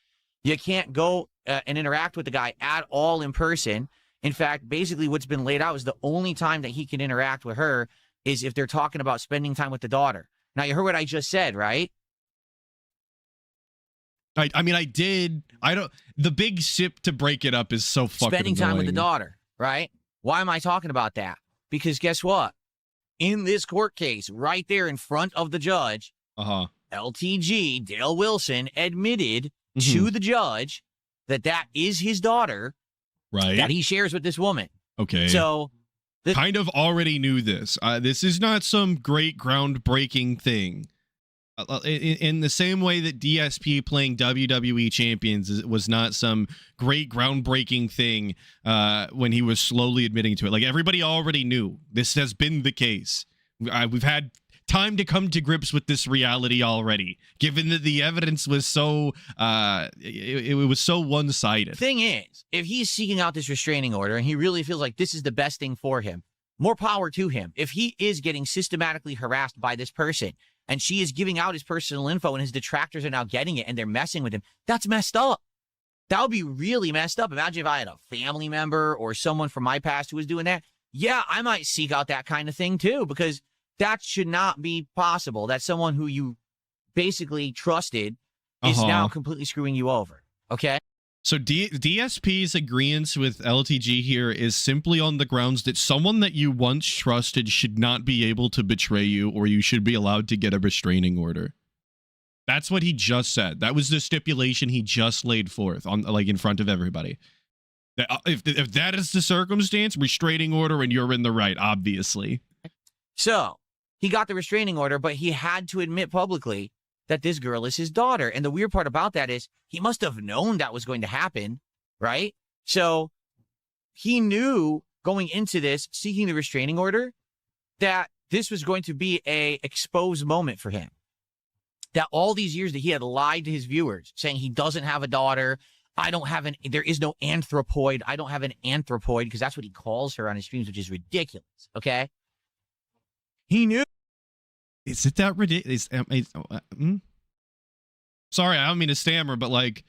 You can't go and interact with the guy at all in person. In fact, basically what's been laid out is the only time that he can interact with her is if they're talking about spending time with the daughter. Now, you heard what I just said, right? I mean, I did. The big sip to break it up is so fucking spending time annoying. with the daughter, right? Why am I talking about that? Because guess what? In this court case, right there in front of the judge, LTG, Dale Wilson, admitted to the judge that is his daughter, right? That he shares with this woman. Okay. So kind of already knew this. This is not some great groundbreaking thing. In the same way that DSP playing WWE champions was not some great groundbreaking thing when he was slowly admitting to it. Like, everybody already knew this has been the case. We've had time to come to grips with this reality already, given that the evidence was so it was so one-sided. Thing is, if he's seeking out this restraining order and he really feels like this is the best thing for him, more power to him. If he is getting systematically harassed by this person and she is giving out his personal info and his detractors are now getting it and they're messing with him, that's messed up. That would be really messed up. Imagine if I had a family member or someone from my past who was doing that. Yeah, I might seek out that kind of thing too, because that should not be possible. That someone who you basically trusted is now completely screwing you over. Okay? So DSP's agreement with LTG here is simply on the grounds that someone that you once trusted should not be able to betray you, or you should be allowed to get a restraining order. That's what he just said. That was the stipulation he just laid forth on, like, in front of everybody. That if that is the circumstance, restraining order, and you're in the right, obviously. So he got the restraining order, but he had to admit publicly that this girl is his daughter. And the weird part about that is he must have known that was going to happen, right? So he knew going into this, seeking the restraining order, that this was going to be a exposed moment for him. That all these years that he had lied to his viewers, saying he doesn't have a daughter, there is no anthropoid, I don't have an anthropoid, because that's what he calls her on his streams, which is ridiculous, okay? He knew. Is it that ridiculous? Sorry, I don't mean to stammer, but like,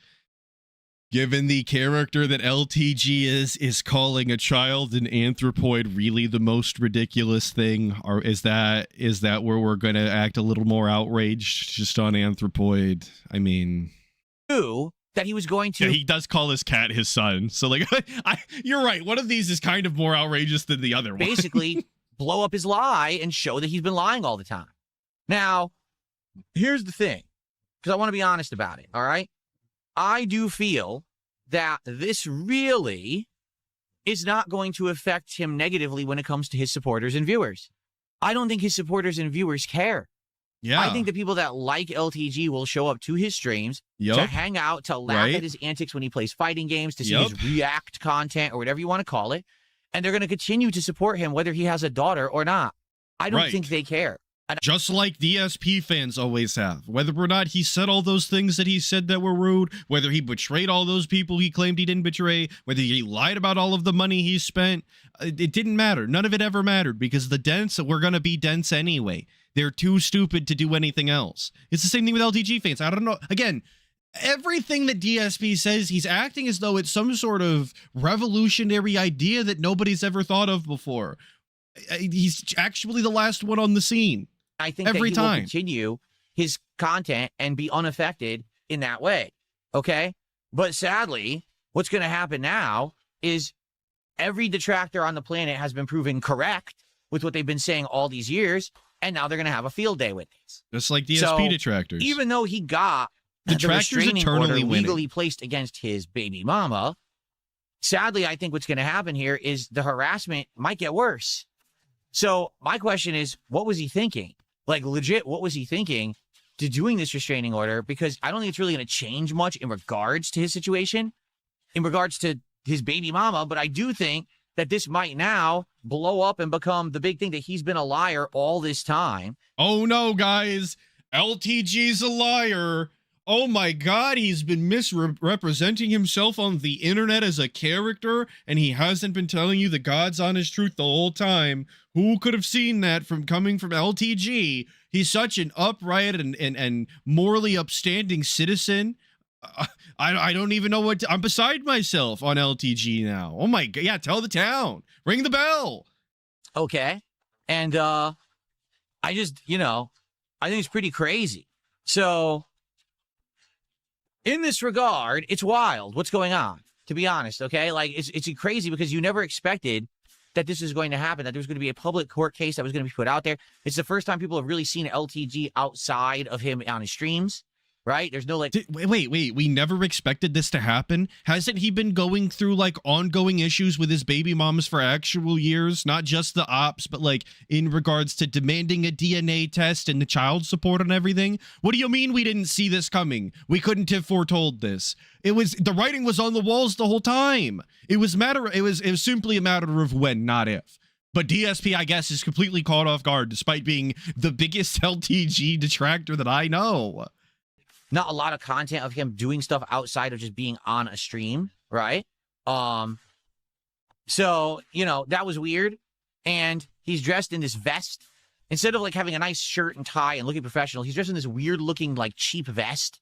given the character that LTG is calling a child an anthropoid really the most ridiculous thing? Or is that where we're going to act a little more outraged just on anthropoid? I mean, that he was going to. Yeah, he does call his cat his son. So like, you're right. One of these is kind of more outrageous than the other one. Basically blow up his lie and show that he's been lying all the time. Now, here's the thing, because I want to be honest about it, all right? I do feel that this really is not going to affect him negatively when it comes to his supporters and viewers. I don't think his supporters and viewers care. Yeah. I think the people that like LTG will show up to his streams to hang out, to laugh at his antics when he plays fighting games, to see his react content or whatever you want to call it. And they're going to continue to support him whether he has a daughter or not. I don't think they care. Just like DSP fans always have. Whether or not he said all those things that he said that were rude, whether he betrayed all those people he claimed he didn't betray, whether he lied about all of the money he spent, it didn't matter. None of it ever mattered because the dents were going to be dents anyway. They're too stupid to do anything else. It's the same thing with LTG fans. I don't know. Again, everything that DSP says, he's acting as though it's some sort of revolutionary idea that nobody's ever thought of before. He's actually the last one on the scene. I think that he will continue his content and be unaffected in that way. Okay. But sadly, what's going to happen now is every detractor on the planet has been proven correct with what they've been saying all these years. And now they're going to have a field day with this. Just like DSP detractors. Even though he got the restraining order legally placed against his baby mama, sadly, I think what's going to happen here is the harassment might get worse. So my question is, what was he thinking? Like, legit, what was he thinking to doing this restraining order? Because I don't think it's really going to change much in regards to his situation, in regards to his baby mama. But I do think that this might now blow up and become the big thing, that he's been a liar all this time. Oh, no, guys. LTG's a liar. Oh, my God. He's been misrepresenting himself on the internet as a character, and he hasn't been telling you the God's honest truth the whole time. Who could have seen that from coming from LTG? He's such an upright and morally upstanding citizen. I don't even know what I'm beside myself on LTG now. Oh my God. Yeah, tell the town. Ring the bell. Okay. And I just, I think it's pretty crazy. So in this regard, it's wild what's going on, to be honest, okay? Like, it's crazy because you never expected that this is going to happen, that there's going to be a public court case that was going to be put out there. It's the first time people have really seen LTG outside of him on his streams, right? There's no like... Wait, we never expected this to happen? Hasn't he been going through like ongoing issues with his baby moms for actual years? Not just the ops, but like in regards to demanding a DNA test and the child support and everything? What do you mean we didn't see this coming? We couldn't have foretold this. The writing was on the walls the whole time. It was simply a matter of when, not if. But DSP, I guess, is completely caught off guard despite being the biggest LTG detractor that I know. Not a lot of content of him doing stuff outside of just being on a stream, right? So, that was weird. And he's dressed in this vest. Instead of like having a nice shirt and tie and looking professional, he's dressed in this weird looking like cheap vest.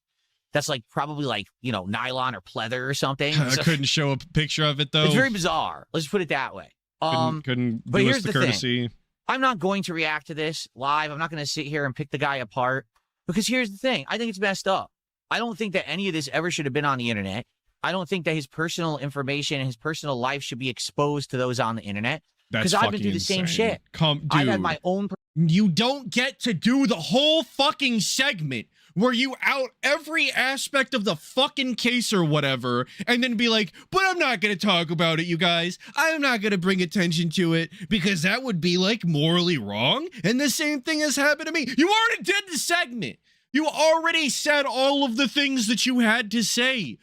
That's like probably like, nylon or pleather or something. I couldn't show a picture of it though. It's very bizarre. Let's put it that way. Couldn't but here's the courtesy. thing. I'm not going to react to this live. I'm not going to sit here and pick the guy apart. Because here's the thing. I think it's messed up. I don't think that any of this ever should have been on the internet. I don't think that his personal information and his personal life should be exposed to those on the internet. Because I've been through the same shit. Dude. I've had my own... You don't get to do the whole fucking segment where you out every aspect of the fucking case or whatever, and then be like, but I'm not going to talk about it, you guys. I'm not going to bring attention to it because that would be like morally wrong. And the same thing has happened to me. You already did the segment. You already said all of the things that you had to say.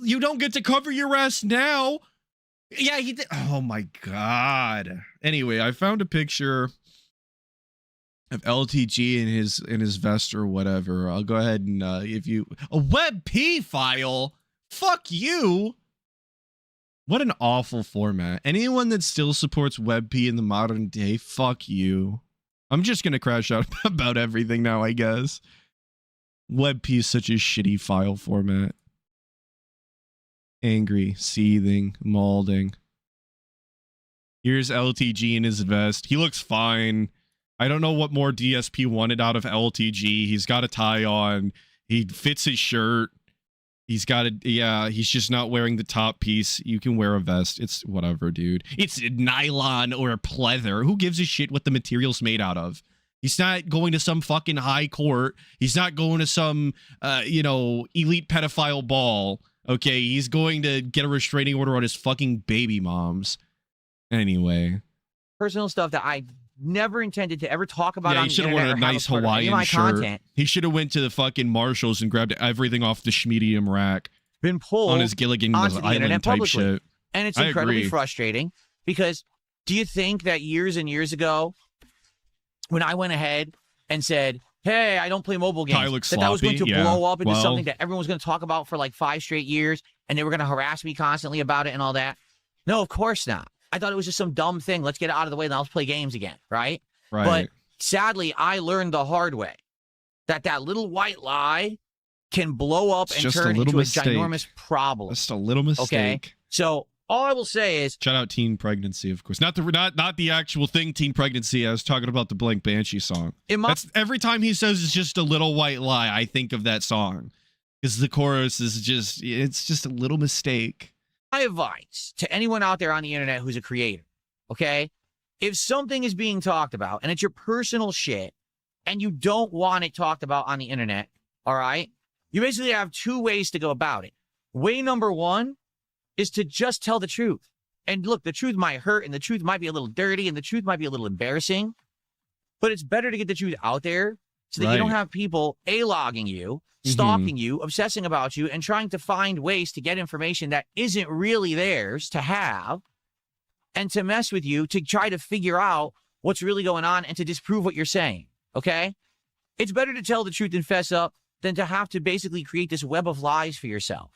You don't get to cover your ass now. Yeah, he did. Oh my God. Anyway, I found a picture of LTG in his vest or whatever. I'll go ahead and if you a WebP file. Fuck you. What an awful format. Anyone that still supports WebP in the modern day, fuck you. I'm just gonna crash out about everything now, I guess. WebP is such a shitty file format. Angry, seething, maulding. Here's LTG in his vest. He looks fine. I don't know what more DSP wanted out of LTG. He's got a tie on. He fits his shirt. He's got a, yeah, he's just not wearing the top piece. You can wear a vest. It's whatever, dude. It's nylon or pleather. Who gives a shit what the material's made out of? He's not going to some fucking high court. He's not going to some, you know, elite pedophile ball. Okay, he's going to get a restraining order on his fucking baby moms. Anyway. Personal stuff that I never intended to ever talk about. Yeah, on he the should have internet worn a or have nice part of any of my Hawaiian shirt. content. He should have went to the fucking Marshalls and grabbed everything off the schmedium rack. Been pulled on his Gilligan onto the Island internet type publicly. shit. And it's I incredibly agree. frustrating because do you think that years and years ago, when I went ahead and said, hey, I don't play mobile games, that was going to blow up into something that everyone was going to talk about for like 5 straight years, and they were going to harass me constantly about it and all that? No, of course not. I thought it was just some dumb thing. Let's get it out of the way, then let's play games again, right? Right. But sadly, I learned the hard way that that little white lie can blow up and turn into a ginormous problem. Just a little mistake. Okay? So all I will say is, shout out teen pregnancy, of course. Not the actual thing, teen pregnancy. I was talking about the Blank Banshee song. That's every time he says it's just a little white lie, I think of that song. Because the chorus is just, it's just a little mistake. my advice to anyone out there on the internet who's a creator, okay? If something is being talked about and it's your personal shit and you don't want it talked about on the internet, all right? You basically have two ways to go about it. Way number one is to just tell the truth. And look, the truth might hurt and the truth might be a little dirty and the truth might be a little embarrassing, but it's better to get the truth out there so that you don't have people A-logging you, stalking you, obsessing about you, and trying to find ways to get information that isn't really theirs to have and to mess with you to try to figure out what's really going on and to disprove what you're saying, okay? It's better to tell the truth and fess up than to have to basically create this web of lies for yourself.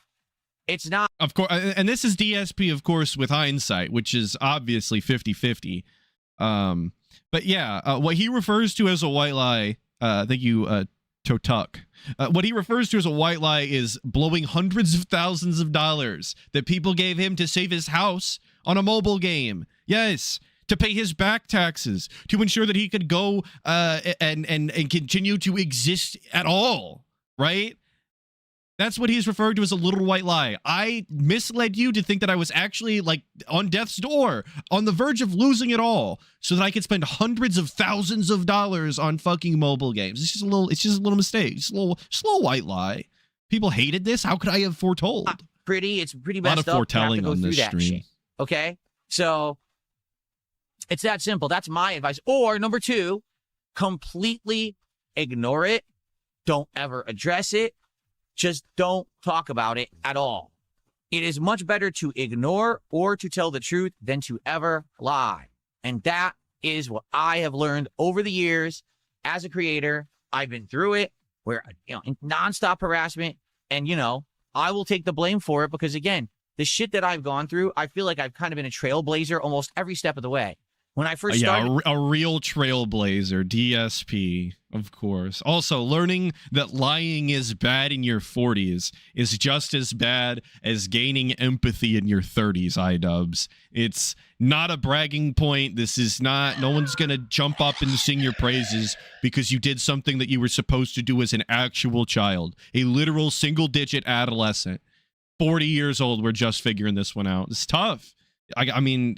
It's not. Of course, and this is DSP, of course, with hindsight, which is obviously 50-50. But yeah, what he refers to as a white lie, thank you, Totuck. What he refers to as a white lie is blowing hundreds of thousands of dollars that people gave him to save his house on a mobile game. Yes, to pay his back taxes, to ensure that he could go and continue to exist at all, right? That's what he's referred to as a little white lie. I misled you to think that I was actually like on death's door, on the verge of losing it all, so that I could spend hundreds of thousands of dollars on fucking mobile games. It's just a little mistake. It's a little white lie. People hated this. How could I have foretold? It's pretty messed up. A lot of foretelling on this stream. Shit, okay, so it's that simple. That's my advice. Or number two, completely ignore it. Don't ever address it. Just don't talk about it at all. It is much better to ignore or to tell the truth than to ever lie. And that is what I have learned over the years as a creator. I've been through it where, nonstop harassment. And, I will take the blame for it because, again, the shit that I've gone through, I feel like I've kind of been a trailblazer almost every step of the way. When I first started... a real trailblazer, DSP, of course. Also, learning that lying is bad in your 40s is just as bad as gaining empathy in your 30s, iDubbbz. It's not a bragging point. This is not... No one's going to jump up and sing your praises because you did something that you were supposed to do as an actual child. A literal single-digit adolescent. 40 years old, we're just figuring this one out. It's tough. I mean,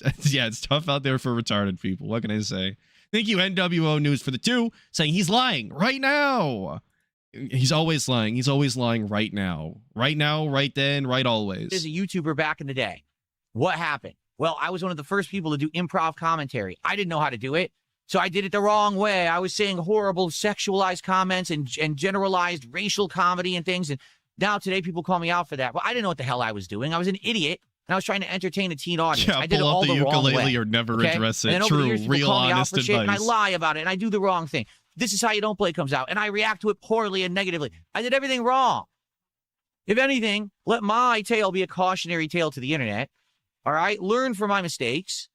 it's tough out there for retarded people. What can I say? Thank you, NWO News, for the 2, saying he's lying right now. He's always lying. He's always lying right now. Right now, right then, right always. As a YouTuber back in the day, what happened? Well, I was one of the first people to do improv commentary. I didn't know how to do it, so I did it the wrong way. I was saying horrible sexualized comments and generalized racial comedy and things, and now today people call me out for that. Well, I didn't know what the hell I was doing. I was an idiot, and I was trying to entertain a teen audience. Yeah, I did it pull all up the the wrong way. ukulele or never address it. And then over the True, years, people real call me out honest for shit, and I advice. lie about it, and I do the wrong thing. This is how you don't play comes out, and I react to it poorly and negatively. I did everything wrong. If anything, let my tale be a cautionary tale to the internet. All right? Learn from my mistakes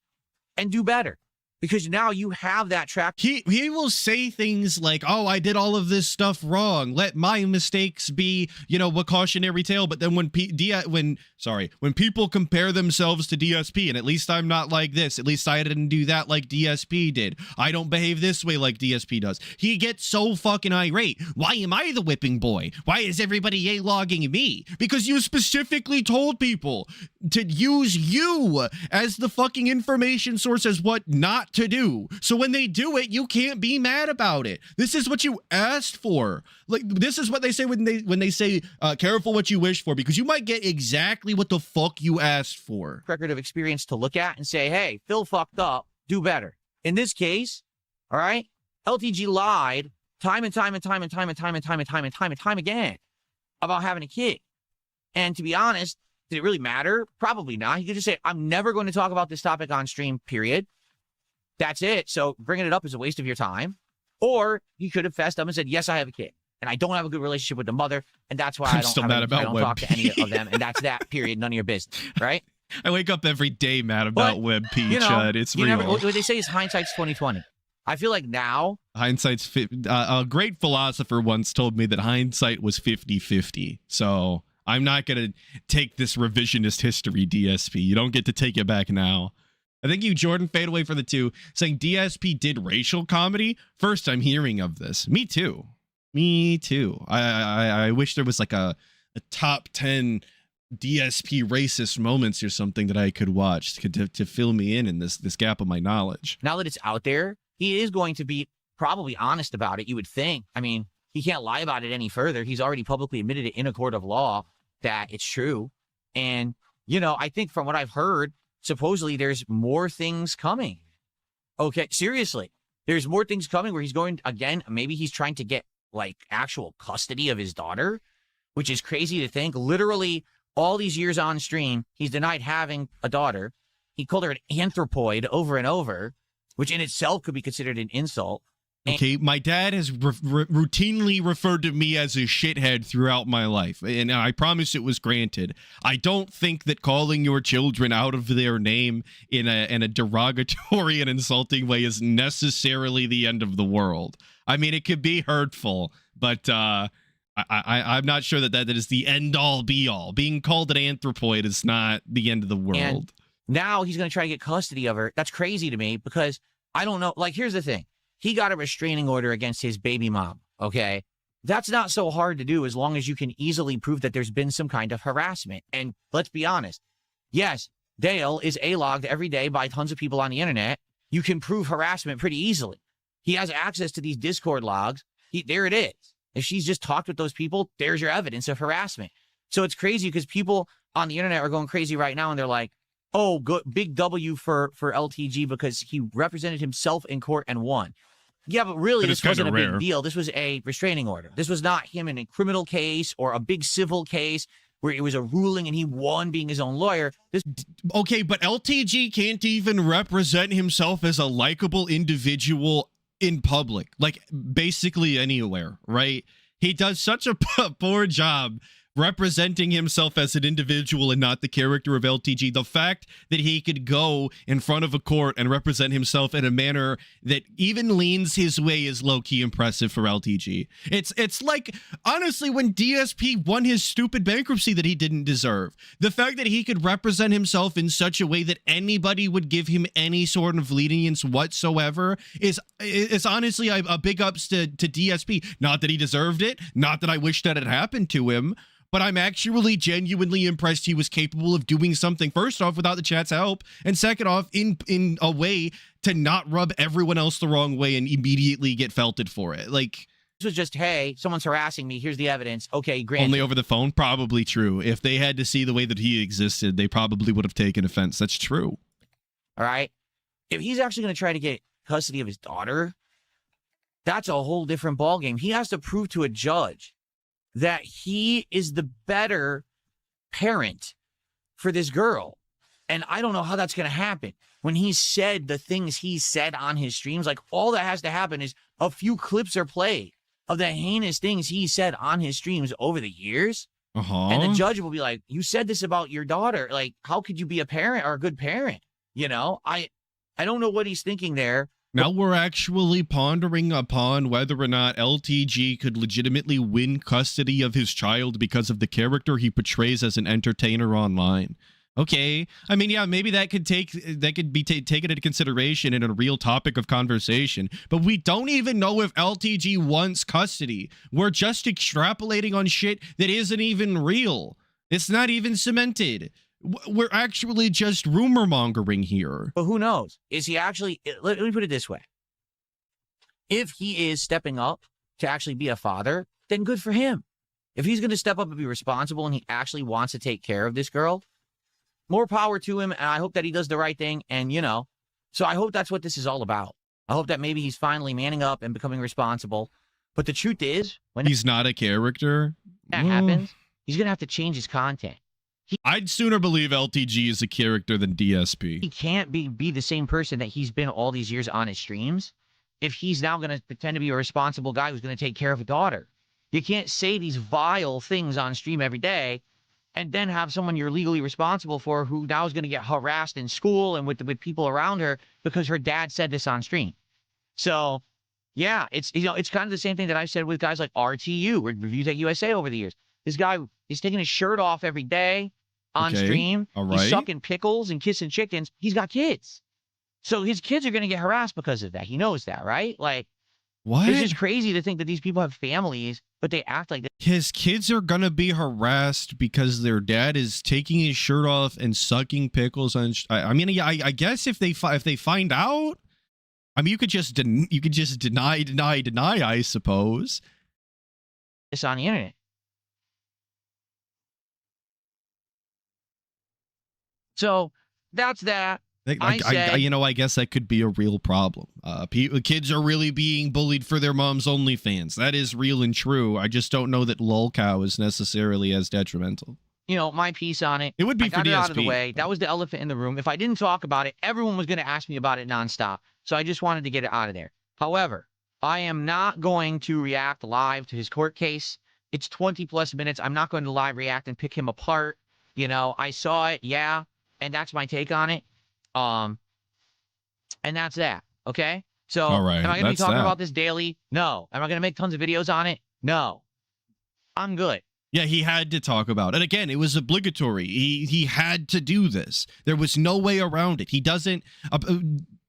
and do better. Because now you have that track. He will say things like, "Oh, I did all of this stuff wrong. Let my mistakes be, a cautionary tale." But then when people compare themselves to DSP, and at least I'm not like this. At least I didn't do that like DSP did. I don't behave this way like DSP does. He gets so fucking irate. Why am I the whipping boy? Why is everybody a-logging me? Because you specifically told people to use you as the fucking information source as what not to do. So when they do it, you can't be mad about it. This is what you asked for. Like, this is what they say when they say careful what you wish for, because you might get exactly what the fuck you asked for. Record of experience to look at and say, hey, Phil fucked up, do better. In this case, all right, LTG lied time and time again about having a kid. And to be honest, did it really matter? Probably not. He could just say, I'm never going to talk about this topic on stream, period. That's it. So bringing it up is a waste of your time. Or he could have fessed up and said, yes, I have a kid. And I don't have a good relationship with the mother. And that's why I don't talk to any of them. And that's that, period. None of your business. Right? I wake up every day mad about WebP, Chud. It's real. What they say is hindsight's 20/20. I feel like now... Hindsight's... a great philosopher once told me that hindsight was 50-50. So I'm not going to take this revisionist history, DSP. You don't get to take it back now. I think you, Jordan, fade away for the two, saying DSP did racial comedy. First time hearing of this. Me too. I wish there was like a top 10 DSP racist moments or something that I could watch to fill me in this gap of my knowledge. Now that it's out there, he is going to be probably honest about it, you would think. I mean, he can't lie about it any further. He's already publicly admitted it in a court of law that it's true. And, I think from what I've heard, supposedly there's more things coming. Okay, seriously. There's more things coming where he's going, again, maybe he's trying to get, like, actual custody of his daughter, which is crazy to think. Literally, all these years on stream, he's denied having a daughter. He called her an anthropoid over and over, which in itself could be considered an insult. Okay, my dad has routinely referred to me as a shithead throughout my life, and I promise it was granted. I don't think that calling your children out of their name in a derogatory and insulting way is necessarily the end of the world. I mean, it could be hurtful, but I'm not sure that is the end-all, be-all. Being called an anthropoid is not the end of the world. And now he's going to try to get custody of her. That's crazy to me because I don't know. Like, here's the thing. He got a restraining order against his baby mom, okay? That's not so hard to do as long as you can easily prove that there's been some kind of harassment. And let's be honest. Yes, Dale is A-logged every day by tons of people on the internet. You can prove harassment pretty easily. He has access to these Discord logs. There it is. If she's just talked with those people, there's your evidence of harassment. So it's crazy because people on the internet are going crazy right now and they're like, oh, good, big W for LTG because he represented himself in court and won. Yeah, but really, this wasn't a big deal. This was a restraining order. This was not him in a criminal case or a big civil case where it was a ruling and he won being his own lawyer. Okay, but LTG can't even represent himself as a likable individual in public, like basically anywhere, right? He does such a poor job representing himself as an individual and not the character of LTG. The fact that he could go in front of a court and represent himself in a manner that even leans his way is low-key impressive for LTG. It's like, honestly, when DSP won his stupid bankruptcy that he didn't deserve, the fact that he could represent himself in such a way that anybody would give him any sort of lenience whatsoever is honestly a big ups to DSP. Not that he deserved it, not that I wish that had happened to him, but I'm actually genuinely impressed he was capable of doing something, first off, without the chat's help, and second off, in a way to not rub everyone else the wrong way and immediately get felted for it. Like, This was just, hey, someone's harassing me. Here's the evidence. Okay, granted. Only over the phone? Probably true. If they had to see the way that he existed, they probably would have taken offense. That's true. All right. If he's actually going to try to get custody of his daughter, that's a whole different ballgame. He has to prove to a judge that he is the better parent for this girl. And I don't know how that's going to happen. When he said the things he said on his streams, like all that has to happen is a few clips are played of the heinous things he said on his streams over the years. And the judge will be like, you said this about your daughter. Like, how could you be a parent or a good parent? You know, I don't know what he's thinking there. Now we're actually pondering upon whether or not LTG could legitimately win custody of his child because of the character he portrays as an entertainer online. Okay, I mean, yeah, maybe that could be taken into consideration in a real topic of conversation, but we don't even know if LTG wants custody. We're just extrapolating on shit that isn't even real. It's not even cemented. We're actually just rumor mongering here. But who knows? Is he actually, let me put it this way. If he is stepping up to actually be a father, then good for him. If he's going to step up and be responsible and he actually wants to take care of this girl, more power to him, and I hope that he does the right thing, and, you know, so I hope that's what this is all about. I hope that maybe he's finally manning up and becoming responsible, but the truth is, when he's not a character, that happens, he's going to have to change his content. I'd sooner believe LTG is a character than DSP. He can't be the same person that he's been all these years on his streams if he's now going to pretend to be a responsible guy who's going to take care of a daughter. You can't say these vile things on stream every day and then have someone you're legally responsible for who now is going to get harassed in school and with people around her because her dad said this on stream. So, yeah, it's, you know, it's kind of the same thing that I've said with guys like RTU, Reviews at USA over the years. This guy is taking his shirt off every day on stream. All right. He's sucking pickles and kissing chickens. He's got kids. So his kids are going to get harassed because of that. He knows that, right? Like, what? It's just crazy to think that these people have families, but they act like that. His kids are gonna be harassed because their dad is taking his shirt off and sucking pickles on. I mean, yeah, I guess if they find out, I mean, you could just deny. I suppose. It's on the internet. So that's that. I guess that could be a real problem. Kids are really being bullied for their mom's OnlyFans. That is real and true. I just don't know that lolcow is necessarily as detrimental. You know, my piece on it. It would be I for got DSP. it out of the way. That was the elephant in the room. If I didn't talk about it, everyone was going to ask me about it nonstop. So I just wanted to get it out of there. However, I am not going to react live to his court case. It's 20 plus minutes. I'm not going to live react and pick him apart. You know, I saw it. Yeah. And that's my take on it. And that's that. Okay. So all right, am I going to be talking about this daily? No. Am I going to make tons of videos on it? No. I'm good. Yeah, he had to talk about it. Again, it was obligatory. He had to do this. There was no way around it. He doesn't,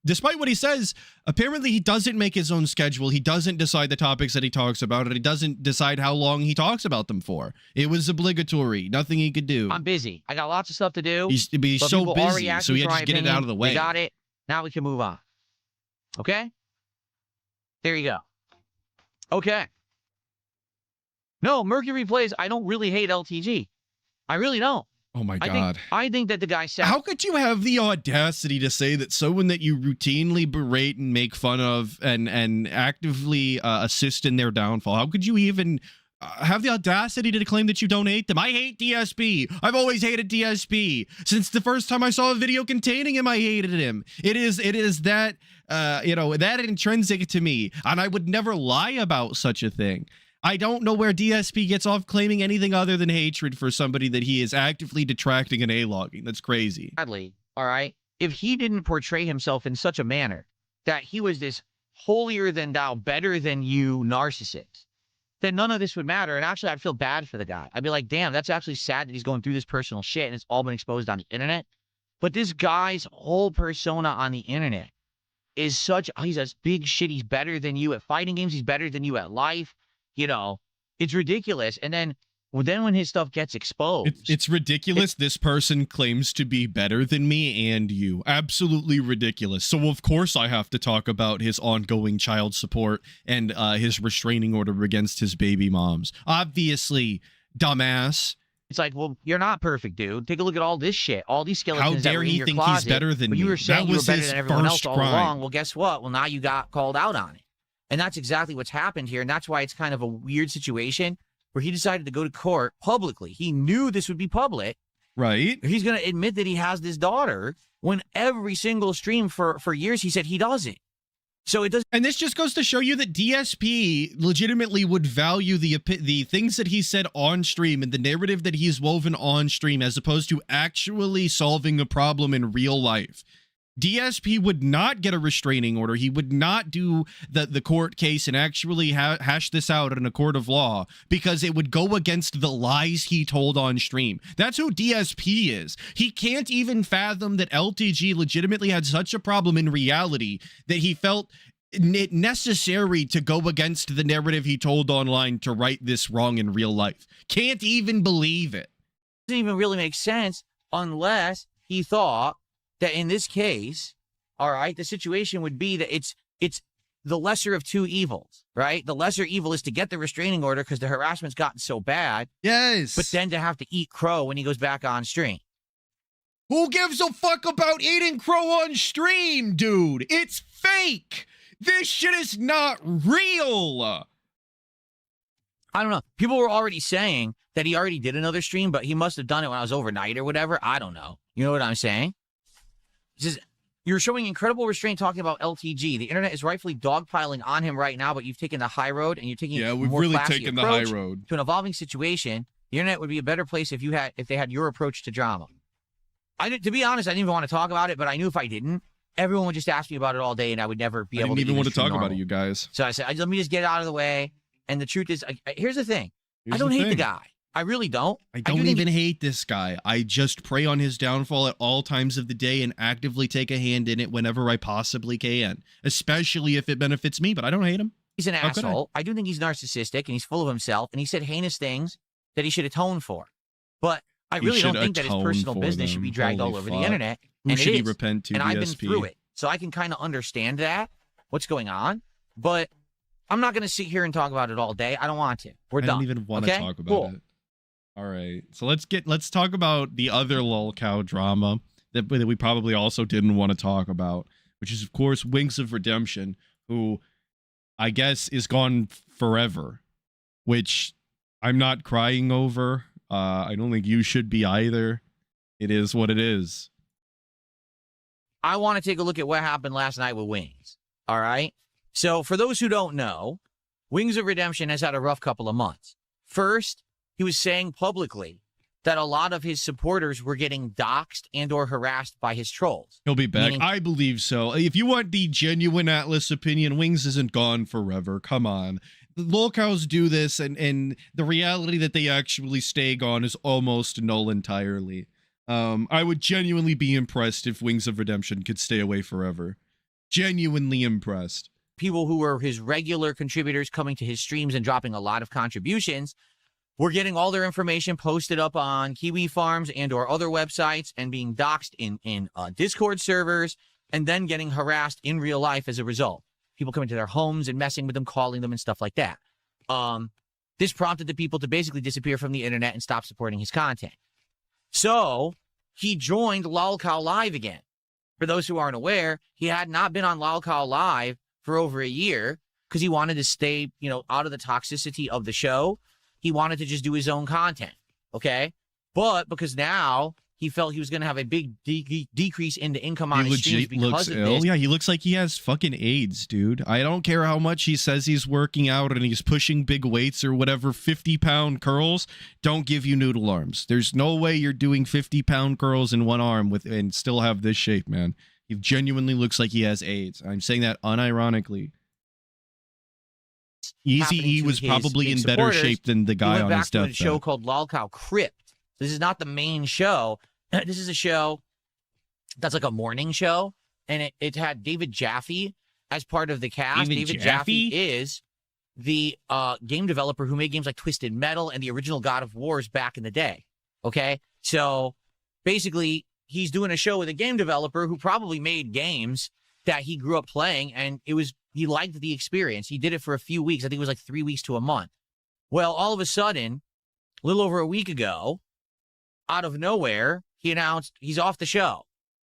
despite what he says, apparently he doesn't make his own schedule. He doesn't decide the topics that he talks about, and he doesn't decide how long he talks about them for. It was obligatory. Nothing he could do. I'm busy. I got lots of stuff to do. He's so busy, so he had to just get it out of the way. We got it. Now we can move on. Okay? There you go. Okay. No, Mercury plays. I don't really hate LTG. I really don't. Oh my God. I think that the guy said. How could you have the audacity to say that someone that you routinely berate and make fun of and actively assist in their downfall? How could you even have the audacity to claim that you don't hate them? I hate DSP. I've always hated DSP. Since the first time I saw a video containing him, I hated him. It is that, that intrinsic to me. And I would never lie about such a thing. I don't know where DSP gets off claiming anything other than hatred for somebody that he is actively detracting and A-logging. That's crazy. Sadly, all right? If he didn't portray himself in such a manner that he was this holier than thou, better than you narcissist, then none of this would matter. And actually, I'd feel bad for the guy. I'd be like, damn, that's actually sad that he's going through this personal shit and it's all been exposed on the internet. But this guy's whole persona on the internet is he's a big shit. He's better than you at fighting games. He's better than you at life. You know, it's ridiculous. And then Well, then when his stuff gets exposed, It's ridiculous. This person claims to be better than me and you. Absolutely ridiculous. So of course I have to talk about his ongoing child support and his restraining order against his baby moms. Obviously, dumbass. it's like, well, you're not perfect, dude. Take a look at all this shit, all these How skeletons that dare were in he your think closet. he's better than But me? you were saying That you were was better his than everyone else first all crime. along. Well, guess what? Well, now you got called out on it. And that's exactly what's happened here. And that's why it's kind of a weird situation where he decided to go to court publicly. He knew this would be public. Right? He's going to admit that he has this daughter when every single stream for years he said he doesn't. So it doesn't. And this just goes to show you that DSP legitimately would value the things that he said on stream and the narrative that he's woven on stream as opposed to actually solving a problem in real life. DSP would not get a restraining order. He would not do the court case and actually hash this out in a court of law because it would go against the lies he told on stream. That's who DSP is. He can't even fathom that LTG legitimately had such a problem in reality that he felt it necessary to go against the narrative he told online to right this wrong in real life. Can't even believe it. Doesn't even really make sense unless he thought that in this case, all right, the situation would be that it's the lesser of two evils, right? The lesser evil is to get the restraining order because the harassment's gotten so bad, Yes. but then to have to eat crow when he goes back on stream. Who gives a fuck about eating crow on stream, dude? It's fake. This shit is not real. I don't know. People were already saying that he already did another stream, but he must have done it when I was overnight or whatever. I don't know. You know what I'm saying? It says, you're showing incredible restraint talking about LTG. The internet is rightfully dogpiling on him right now, but you've taken the high road and you're taking Yeah, a we've more really classy taken the high approach road. to an evolving situation. The internet would be a better place if they had your approach to drama. To be honest, I didn't even want to talk about it, but I knew if I didn't, everyone would just ask me about it all day, and I would never be I able didn't to even want to stream talk about normal. it, you guys. So I said, let me just get it out of the way. And the truth is, here's the thing. I Here's don't the hate the thing. guy. I really don't. I do don't think even hate this guy. I just pray on his downfall at all times of the day and actively take a hand in it whenever I possibly can, especially if it benefits me, but I don't hate him. he's an How could I? asshole. I do think he's narcissistic and he's full of himself. And he said heinous things that he should atone for. But I He really don't should think that his atone personal for business should them. be dragged all Holy over fuck. the internet. Who And should it he is. repent to, And I've been DSP? through it. So I can kind of understand that, what's going on. But I'm not going to sit here and talk about it all day. I don't want to. We're I done. don't even want to okay? talk about Cool. it. All right. So let's talk about the other lolcow drama that we probably also didn't want to talk about, which is of course Wings of Redemption, who I guess is gone forever, which I'm not crying over. I don't think you should be either. It is what it is. I want to take a look at what happened last night with Wings. All right. So for those who don't know, Wings of Redemption has had a rough couple of months. First, he was saying publicly that a lot of his supporters were getting doxxed and or harassed by his trolls. He'll be back. Meaning- I believe so. If you want the genuine Atlas opinion, Wings isn't gone forever. Come on. The lolcows do this, and the reality that they actually stay gone is almost null entirely. I would genuinely be impressed if Wings of Redemption could stay away forever. Genuinely impressed. People who were his regular contributors coming to his streams and dropping a lot of contributions were getting all their information posted up on Kiwi Farms and or other websites and being doxxed in Discord servers and then getting harassed in real life as a result. People coming to their homes and messing with them, calling them and stuff like that. This prompted the people to basically disappear from the internet and stop supporting his content. So he joined lolcow Live again. For those who aren't aware, he had not been on lolcow Live for over a year because he wanted to stay, out of the toxicity of the show. He wanted to just do his own content, okay? But because now he felt he was going to have a big decrease in the income on He his streams legit because looks of ill. this. Yeah, he looks like he has fucking AIDS, dude. I don't care how much he says he's working out and he's pushing big weights or whatever, 50-pound curls don't give you noodle arms. There's no way you're doing 50-pound curls in one arm and still have this shape, man. He genuinely looks like he has AIDS. I'm saying that unironically. Easy happening E to was his probably big in better supporters. shape than the He guy went on back his to a deathbed. show called lolcow Crypt. This is not the main show. This is a show that's like a morning show, and it had David Jaffe as part of the cast. David David Jaffe? Jaffe is the game developer who made games like Twisted Metal and the original God of Wars back in the day. Okay? So basically, he's doing a show with a game developer who probably made games that he grew up playing, and he liked the experience. He did it for a few weeks. I think it was like 3 weeks to a month. Well, all of a sudden, a little over a week ago, out of nowhere, he announced he's off the show.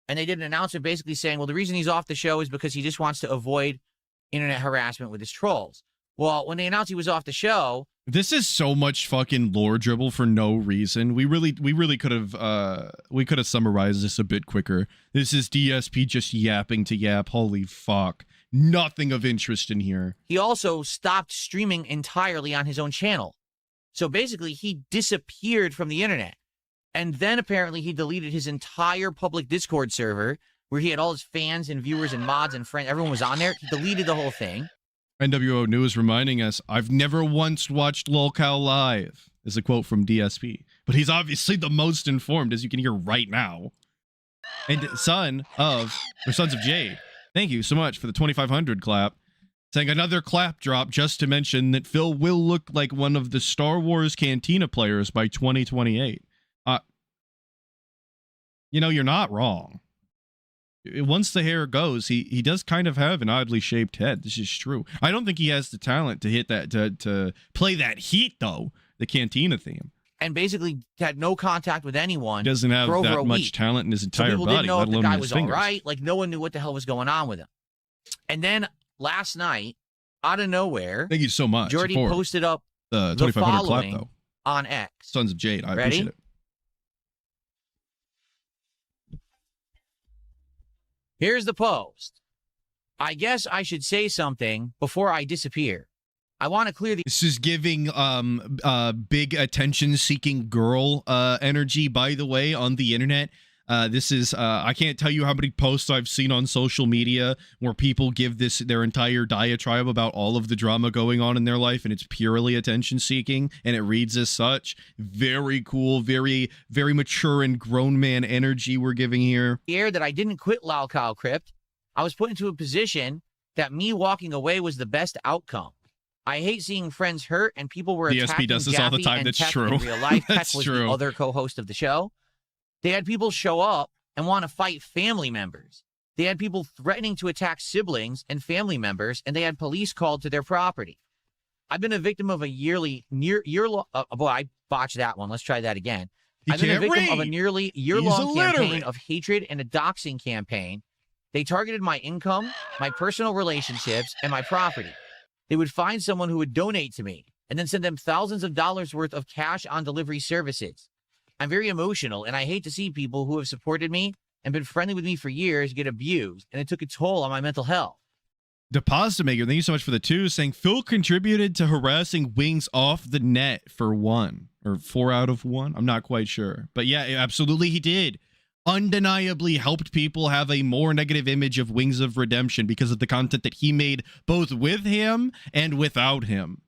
And they did an announcement basically saying, well, the reason he's off the show is because he just wants to avoid internet harassment with his trolls. Well, when they announced he was off the show, this is so much fucking lore dribble for no reason. We really could have summarized this a bit quicker. This is DSP just yapping to yap. Holy fuck. Nothing of interest in here. he also stopped streaming entirely on his own channel. So basically, he disappeared from the internet. And then apparently he deleted his entire public Discord server where he had all his fans and viewers and mods and friends. Everyone was on there. He deleted the whole thing. NWO News reminding us, I've never once watched LOLcow live, is a quote from DSP. But he's obviously the most informed, as you can hear right now. And Sons of Jade, thank you so much for the 2,500 clap. Saying another clap drop just to mention that Phil will look like one of the Star Wars Cantina players by 2028. You know, you're not wrong. Once the hair goes, he does kind of have an oddly shaped head. This is true. I don't think he has the talent to hit that, to play that heat, though, the Cantina theme. And basically had no contact with anyone. He doesn't have for over that a much week. talent in his So entire people body, didn't know let if the alone guy in his was all fingers. right. Like, no one knew what the hell was going on with him. And then last night, out of nowhere, Thank you so much. Jordy for posted up the the 2,500 clap, following though. on X. Sons of Jade, I Ready? appreciate it. Here's the post. I guess I should say something before I disappear. I want to clear the... This is giving big attention-seeking girl energy, by the way, on the internet. This is I can't tell you how many posts I've seen on social media where people give this their entire diatribe about all of the drama going on in their life, and it's purely attention-seeking, and it reads as such. Very cool, very, very mature and grown man energy we're giving here. air that I didn't quit LolCow Crypt. I was put into a position that me walking away was the best outcome. I hate seeing friends hurt, and people were DSP attacking does this all the Jaffe time. and That's Tech true. in real life. That's Tech was true. the other co-host of the show. They had people show up and want to fight family members. They had people threatening to attack siblings and family members, and they had police called to their property. I've been a victim of a boy, I botched that one. Let's try that again. I've been a victim of a nearly year-long campaign of hatred and a doxing campaign. They targeted my income, my personal relationships, and my property. They would find someone who would donate to me and then send them thousands of dollars worth of cash on delivery services. I'm very emotional, and I hate to see people who have supported me and been friendly with me for years get abused, and it took a toll on my mental health. Deposit Maker, thank you so much for the 2, saying Phil contributed to harassing Wings off the net for 1 or 4 out of 1. I'm not quite sure, but yeah, absolutely he did. Undeniably helped people have a more negative image of Wings of Redemption because of the content that he made both with him and without him.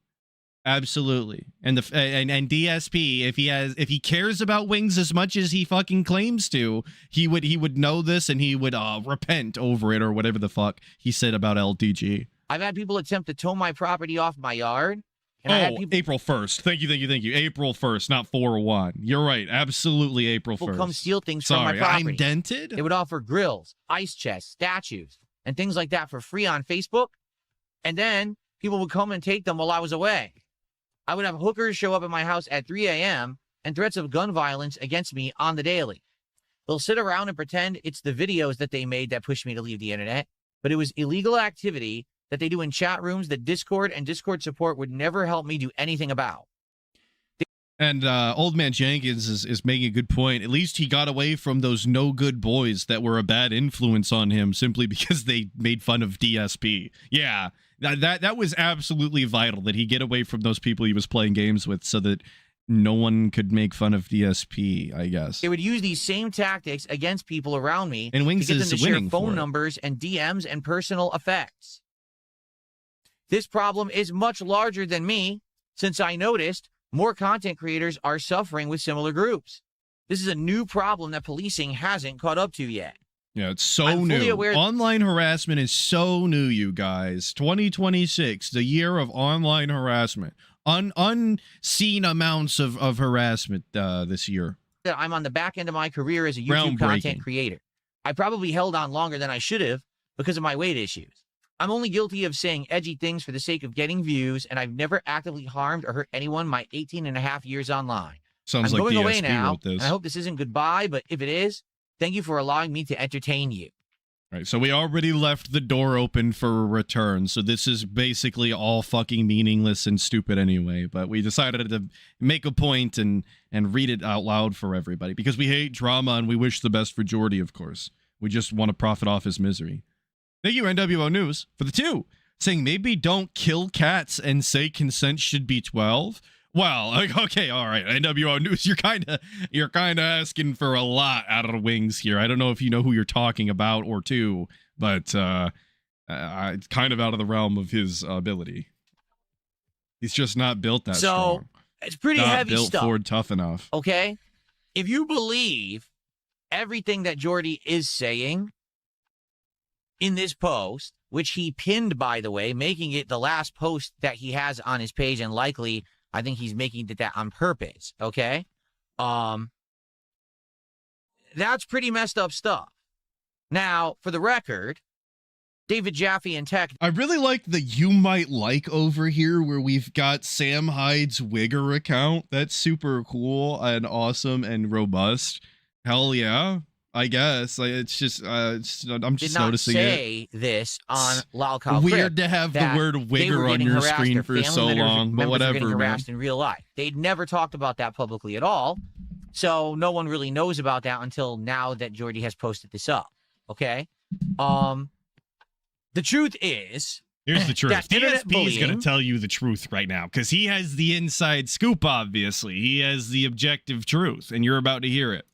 Absolutely. And DSP, if he cares about Wings as much as he fucking claims to, he would know this, and he would repent over it, or whatever the fuck he said about LDG. I've had people attempt to tow my property off my yard. And I had people April 1st. Thank you. April 1st, not 4/1. You're right. Absolutely April 1st. come steal things from my Sorry, property. I'm dented? They would offer grills, ice chests, statues, and things like that for free on Facebook. And then people would come and take them while I was away. I would have hookers show up at my house at 3 a.m. and threats of gun violence against me on the daily. They'll sit around and pretend it's the videos that they made that pushed me to leave the internet, but it was illegal activity that they do in chat rooms that Discord and Discord support would never help me do anything about. And Old Man Jenkins is making a good point. At least he got away from those no good boys that were a bad influence on him simply because they made fun of DSP. Yeah, that was absolutely vital that he get away from those people he was playing games with so that no one could make fun of DSP, I guess. They would use these same tactics against people around me And Wings to get them is to share winning for phone it. numbers and DMs and personal effects. This problem is much larger than me, since I noticed more content creators are suffering with similar groups. This is a new problem that policing hasn't caught up to yet. Yeah, it's so I'm fully new. aware- Online harassment is so new, you guys. 2026, the year of online harassment. Unseen amounts of harassment this year. that I'm on the back end of my career as a YouTube content creator. I probably held on longer than I should have because of my weight issues. I'm only guilty of saying edgy things for the sake of getting views, and I've never actively harmed or hurt anyone my 18 and a half years online. Sounds I'm like going away DSP now, wrote this. and I hope this isn't goodbye, but if it is, thank you for allowing me to entertain you. Right, so we already left the door open for a return, so this is basically all fucking meaningless and stupid anyway, but we decided to make a point and read it out loud for everybody, because we hate drama and we wish the best for Jordy, of course. We just want to profit off his misery. Thank you, NWO News, for the 2, saying maybe don't kill cats and say consent should be 12. Well, okay, all right, NWO News, you're kind of asking for a lot out of the wings here. I don't know if you know who you're talking about or to, but it's kind of out of the realm of his ability. He's just not built that strong. It's pretty Not heavy built stuff. Ford tough enough. Okay? If you believe everything that Jordy is saying in this post, which he pinned, by the way, making it the last post that he has on his page, and likely I think he's making that on purpose, okay? That's pretty messed up stuff. Now, for the record, David Jaffe and Tech. I really like the you might like over here where we've got Sam Hyde's Wigger account. That's super cool and awesome and robust. Hell yeah. I guess it's just I'm just noticing it. Did not say this on Lalcal. Weird to have the word Wigger on your screen for so long, but whatever. Getting harassed in real life. They'd never talked about that publicly at all, so no one really knows about that until now that Jordy has posted this up. Okay, the truth is, here's the truth. internet DSP is going bullying to tell you the truth right now because he has the inside scoop. Obviously, he has the objective truth, and you're about to hear it.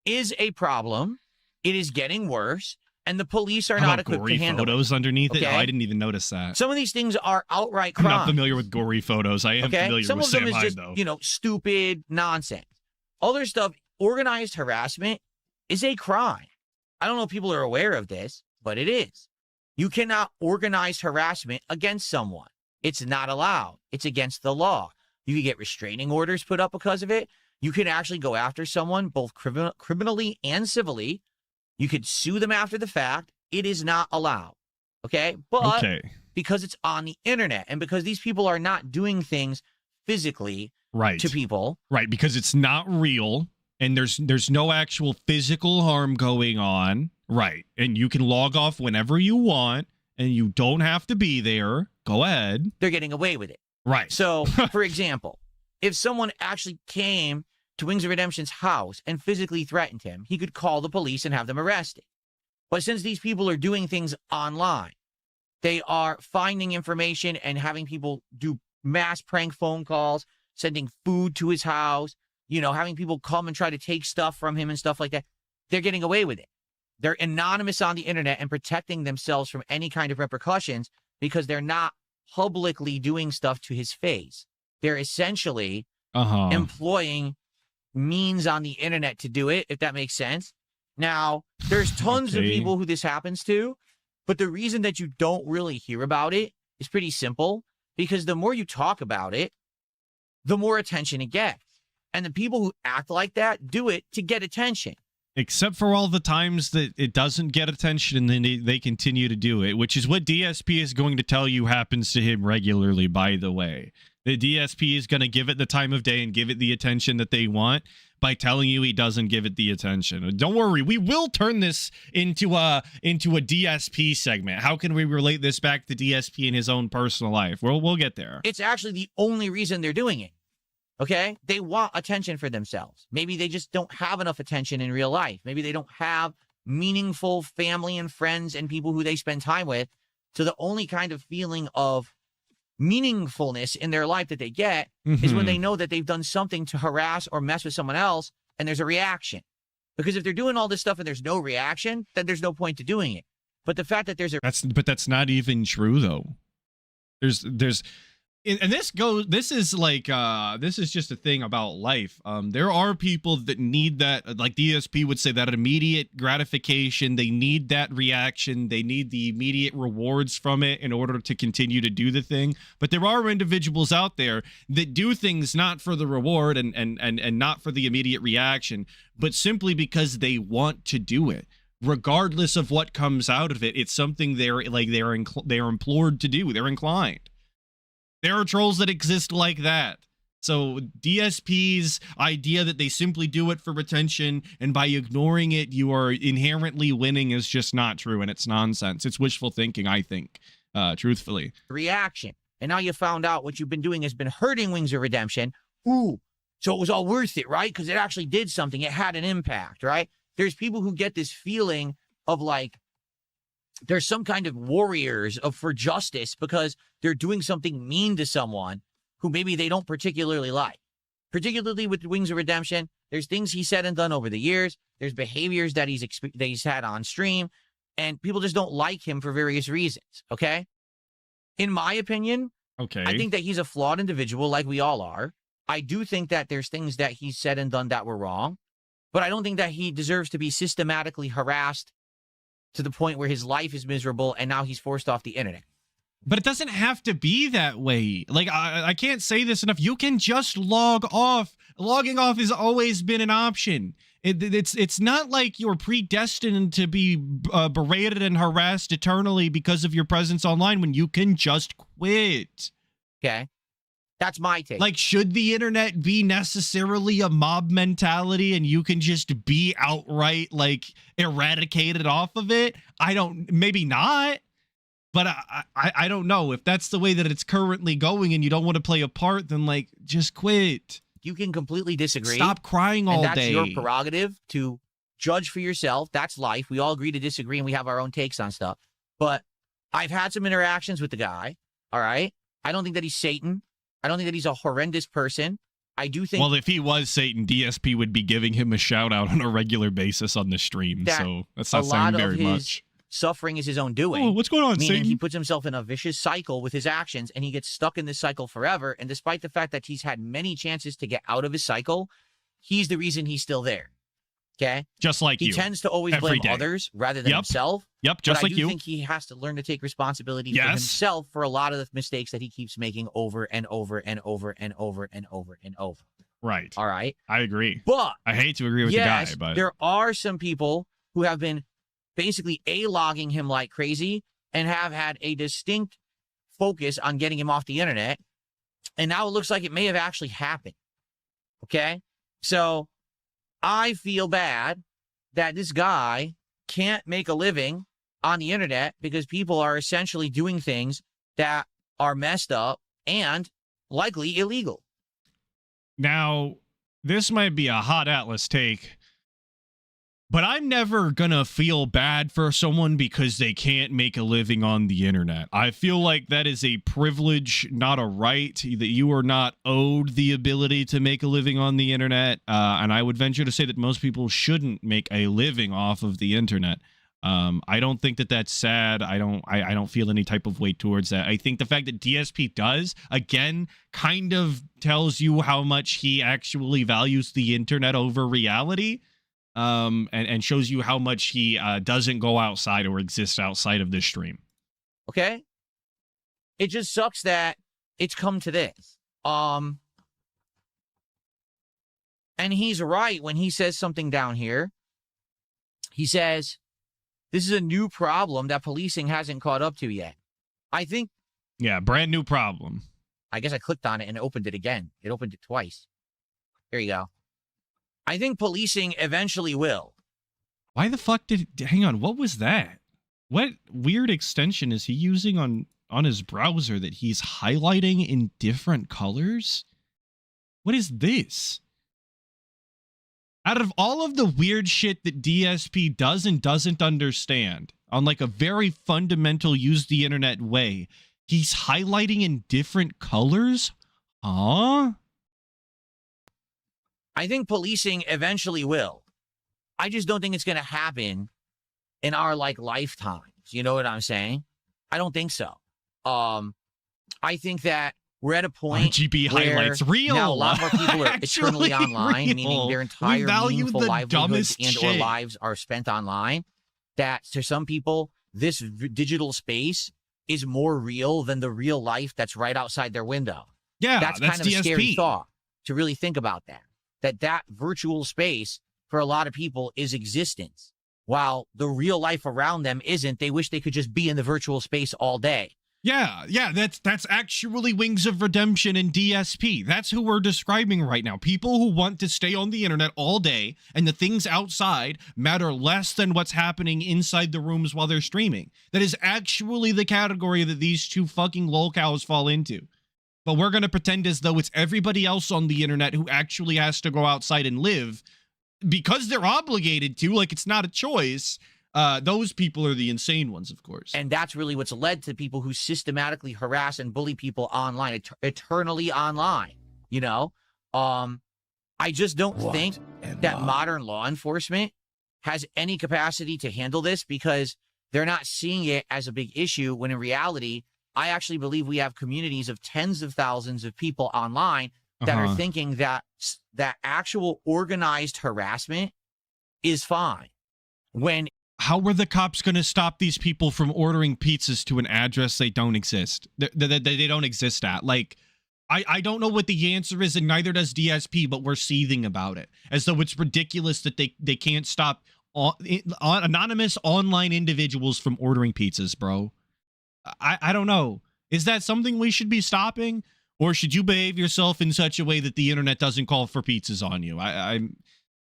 Is a problem. It is getting worse, and the police are not equipped to handle photos underneath it. Okay? Oh, I didn't even notice that. Some of these things are outright I'm crime. not familiar with gory photos. I am familiar Some with of them Sam is Hyde, just, though. stupid nonsense. Other stuff, organized harassment is a crime. I don't know if people are aware of this, but it is. You cannot organize harassment against someone. It's not allowed. It's against the law. You can get restraining orders put up because of it. You can actually go after someone both criminally and civilly. You could sue them after the fact. It is not allowed. Okay? But because it's on the internet and because these people are not doing things physically to people. Right, because it's not real and there's no actual physical harm going on. Right. And you can log off whenever you want and you don't have to be there. Go ahead. They're getting away with it. Right. So, for example, if someone actually came to Wings of Redemption's house and physically threatened him, he could call the police and have them arrested. But since these people are doing things online, they are finding information and having people do mass prank phone calls, sending food to his house, having people come and try to take stuff from him and stuff like that. They're getting away with it. They're anonymous on the internet and protecting themselves from any kind of repercussions because they're not publicly doing stuff to his face. They're essentially employing means on the internet to do it, if that makes sense. Now, there's tons of people who this happens to, but the reason that you don't really hear about it is pretty simple, because the more you talk about it, the more attention it gets. And the people who act like that do it to get attention. Except for all the times that it doesn't get attention and then they continue to do it, which is what DSP is going to tell you happens to him regularly, by the way. The DSP is going to give it the time of day and give it the attention that they want by telling you he doesn't give it the attention. Don't worry, we will turn this into a DSP segment. How can we relate this back to DSP in his own personal life? We'll get there. It's actually the only reason they're doing it. Okay? They want attention for themselves. Maybe they just don't have enough attention in real life. Maybe they don't have meaningful family and friends and people who they spend time with. So the only kind of feeling of meaningfulness in their life that they get is when they know that they've done something to harass or mess with someone else and there's a reaction. Because if they're doing all this stuff and there's no reaction, then there's no point to doing it. But the fact that there's a... That's not even true, though. There's And this is like this is just a thing about life. There are people that need that, like DSP would say, that immediate gratification. They need that reaction. They need the immediate rewards from it in order to continue to do the thing. But there are individuals out there that do things not for the reward and not for the immediate reaction, but simply because they want to do it. Regardless of what comes out of it, it's something they're implored to do. They're inclined. There are trolls that exist like that. So DSP's idea that they simply do it for retention and by ignoring it, you are inherently winning is just not true, and it's nonsense. It's wishful thinking, I think, truthfully. Reaction. And now you found out what you've been doing has been hurting Wings of Redemption. Ooh, so it was all worth it, right? Because it actually did something. It had an impact, right? There's people who get this feeling of like, there's some kind of warriors for justice because they're doing something mean to someone who maybe they don't particularly like. Particularly with Wings of Redemption, there's things he said and done over the years. There's behaviors that he's had on stream, and people just don't like him for various reasons, okay? In my opinion, okay, I think that he's a flawed individual like we all are. I do think that there's things that he's said and done that were wrong, but I don't think that he deserves to be systematically harassed to the point where his life is miserable and now he's forced off the internet. But it doesn't have to be that way. Like, I can't say this enough. You can just log off. Logging off has always been an option. It's not like you're predestined to be berated and harassed eternally because of your presence online when you can just quit. Okay. That's my take. Like, should the internet be necessarily a mob mentality and you can just be outright, like, eradicated off of it? Maybe not. But I don't know. If that's the way that it's currently going and you don't want to play a part, then, like, just quit. You can completely disagree. Stop crying all and that's day. your prerogative to judge for yourself. That's life. We all agree to disagree and we have our own takes on stuff. But I've had some interactions with the guy, all right? I don't think that he's Satan. I don't think that he's a horrendous person. I do think... Well, if he was Satan, DSP would be giving him a shout-out on a regular basis on the stream, so that's not saying very much. Suffering is his own doing. Oh, what's going on, meaning Satan? He puts himself in a vicious cycle with his actions, and he gets stuck in this cycle forever, and despite the fact that he's had many chances to get out of his cycle, he's the reason he's still there. Okay? Just like he tends to always blame others rather than himself. Yep, just like you. But I do think he has to learn to take responsibility for himself for a lot of the mistakes that he keeps making over and over and over and over and over and over. Right. All right? I agree. But I hate to agree with the guy, but there are some people who have been basically A-logging him like crazy and have had a distinct focus on getting him off the internet. And now it looks like it may have actually happened. Okay? So I feel bad that this guy can't make a living on the internet because people are essentially doing things that are messed up and likely illegal. Now, this might be a hot Atlas take, but I'm never gonna feel bad for someone because they can't make a living on the internet. I feel like that is a privilege, not a right, that you are not owed the ability to make a living on the internet. And I would venture to say that most people shouldn't make a living off of the internet. I don't think that that's sad. I don't feel any type of weight towards that. I think the fact that DSP does, again, kind of tells you how much he actually values the internet over reality. And shows you how much he doesn't go outside or exist outside of this stream. Okay? It just sucks that it's come to this. And he's right when he says something down here. He says, this is a new problem that policing hasn't caught up to yet. I think... Yeah, brand new problem. I guess I clicked on it and it opened it again. It opened it twice. Here you go. I think policing eventually will. Why the fuck hang on, what was that? What weird extension is he using on his browser that he's highlighting in different colors? What is this? Out of all of the weird shit that DSP does and doesn't understand, on like a very fundamental use the internet way, he's highlighting in different colors? Huh? I think policing eventually will. I just don't think it's going to happen in our, like, lifetimes. You know what I'm saying? I don't think so. I think that we're at a point RGB where highlights real. now a lot more people are eternally Actually online, real. meaning their We entire value meaningful the livelihoods dumbest and or shit. lives are spent online. That to some people, this digital space is more real than the real life that's right outside their window. Yeah, That's kind of DSP. a scary thought to really think about that. That virtual space for a lot of people is existence, while the real life around them isn't. They wish they could just be in the virtual space all day. Yeah, that's actually Wings of Redemption and DSP. That's who we're describing right now. People who want to stay on the internet all day, and the things outside matter less than what's happening inside the rooms while they're streaming. That is actually the category that these two fucking lolcows fall into. But we're going to pretend as though it's everybody else on the internet who actually has to go outside and live because they're obligated to, like it's not a choice. Those people are the insane ones, of course. And that's really what's led to people who systematically harass and bully people online, eternally online, you know? I just don't think that modern law enforcement has any capacity to handle this because they're not seeing it as a big issue, when in reality, I actually believe we have communities of tens of thousands of people online that are thinking that actual organized harassment is fine. When how are the cops going to stop these people from ordering pizzas to an address they don't exist? They don't exist at. Like, I don't know what the answer is, and neither does DSP, but we're seething about it. As though it's ridiculous that they can't stop anonymous online individuals from ordering pizzas, bro. I don't know. Is that something we should be stopping? Or should you behave yourself in such a way that the internet doesn't call for pizzas on you? I'm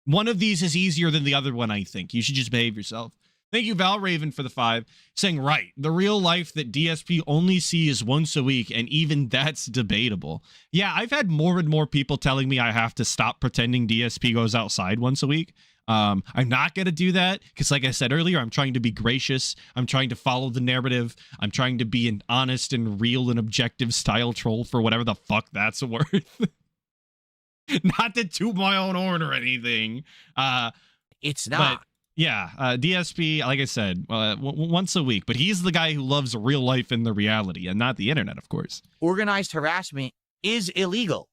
one of these is easier than the other one, I think. You should just behave yourself. Thank you, Val Raven, for the 5. Saying, right, the real life that DSP only sees once a week, and even that's debatable. Yeah, I've had more and more people telling me I have to stop pretending DSP goes outside once a week. I'm not going to do that because, like I said earlier, I'm trying to be gracious. I'm trying to follow the narrative. I'm trying to be an honest and real and objective style troll for whatever the fuck that's worth. Not to toot my own horn or anything. it's not. But yeah, DSP, like I said, once a week. But he's the guy who loves real life and the reality and not the internet, of course. Organized harassment is illegal.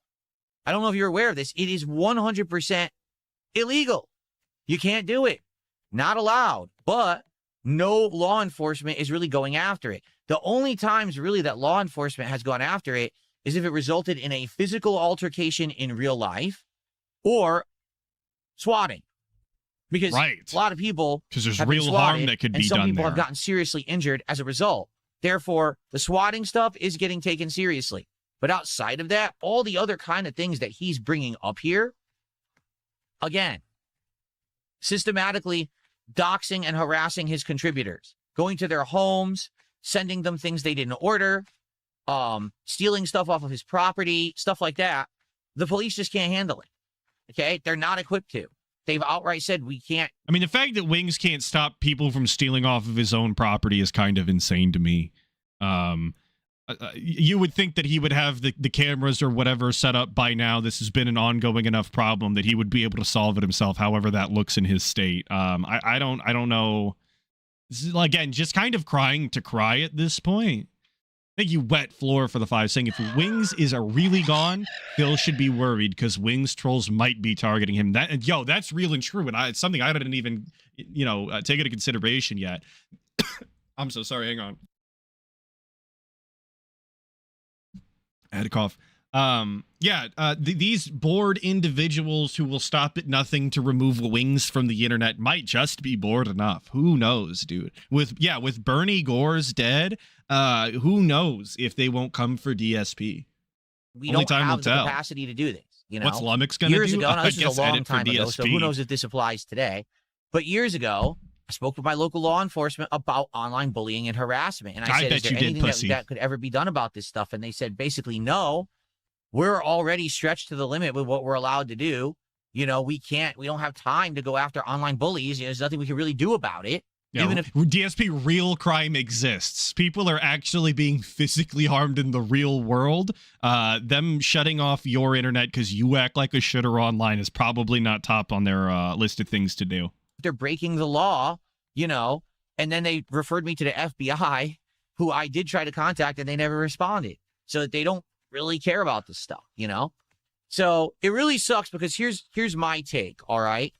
I don't know if you're aware of this. It is 100% illegal. You can't do it. Not allowed. But no law enforcement is really going after it. The only times really that law enforcement has gone after it is if it resulted in a physical altercation in real life or swatting. Because a lot of people because there's have been real swatted, harm that could and be some done people there. have gotten seriously injured as a result. Therefore, the swatting stuff is getting taken seriously. But outside of that, all the other kind of things that he's bringing up here, again, systematically doxing and harassing his contributors, going to their homes, sending them things they didn't order, stealing stuff off of his property, stuff like that. The police just can't handle it. Okay? They're not equipped to. They've outright said we can't. I mean, the fact that Wings can't stop people from stealing off of his own property is kind of insane to me. You would think that he would have the cameras or whatever set up by now. This has been an ongoing enough problem that he would be able to solve it himself, however that looks in his state. I don't know. This is, again, just kind of crying to cry at this point. Thank you, Wet Floor, for the 5, saying if Wings is really gone, Phil should be worried because Wings trolls might be targeting him. That's real and true, and it's something I didn't even, take into consideration yet. I'm so sorry. Hang on. I had a cough. These bored individuals who will stop at nothing to remove Wings from the internet might just be bored enough. Who knows, dude? With Bernie Gore's dead, who knows if they won't come for DSP? We Only don't time have will the tell. capacity to do this. What's Lummox going to do? Years ago, now I this is guess a long edit for time ago, so DSP. who knows if this applies today. But years ago, I spoke with my local law enforcement about online bullying and harassment. And I said, bet is there you did, anything pussy. that could ever be done about this stuff? And they said, basically, no. We're already stretched to the limit with what we're allowed to do. We don't have time to go after online bullies. There's nothing we can really do about it. Yeah, Even if DSP real crime exists. People are actually being physically harmed in the real world. Them shutting off your internet because you act like a shitter online is probably not top on their list of things to do. they're breaking the law, and then they referred me to the FBI, who I did try to contact and they never responded. So that they don't really care about this stuff, you know? So it really sucks because here's my take, all right?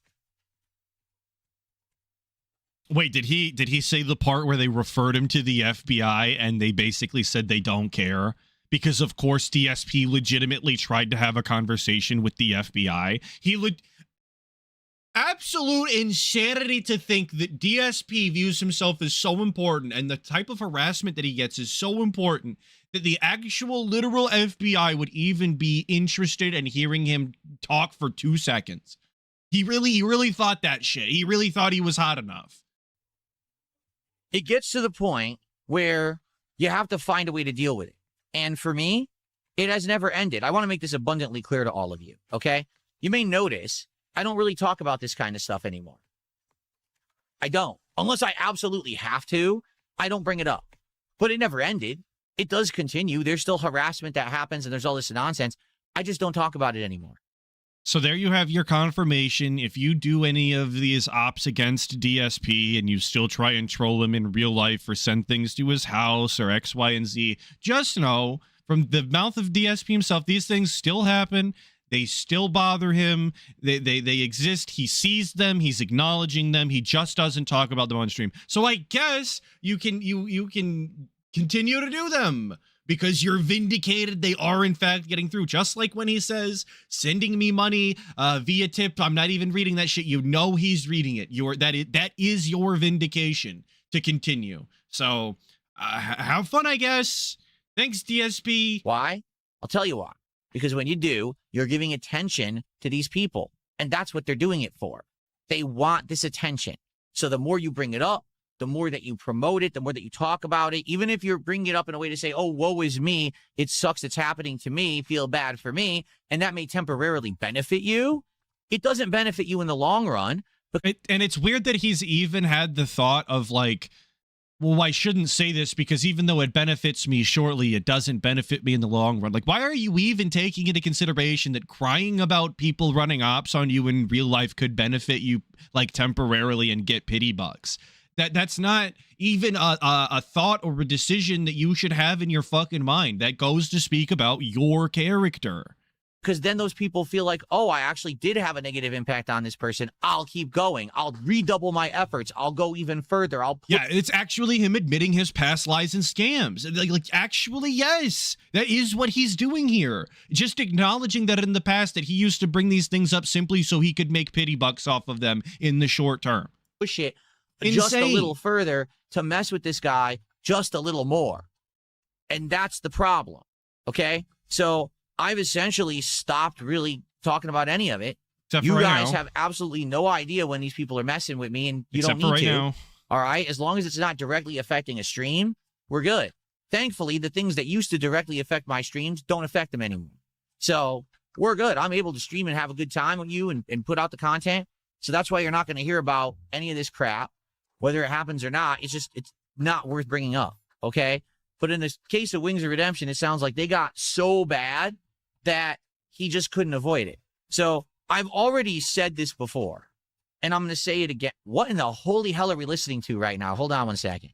Wait, did he say the part where they referred him to the FBI and they basically said they don't care? Because, of course, DSP legitimately tried to have a conversation with the FBI. Absolute insanity to think that DSP views himself as so important and the type of harassment that he gets is so important that the actual literal FBI would even be interested in hearing him talk for 2 seconds. He really thought that shit. He really thought he was hot enough. It gets to the point where you have to find a way to deal with it. And for me, it has never ended. I want to make this abundantly clear to all of you, okay? You may notice I don't really talk about this kind of stuff anymore. I don't. Unless I absolutely have to, I don't bring it up. But it never ended. It does continue. There's still harassment that happens and there's all this nonsense. I just don't talk about it anymore. So there you have your confirmation. If you do any of these ops against DSP and you still try and troll him in real life or send things to his house or X, Y, and Z, just know from the mouth of DSP himself, these things still happen. They still bother him. They exist. He sees them. He's acknowledging them. He just doesn't talk about them on stream. So I guess you can continue to do them because you're vindicated. They are in fact getting through. Just like when he says, sending me money via tip. I'm not even reading that shit. You know he's reading it. That is your vindication to continue. So have fun, I guess. Thanks, DSP. Why? I'll tell you why. Because when you do, you're giving attention to these people. And that's what they're doing it for. They want this attention. So the more you bring it up, the more that you promote it, the more that you talk about it, even if you're bringing it up in a way to say, oh, woe is me, it sucks, it's happening to me, feel bad for me, and that may temporarily benefit you, it doesn't benefit you in the long run. And it's weird that he's even had the thought of like, well, I shouldn't say this because even though it benefits me shortly, it doesn't benefit me in the long run. Like, why are you even taking into consideration that crying about people running ops on you in real life could benefit you like temporarily and get pity bucks? That's not even a thought or a decision that you should have in your fucking mind. That goes to speak about your character. Because then those people feel like, oh, I actually did have a negative impact on this person. I'll keep going. I'll redouble my efforts. I'll go even further. Yeah, it's actually him admitting his past lies and scams. Like, actually, yes, that is what he's doing here. Just acknowledging that in the past that he used to bring these things up simply so he could make pity bucks off of them in the short term. Push it just a little further to mess with this guy just a little more. And that's the problem. Okay? So I've essentially stopped really talking about any of it. Except you for guys right now. have absolutely no idea when these people are messing with me, and you Except don't for need right to. now. All right? As long as it's not directly affecting a stream, we're good. Thankfully, the things that used to directly affect my streams don't affect them anymore. So we're good. I'm able to stream and have a good time with you and put out the content. So that's why you're not going to hear about any of this crap. Whether it happens or not, it's not worth bringing up, okay? But in the case of Wings of Redemption, it sounds like they got so bad that he just couldn't avoid it. So I've already said this before, and I'm going to say it again. What in the holy hell are we listening to right now? Hold on one second.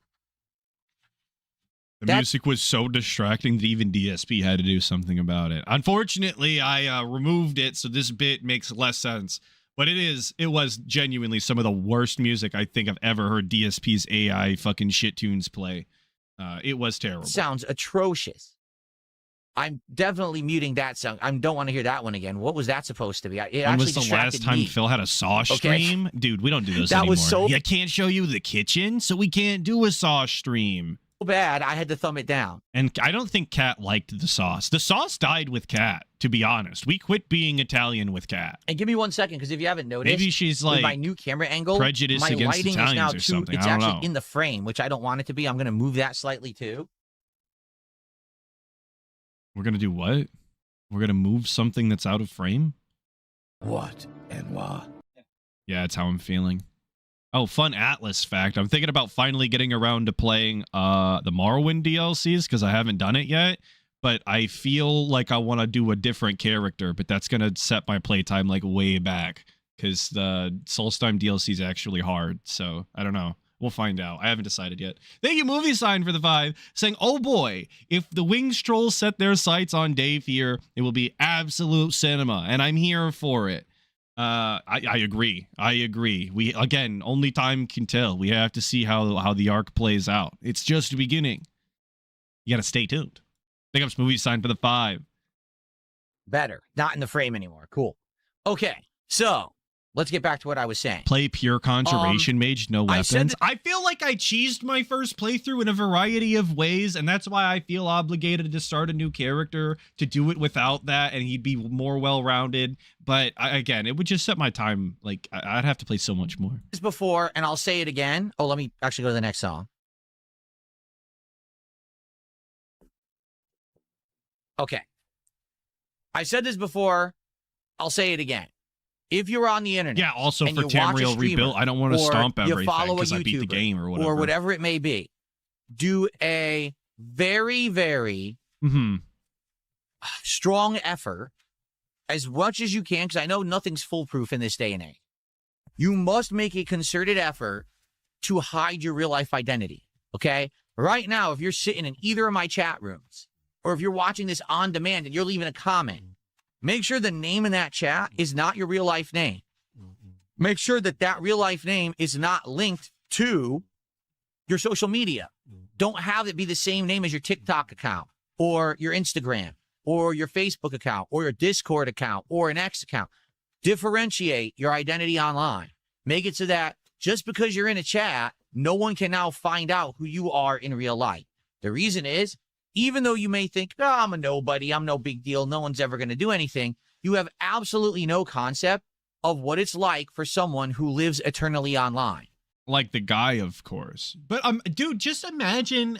The music was so distracting that even DSP had to do something about it. Unfortunately, I removed it, so this bit makes less sense. But it was genuinely some of the worst music I think I've ever heard DSP's AI fucking shit tunes play. It was terrible. Sounds atrocious. I'm definitely muting that song. I don't want to hear that one again. What was that supposed to be? When was the last time Phil had a Saw stream? Dude, we don't do those that anymore. Was so I can't show you the kitchen, so we can't do a Saw stream. Bad, I had to thumb it down. And I don't think Kat liked the sauce. The sauce died with Kat, to be honest. We quit being Italian with Kat. And give me 1 second, because if you haven't noticed, maybe she's like my new camera angle, prejudice my against lighting Italians is now or something. It's I don't actually know. in the frame, which I don't want it to be. I'm going to move that slightly too. We're going to do what? We're going to move something that's out of frame? What and why? Yeah, that's how I'm feeling. Oh, fun Atlas fact. I'm thinking about finally getting around to playing the Morrowind DLCs because I haven't done it yet. But I feel like I want to do a different character, but that's going to set my playtime like way back because the Solstheim DLC is actually hard. So I don't know. We'll find out. I haven't decided yet. Thank you, Movie Sign, for the 5, saying, oh boy, if the Wings Trolls set their sights on Dave here, it will be absolute cinema, and I'm here for it. I agree. I agree. We, again, only time can tell. We have to see how the arc plays out. It's just the beginning. You gotta stay tuned. Big ups, Movie Sign, for the 5. Better. Not in the frame anymore. Cool. Okay, so let's get back to what I was saying. Play pure conjuration mage, no weapons. I I feel like I cheesed my first playthrough in a variety of ways, and that's why I feel obligated to start a new character to do it without that, and he'd be more well-rounded. But again, it would just set my time. Like, I'd have to play so much more. This before, and I'll say it again. Oh, let me actually go to the next song. Okay. I said this before. I'll say it again. If you're on the internet, Yeah, also and for you watch a Tamriel streamer, Rebuilt, I don't want to or stomp you everything follow a because I beat the YouTuber, game or whatever. or whatever it may be, do a very, very strong effort, as much as you can, because I know nothing's foolproof in this day and age. You must make a concerted effort to hide your real life identity. Okay? Right now, if you're sitting in either of my chat rooms, or if you're watching this on demand and you're leaving a comment, make sure the name in that chat is not your real life name. Make sure that that real life name is not linked to your social media. Don't have it be the same name as your TikTok account or your Instagram or your Facebook account or your Discord account or an X account. Differentiate your identity online. Make it so that just because you're in a chat, no one can now find out who you are in real life. The reason is, even though you may think, oh, I'm a nobody, I'm no big deal, no one's ever going to do anything, you have absolutely no concept of what it's like for someone who lives eternally online. Like the guy, of course. But dude, just imagine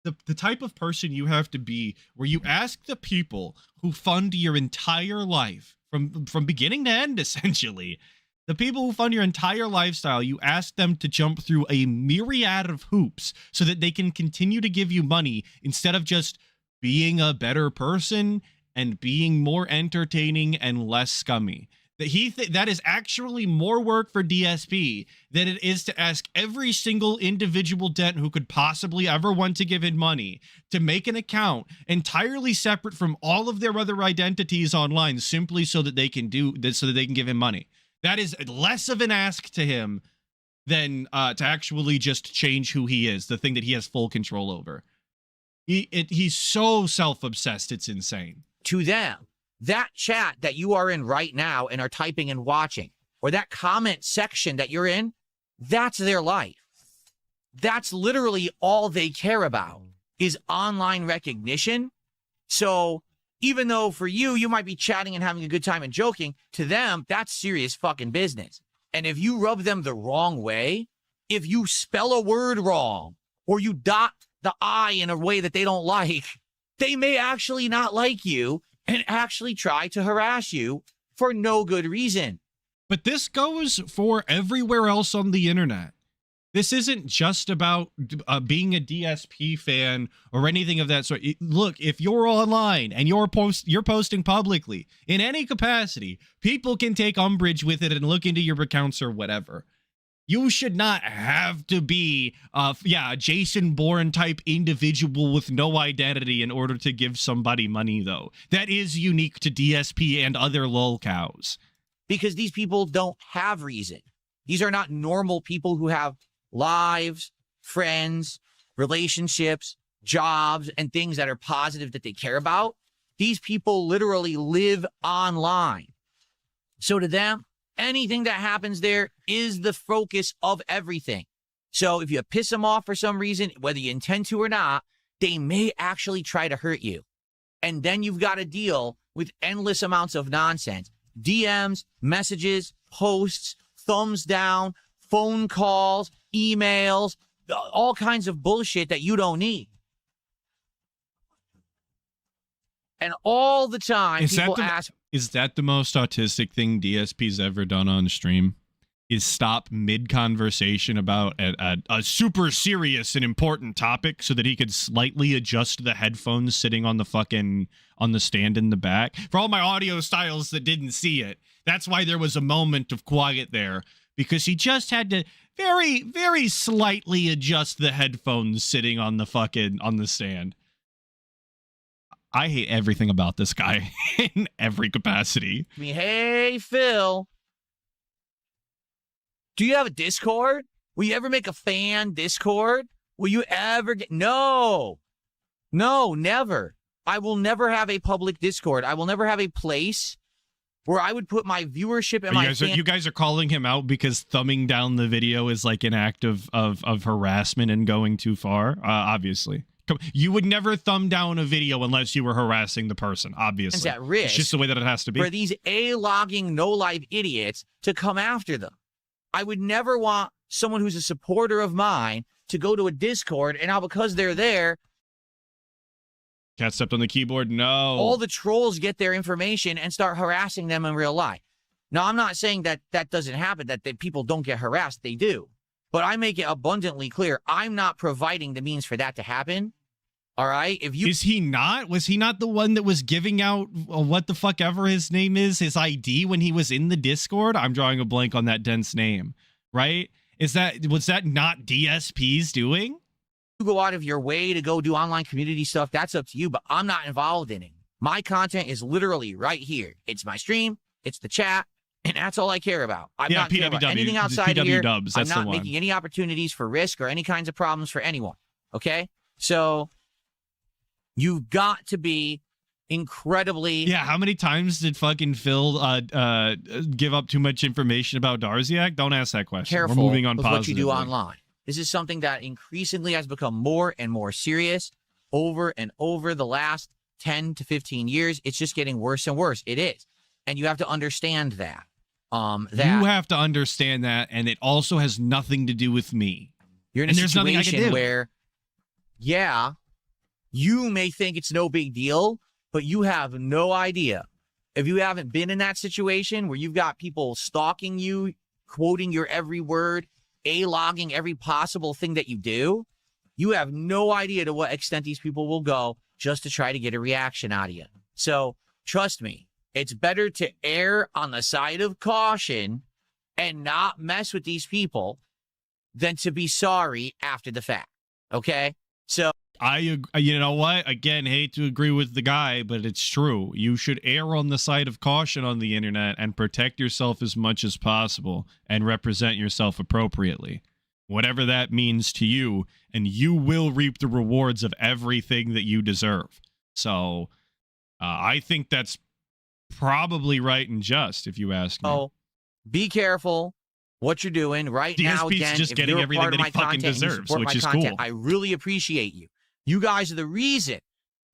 the type of person you have to be where you ask the people who fund your entire life from beginning to end, essentially. The people who fund your entire lifestyle, you ask them to jump through a myriad of hoops so that they can continue to give you money instead of just being a better person and being more entertaining and less scummy. That is actually more work for DSP than it is to ask every single individual dent who could possibly ever want to give him money to make an account entirely separate from all of their other identities online simply so that they can do this, so that they can give him money. That is less of an ask to him than to actually just change who he is, the thing that he has full control over. He's so self-obsessed, it's insane. To them, that chat that you are in right now and are typing and watching, or that comment section that you're in, that's their life. That's literally all they care about is online recognition. So even though for you, you might be chatting and having a good time and joking, to them, that's serious fucking business. And if you rub them the wrong way, if you spell a word wrong, or you dot the I in a way that they don't like, they may actually not like you and actually try to harass you for no good reason. But this goes for everywhere else on the internet. This isn't just about being a DSP fan or anything of that sort. Look, if you're online and you're posting publicly in any capacity, people can take umbrage with it and look into your accounts or whatever. You should not have to be, a Jason Bourne type individual with no identity in order to give somebody money, though. That is unique to DSP and other lolcows. Because these people don't have reason. These are not normal people who have lives, friends, relationships, jobs, and things that are positive that they care about. These people literally live online. So to them, anything that happens there is the focus of everything. So if you piss them off for some reason, whether you intend to or not, they may actually try to hurt you. And then you've got to deal with endless amounts of nonsense. DMs, messages, posts, thumbs down, phone calls, emails, all kinds of bullshit that you don't need. And all the time, people ask... Is that the most autistic thing DSP's ever done on stream? Is stop mid-conversation about a super serious and important topic so that he could slightly adjust the headphones sitting on the stand in the back? For all my audio styles that didn't see it, that's why there was a moment of quiet there. because he just had to very, very slightly adjust the headphones sitting on the stand. I hate everything about this guy in every capacity. I mean, hey, Phil, do you have a Discord? Will you ever make a fan Discord? Will you ever get... No, never. I will never have a public Discord. I will never have a place where I would put my viewership and you guys are calling him out because thumbing down the video is like an act of harassment and going too far. Obviously, you would never thumb down a video unless you were harassing the person. Obviously, it's at risk. It's just the way that it has to be For these logging no life idiots to come after them. I would never want someone who's a supporter of mine to go to a Discord and now because they're there. Cat stepped on the keyboard. No. All the trolls get their information and start harassing them in real life. Now, I'm not saying that that doesn't happen, that people don't get harassed. They do. But I make it abundantly clear, I'm not providing the means for that to happen. All right? Is he not? Was he not the one that was giving out what the fuck ever his name is, his ID when he was in the Discord? I'm drawing a blank on that dense name, right? Was that not DSP's doing? You go out of your way to go do online community stuff, that's up to you, but I'm not involved in it. My content is literally right here. It's my stream, it's the chat, and that's all I care about. I'm not caring about anything outside of here. Dubs, I'm not making any opportunities for risk or any kinds of problems for anyone, okay? So you've got to be incredibly... Yeah, how many times did fucking Phil give up too much information about Darziak? Don't ask that question. Careful We're moving on with what you do positively. online. This is something that increasingly has become more and more serious over and over the last 10 to 15 years. It's just getting worse and worse. It is. And you have to understand that. You have to understand that, and it also has nothing to do with me. You're in a situation where, yeah, you may think it's no big deal, but you have no idea. If you haven't been in that situation where you've got people stalking you, quoting your every word, logging every possible thing that you do, you have no idea to what extent these people will go just to try to get a reaction out of you. So trust me, it's better to err on the side of caution and not mess with these people than to be sorry after the fact. Okay? So you know what? Again, hate to agree with the guy, but it's true. You should err on the side of caution on the internet and protect yourself as much as possible and represent yourself appropriately. Whatever that means to you, and you will reap the rewards of everything that you deserve. So I think that's probably right and just, if you ask me. Oh, be careful what you're doing right now. Again, just if getting you're everything part that of he my fucking content, deserves, which is content, cool. I really appreciate you. You guys are the reason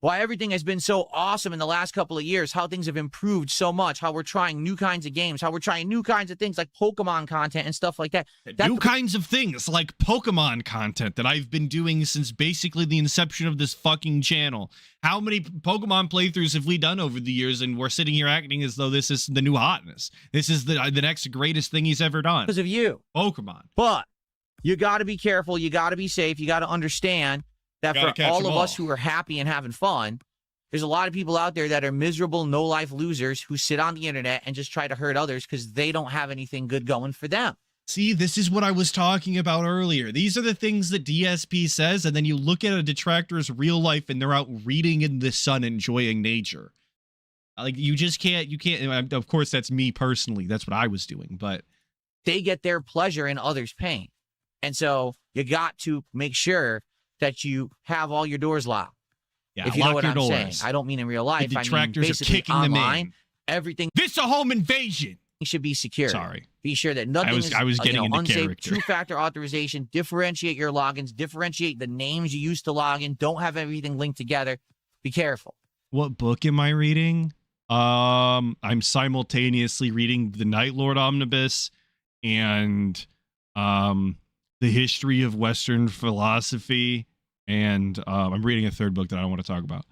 why everything has been so awesome in the last couple of years, how things have improved so much, how we're trying new kinds of games, how we're trying new kinds of things like Pokemon content and stuff like that. New kinds of things like Pokemon content that I've been doing since basically the inception of this fucking channel. How many Pokemon playthroughs have we done over the years, and we're sitting here acting as though this is the new hotness. This is the next greatest thing he's ever done. Because of you. Pokemon. But you got to be careful. You got to be safe. You got to understand that for all of us who are happy and having fun, there's a lot of people out there that are miserable, no-life losers who sit on the internet and just try to hurt others because they don't have anything good going for them. See, this is what I was talking about earlier. These are the things that DSP says, and then you look at a detractor's real life and they're out reading in the sun, enjoying nature. Like, you can't, of course, that's me personally. That's what I was doing, but... They get their pleasure in others' pain. And so you got to make sure that you have all your doors locked. Yeah, if you know what I'm doors. saying. I don't mean in real life. The detractors I mean basically are kicking online. them in. Everything. This is a home invasion. Should be secure. Sorry. Be sure that nothing I was getting into unsafe. character. Two-factor authorization. Differentiate your logins. Differentiate the names you used to log in. Don't have everything linked together. Be careful. What book am I reading? I'm simultaneously reading The Night Lord Omnibus and The History of Western Philosophy, and I'm reading a third book that I don't want to talk about.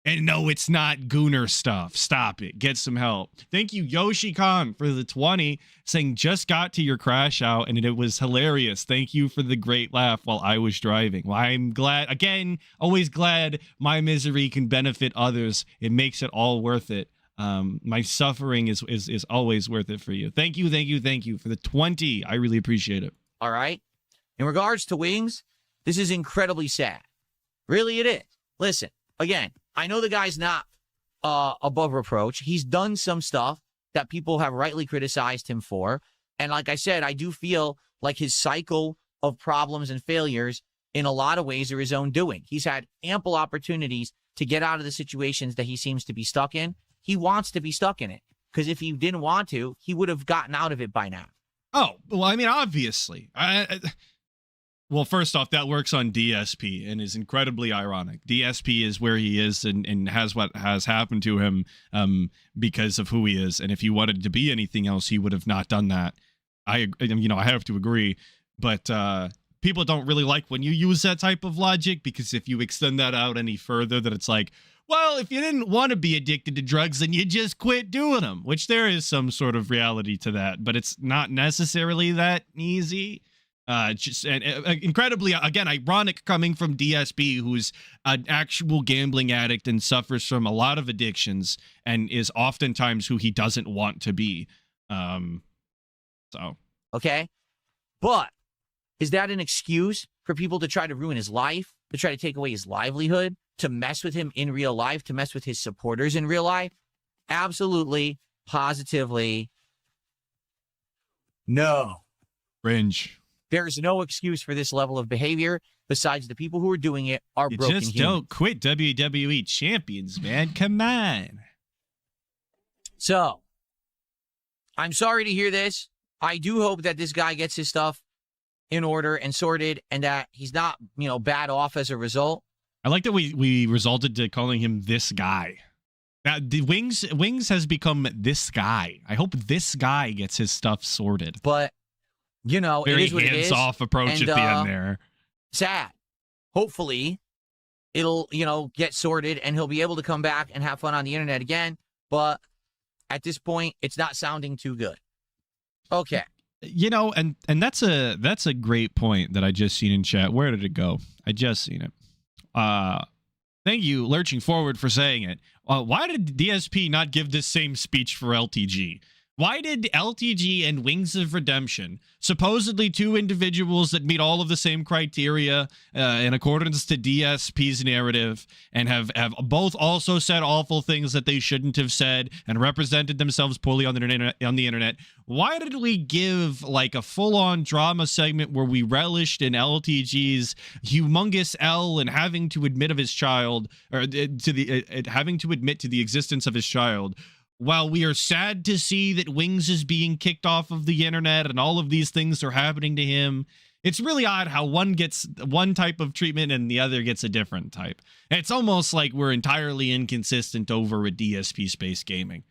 And no, it's not Gooner stuff. Stop it. Get some help. Thank you, Yoshi Khan, for the 20, saying just got to your crash out and it was hilarious. Thank you for the great laugh while I was driving. Well, I'm glad, again, always glad my misery can benefit others. It makes it all worth it. My suffering is always worth it for you. Thank you for the 20. I really appreciate it. All right. In regards to Wings, this is incredibly sad. Really, it is. Listen, again, I know the guy's not above reproach. He's done some stuff that people have rightly criticized him for. And like I said, I do feel like his cycle of problems and failures in a lot of ways are his own doing. He's had ample opportunities to get out of the situations that he seems to be stuck in. He wants to be stuck in it, because if he didn't want to, he would have gotten out of it by now. Oh, well, I mean, obviously. Well, first off, that works on DSP and is incredibly ironic. DSP is where he is and has what has happened to him because of who he is. And if he wanted to be anything else, he would have not done that. I have to agree. But people don't really like when you use that type of logic, because if you extend that out any further, that it's like, well, if you didn't want to be addicted to drugs, then you just quit doing them, which there is some sort of reality to that, but it's not necessarily that easy. Just incredibly, again, ironic coming from DSP, who's an actual gambling addict and suffers from a lot of addictions and is oftentimes who he doesn't want to be. Okay. But is that an excuse for people to try to ruin his life, to try to take away his livelihood, to mess with him in real life, to mess with his supporters in real life? Absolutely, positively, no. Cringe. There's no excuse for this level of behavior. Besides, the people who are doing it are You broken just humans. don't quit WWE champions, man. Come on. So, I'm sorry to hear this. I do hope that this guy gets his stuff in order and sorted, and that he's not, bad off as a result. I like that we resulted to calling him this guy. Now, the Wings has become this guy. I hope this guy gets his stuff sorted. But, it Very is what it is. hands-off approach And, at the end there. Sad. Hopefully, it'll, get sorted and he'll be able to come back and have fun on the internet again. But at this point, it's not sounding too good. Okay. And that's a great point that I just seen in chat. Where did it go? I just seen it. Thank you, Lurching Forward, for saying it. Why did DSP not give this same speech for LTG? Why did LTG and Wings of Redemption, supposedly two individuals that meet all of the same criteria in accordance to DSP's narrative, and have both also said awful things that they shouldn't have said and represented themselves poorly on the internet, why did we give like a full-on drama segment where we relished in LTG's humongous L and having to admit of his child, or having to admit to the existence of his child, while we are sad to see that Wings is being kicked off of the internet and all of these things are happening to him? It's really odd how one gets one type of treatment and the other gets a different type. It's almost like we're entirely inconsistent over at DSP Space Gaming.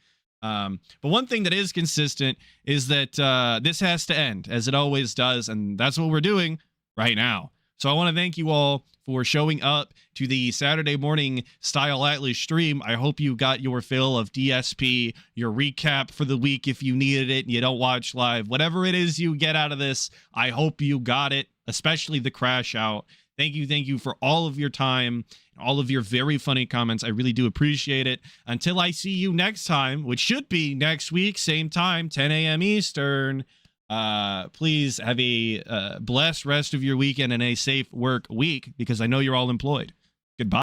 But one thing that is consistent is that this has to end, as it always does, and that's what we're doing right now. So I want to thank you all for showing up to the Saturday morning Style Atlas stream. I hope you got your fill of DSP, your recap for the week if you needed it and you don't watch live. Whatever it is you get out of this, I hope you got it, especially the crash out. Thank you for all of your time, all of your very funny comments. I really do appreciate it. Until I see you next time, which should be next week, same time, 10 a.m. Eastern. Please have a blessed rest of your weekend and a safe work week, because I know you're all employed.